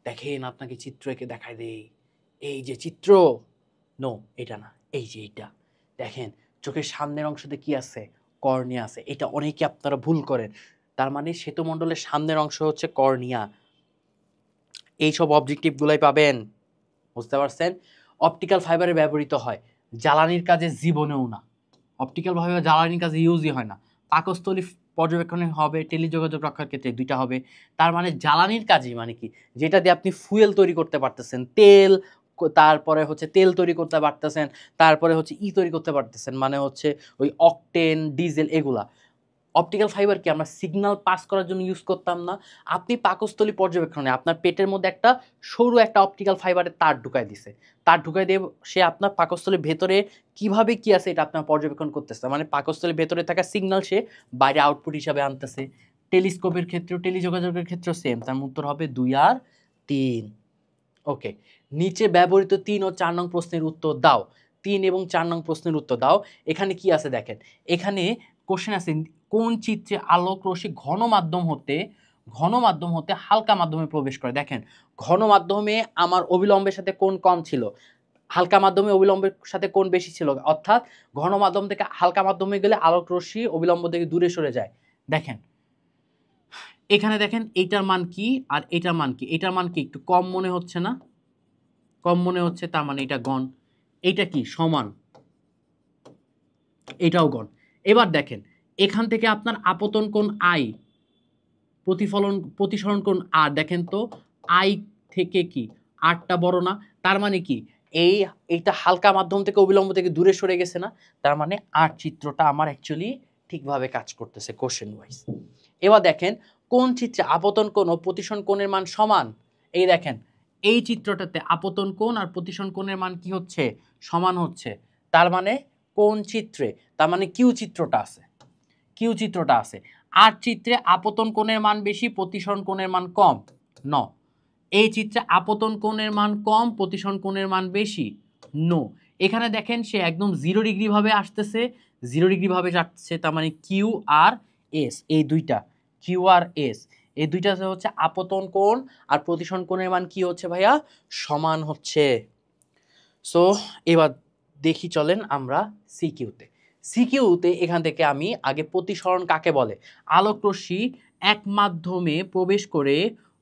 দেখেন আপনাকে চিত্র এঁকে দেখায় দেই, এই যে চিত্র, নো এটা না, এই যে এইটা দেখেন, চোখের সামনের অংশতে কি আছে? কর্নিয়া আছে। এটা অনেকে আপনারা ভুল করেন। তার মানে শ্বেতমণ্ডলের সামনের অংশ হচ্ছে কর্নিয়া। এইসব অবজেক্টিভগুলাই পাবেন, বুঝতে পারছেন? অপটিক্যাল ফাইবারে ব্যবহৃত হয়, জ্বালানির কাজে জীবনেও না। অপটিক্যাল ফাইবার জ্বালানির কাজে ইউজই হয় না। পাকস্থলী পর্যবেক্ষণে হবে, টেলিযোগাযোগ রক্ষার ক্ষেত্রে, দুইটা হবে। তার মানে জ্বালানির কাজই মানে কি? যেটা দিয়ে আপনি ফুয়েল তৈরি করতে পারতেছেন, তেল, তারপরে হচ্ছে তেল তৈরি করতে পারতেছেন, তারপরে হচ্ছে তৈরি করতে পারতেছেন, মানে হচ্ছে ওই অকটেন, ডিজেল, এগুলা। অপটিক্যাল ফাইবার কি আমরা সিগন্যাল পাস করার জন্য ইউজ করতাম না? আপনি পাকস্থলী পর্যবেক্ষণে আপনার পেটের মধ্যে একটা সরু একটা অপটিক্যাল ফাইবারের তার ঢুকাই দিছে, তার ঢুকাই দিয়ে সে আপনার পাকস্থলীর ভেতরে কিভাবে কি আছে এটা আপনার পর্যবেক্ষণ করতেছে, মানে পাকস্থলীর ভেতরে থাকা সিগন্যাল সে বাইরে আউটপুট হিসাবে আনতেছে। টেলিস্কোপের ক্ষেত্রেও, টেলিযোগাযোগের ক্ষেত্রেও সেম। তার উত্তর হবে 2 আর 3। ওকে, নিচে ব্যবহৃত 3 ও 4 নং প্রশ্নের উত্তর দাও। 3 এবং 4 নং প্রশ্নের উত্তর দাও। এখানে কি আছে দেখেন, এখানে কোশ্চেন আছে কোন চিত্রে আলোক রশ্মি ঘন মাধ্যম হতে হালকা মাধ্যমে প্রবেশ করে। দেখেন ঘন মাধ্যমে আমার অবিলম্বের সাথে কোণ কম ছিল, হালকা মাধ্যমে অবিলম্বের সাথে কোণ বেশি ছিল, অর্থাৎ ঘন মাধ্যম থেকে হালকা মাধ্যমে গেলে আলোক রশ্মি অবিলম্ব থেকে দূরে সরে যায়। দেখেন এখানে দেখেন এইটার মান কি আর এটার মান কি? এটার মান কি একটু কম মনে হচ্ছে না? কম মনে হচ্ছে, তার মানে এটা গণ। এইটা কি সমান, এটাও গণ। এবার দেখেন এখান থেকে আপনার আপতন কোণ আই, প্রতিসরণ কোণ আর, দেখেন তো আই থেকে কি আরটা বড় না? তার মানে কি এইটা হালকা মাধ্যম থেকে অবিলম্ব থেকে দূরে সরে গেছে না? তার মানে আর চিত্রটা আমার অ্যাকচুয়ালি ঠিকভাবে কাজ করতেছে কোশ্চেন ওয়াইজ। এবার দেখেন কোন চিত্রে আপতন কোণ ও প্রতিসরণ কোণের মান সমান? এই দেখেন এই চিত্রটাতে আপতন কোণ আর প্রতিসরণ কোণের মান কি হচ্ছে? সমান হচ্ছে। তার মানে কোন চিত্রে? তার মানে কিউ চিত্রটা আছে। আর চিত্রে আপতন কোণের মান বেশি, প্রতিসরণ কোণের মান কম। ন, এই চিত্রে আপতন কোণের মান কম, প্রতিসরণ কোণের মান বেশি। নো, এখানে দেখেন সে একদম 0 ডিগ্রি ভাবে আসতেছে, 0 ডিগ্রি ভাবে যাচ্ছে। তার মানে কিউ আর এস, এই দুইটা কিউ আর এস, এই দুইটা হচ্ছে আপতন কোণ আর প্রতিসরণ কোণের মান কি হচ্ছে ভাইয়া? সমান হচ্ছে। সো এবার দেখি চলেন আমরা সিকিউতে এখান থেকে আমি আগে প্রতিসরণ কাকে বলে? আলোক রশ্মি এক মাধ্যমে প্রবেশ করে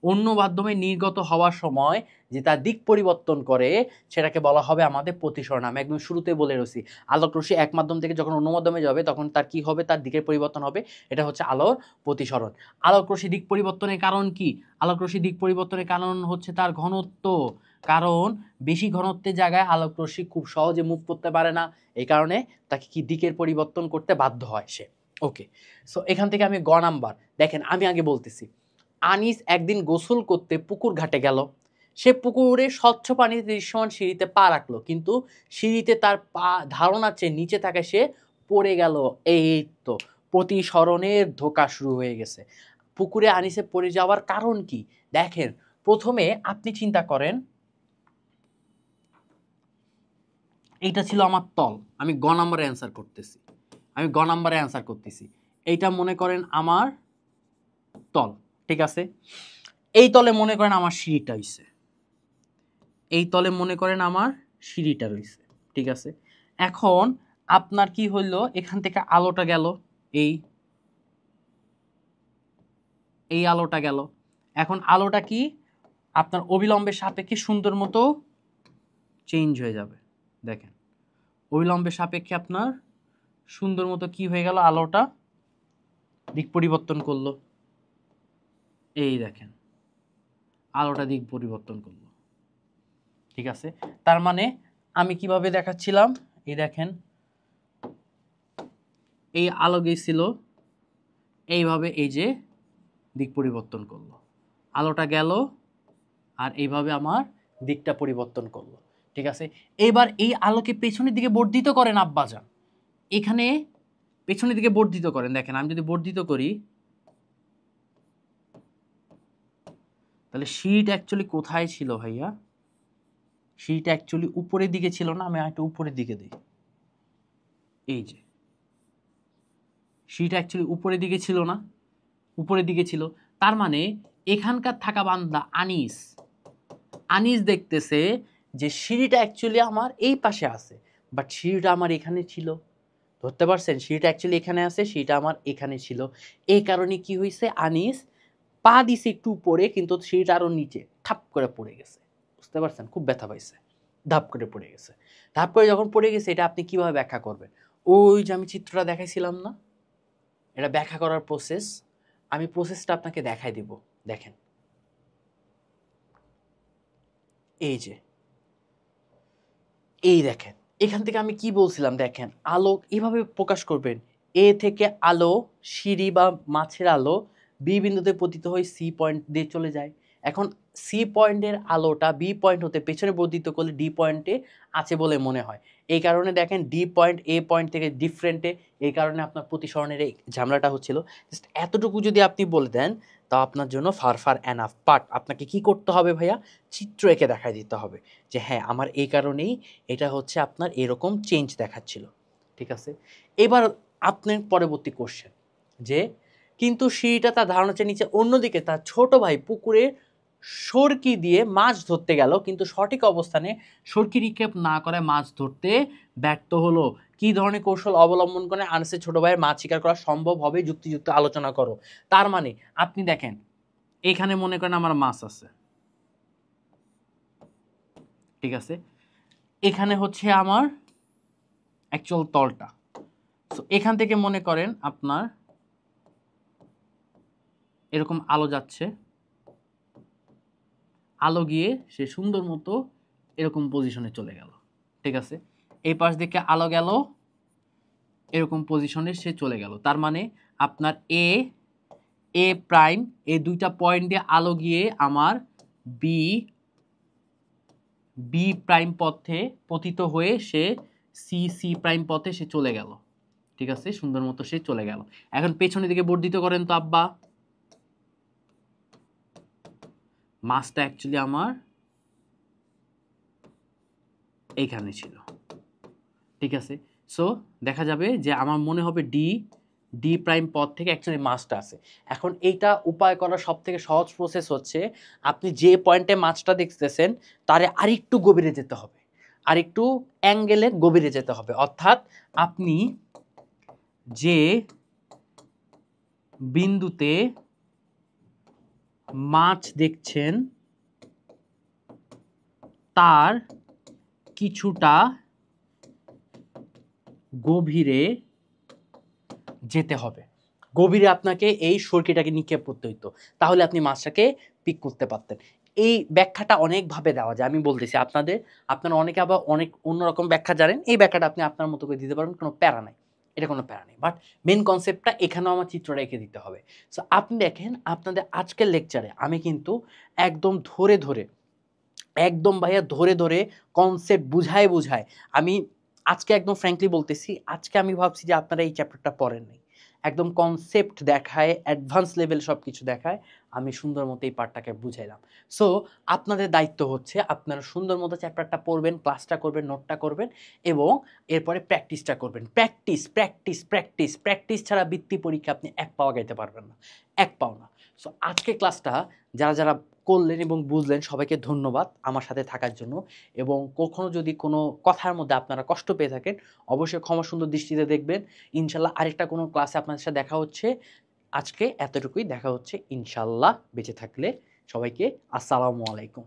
অন্য মাধ্যমে নির্গত হওয়ার সময় যে তার দিক পরিবর্তন করে সেটাকে বলা হবে আমাদের প্রতিসরণ। আমি একদম শুরুতে বলে রয়েছি, আলোক রশ্মি এক মাধ্যম থেকে যখন অন্য মাধ্যমে যাবে তখন তার কি হবে, তার দিকের পরিবর্তন হবে, এটা হচ্ছে আলোর প্রতিসরণ। আলোক রশ্মি দিক পরিবর্তনের কারণ কি? আলোক রশ্মি দিক পরিবর্তনের কারণ হচ্ছে তার ঘনত্ব, কারণ বেশি ঘনত্বের জায়গায় আলোক রশ্মি খুব সহজে মুভ করতে পারে না, এই কারণে তাকে কি দিকের পরিবর্তন করতে বাধ্য হয় সে। ওকে, সো এখান থেকে আমি গ নাম্বার দেখেন, আমি আগে বলতেছি, আনিস একদিন গোসল করতে পুকুর ঘাটে গেল। সে পুকুরে স্বচ্ছ পানিতে দৃশ্যমান সিঁড়িতে পা রাখলো, কিন্তু সিঁড়িতে তার পা ধারণার চেয়ে নিচে থাকে, সে পড়ে গেল। এই তো প্রতিসরণের ধোঁকা শুরু হয়ে গেছে। পুকুরে আনিসে পড়ে যাওয়ার কারণ কি? দেখেন, প্রথমে আপনি চিন্তা করেন, এইটা ছিল আমার তল, আমি গ নাম্বারে অ্যান্সার করতেছি, এইটা মনে করেন আমার তল, ঠিক আছে? এই তলে মনে করেন আমার সিঁড়িটা হইছে, এই তলে মনে করেন আমার সিঁড়িটা রয়েছে, ঠিক আছে? এখন আপনার কি হইলো, এখান থেকে আলোটা গেল, এই আলোটা গেল। এখন আলোটা কি আপনার অবিলম্বের সাপেক্ষে সুন্দর মতো চেঞ্জ হয়ে যাবে। দেখেন, অবিলম্বের সাপেক্ষে আপনার সুন্দর মতো কি হয়ে গেল, আলোটা দিক পরিবর্তন করলো। এই দেখেন, আলোটা দিক পরিবর্তন করলো, ঠিক আছে? তার মানে আমি কিভাবে দেখাচ্ছিলাম, এই দেখেন, এই আলো গেছিল এইভাবে, এই যে দিক পরিবর্তন করলো, আলোটা গেল আর এইভাবে আমার দিকটা পরিবর্তন করলো, ঠিক আছে? এবার এই আলোকে পেছনের দিকে বর্ধিত করেন আব্বাজান, এখানে পেছনের দিকে বর্ধিত করেন। দেখেন, আমি যদি বর্ধিত করি তাহলে সিঁড়িটা অ্যাকচুয়ালি কোথায় ছিল ভাইয়া? সিঁড়িটা অ্যাকচুয়ালি উপরের দিকে ছিল না? আমি একটু উপরের দিকে দিই, এই যে সিঁড়িটা অ্যাকচুয়ালি উপরের দিকে ছিল না? উপরের দিকে ছিল। তার মানে এখানকার থাকা বান্দা আনিস দেখতেছে যে সিঁড়িটা অ্যাকচুয়ালি আমার এই পাশে আছে, বাট সিঁড়িটা আমার এখানে ছিল। ধরতে পারছেন? সিঁড়িটা অ্যাকচুয়ালি এখানে আছে, সিঁড়িটা আমার এখানে ছিল। এই কারণে কি হয়েছে, আনিস পা দিছে একটু উপরে, কিন্তু সিঁড়িটা আরো নিচে ঠাপ করে পড়ে গেছে। বুঝতে পারছেন? খুব ব্যথা পাইছে, ধাপ করে পড়ে গেছে। ধাপ করে যখন পড়ে গেছে, এটা আপনি কিভাবে ব্যাখ্যা করবেন? ওই যে আমি চিত্রটা দেখাইছিলাম না, এটা ব্যাখ্যা করার প্রসেস, আমি প্রসেসটা আপনাকে দেখাই দিব। দেখেন, এই যে এই দেখেন, এখান থেকে আমি কি বলছিলাম, দেখেন আলো এভাবে প্রকাশ করবেন, এ থেকে আলো, সিঁড়ি বা মাছের আলো বি বিন্দুতে পতিত হয়ে সি পয়েন্ট দিয়ে চলে যায়। এখন সি পয়েন্টের আলোটা বি পয়েন্ট হতে পেছনে বর্ধিত করলে ডি পয়েন্টে আছে বলে মনে হয়। এই কারণে দেখেন ডি পয়েন্ট এ পয়েন্ট থেকে ডিফারেন্টে, এই কারণে আপনার প্রতিসরণের এই ঝামেলাটা হচ্ছিল। জাস্ট এতটুকু যদি আপনি বলে দেন তা আপনার জন্য ফার এনাফ। বাট আপনাকে কি করতে হবে ভাইয়া? চিত্র এঁকে দেখাই দিতে হবে যে হ্যাঁ, আমার এই কারণেই এটা হচ্ছে আপনার এরকম চেঞ্জ দেখাচ্ছিল, ঠিক আছে? এবার আপনার পরবর্তী কোশ্চেন যে, কিন্তু সিঁড়িটা তার ধারণা চেয়ে নিচে, অন্যদিকে তার ছোট ভাই পুকুরে সরকি দিয়ে মাছ ধরতে গেল, কিন্তু সঠিক অবস্থানে সরকি নিক্ষেপ না করে মাছ ধরতে ব্যর্থ হলো। কি ধরনের কৌশল অবলম্বন করে আনিসের ছোট ভাইয়ের মাছ শিকার করা সম্ভব হবে, যুক্তিযুক্ত আলোচনা করো। তার মানে আপনি দেখেন, এখানে মনে করেন আমার মাছ আছে, ঠিক আছে? এখানে হচ্ছে আমার অ্যাকচুয়াল তলটা। সো এখান থেকে মনে করেন আপনার এরকম আলো যাচ্ছে, আলো গিয়ে সে সুন্দর মতো এরকম পজিশনে চলে গেল, ঠিক আছে? এই পাশ দিকে আলো গেল, এরকম পজিশনে সে চলে গেল। তার মানে আপনার এ প্রাইম, এই দুইটা পয়েন্ট দিয়ে আলো গিয়ে আমার বি প্রাইম পথে পতিত হয়ে সে সি প্রাইম পথে সে চলে গেল, ঠিক আছে? সুন্দর মতো সে চলে গেল। এখন পেছনের দিকে বর্ধিত করেন তো আব্বা, মাছটা অ্যাকচুয়ালি আমার এইখানে ছিল, ঠিক আছে? সো দেখা যাবে যে আমার মনে হবে ডি প্রাইম পথ থেকে অ্যাকচুয়ালি মাছটা আছে। এখন এইটা উপায় করার সব থেকে সহজ প্রসেস হচ্ছে, আপনি যে পয়েন্টে মাছটা দেখতেছেন তারে আরেকটু গভীরে যেতে হবে, আরেকটু অ্যাঙ্গেলে গভীরে যেতে হবে। অর্থাৎ আপনি যে বিন্দুতে মাছ দেখছেন তার কিছুটা গভীরে যেতে হবে। গভীরে আপনাকে এই সরকিটাকে নিক্ষেপ করতে হইতো, তাহলে আপনি মাছটাকে পিক করতে পারতেন। এই ব্যাখ্যাটা অনেকভাবে দেওয়া যায়, আমি বলতেছি আপনারা অনেকে আবার অনেক অন্যরকম ব্যাখ্যা জানেন, এই ব্যাখ্যাটা আপনি আপনার মতো করে দিতে পারবেন, কোনো প্যারা নাই, এটা কোনো প্যারা নেই। বাট মেন কনসেপ্টটা এখানেও আমার চিত্র রেখে দিতে হবে। সো আপনি দেখেন আপনাদের আজকের লেকচারে আমি কিন্তু একদম ধরে ধরে, একদম ভাইয়া ধরে ধরে কনসেপ্ট বুঝায় বুঝায় আমি আজকে একদম ফ্র্যাঙ্কলি বলতেছি, আজকে আমি ভাবছি যে আপনারা এই চ্যাপ্টারটা পড়েন নাই, একদম কনসেপ্ট দেখায়, অ্যাডভান্স লেভেল সব কিছু দেখায়, আমি সুন্দর মতো এই পার্টটাকে বুঝাইলাম। সো আপনাদের দায়িত্ব হচ্ছে আপনারা সুন্দর মতো চ্যাপ্টারটা পড়বেন, ক্লাসটা করবেন, নোটটা করবেন এবং এরপরে প্র্যাকটিসটা করবেন। প্র্যাকটিস প্র্যাকটিস প্র্যাকটিস প্র্যাকটিস ছাড়া বৃত্তি পরীক্ষা আপনি এক পাওয়া গাইতে পারবেন না, এক পাও না। সো আজকে ক্লাসটা যারা যারা করলেন এবং বুঝলেন সবাইকে ধন্যবাদ আমার সাথে থাকার জন্য। এবং কখনো যদি কোনো কথার মধ্যে আপনারা কষ্ট পেয়ে থাকেন অবশ্যই ক্ষমা সুন্দর দৃষ্টিতে দেখবেন। ইনশাল্লাহ আরেকটা কোনো ক্লাসে আপনাদের সাথে দেখা হচ্ছে। আজকে এতটুকুই, দেখা হচ্ছে ইনশাল্লাহ বেঁচে থাকলে। সবাইকে আসসালামু আলাইকুম।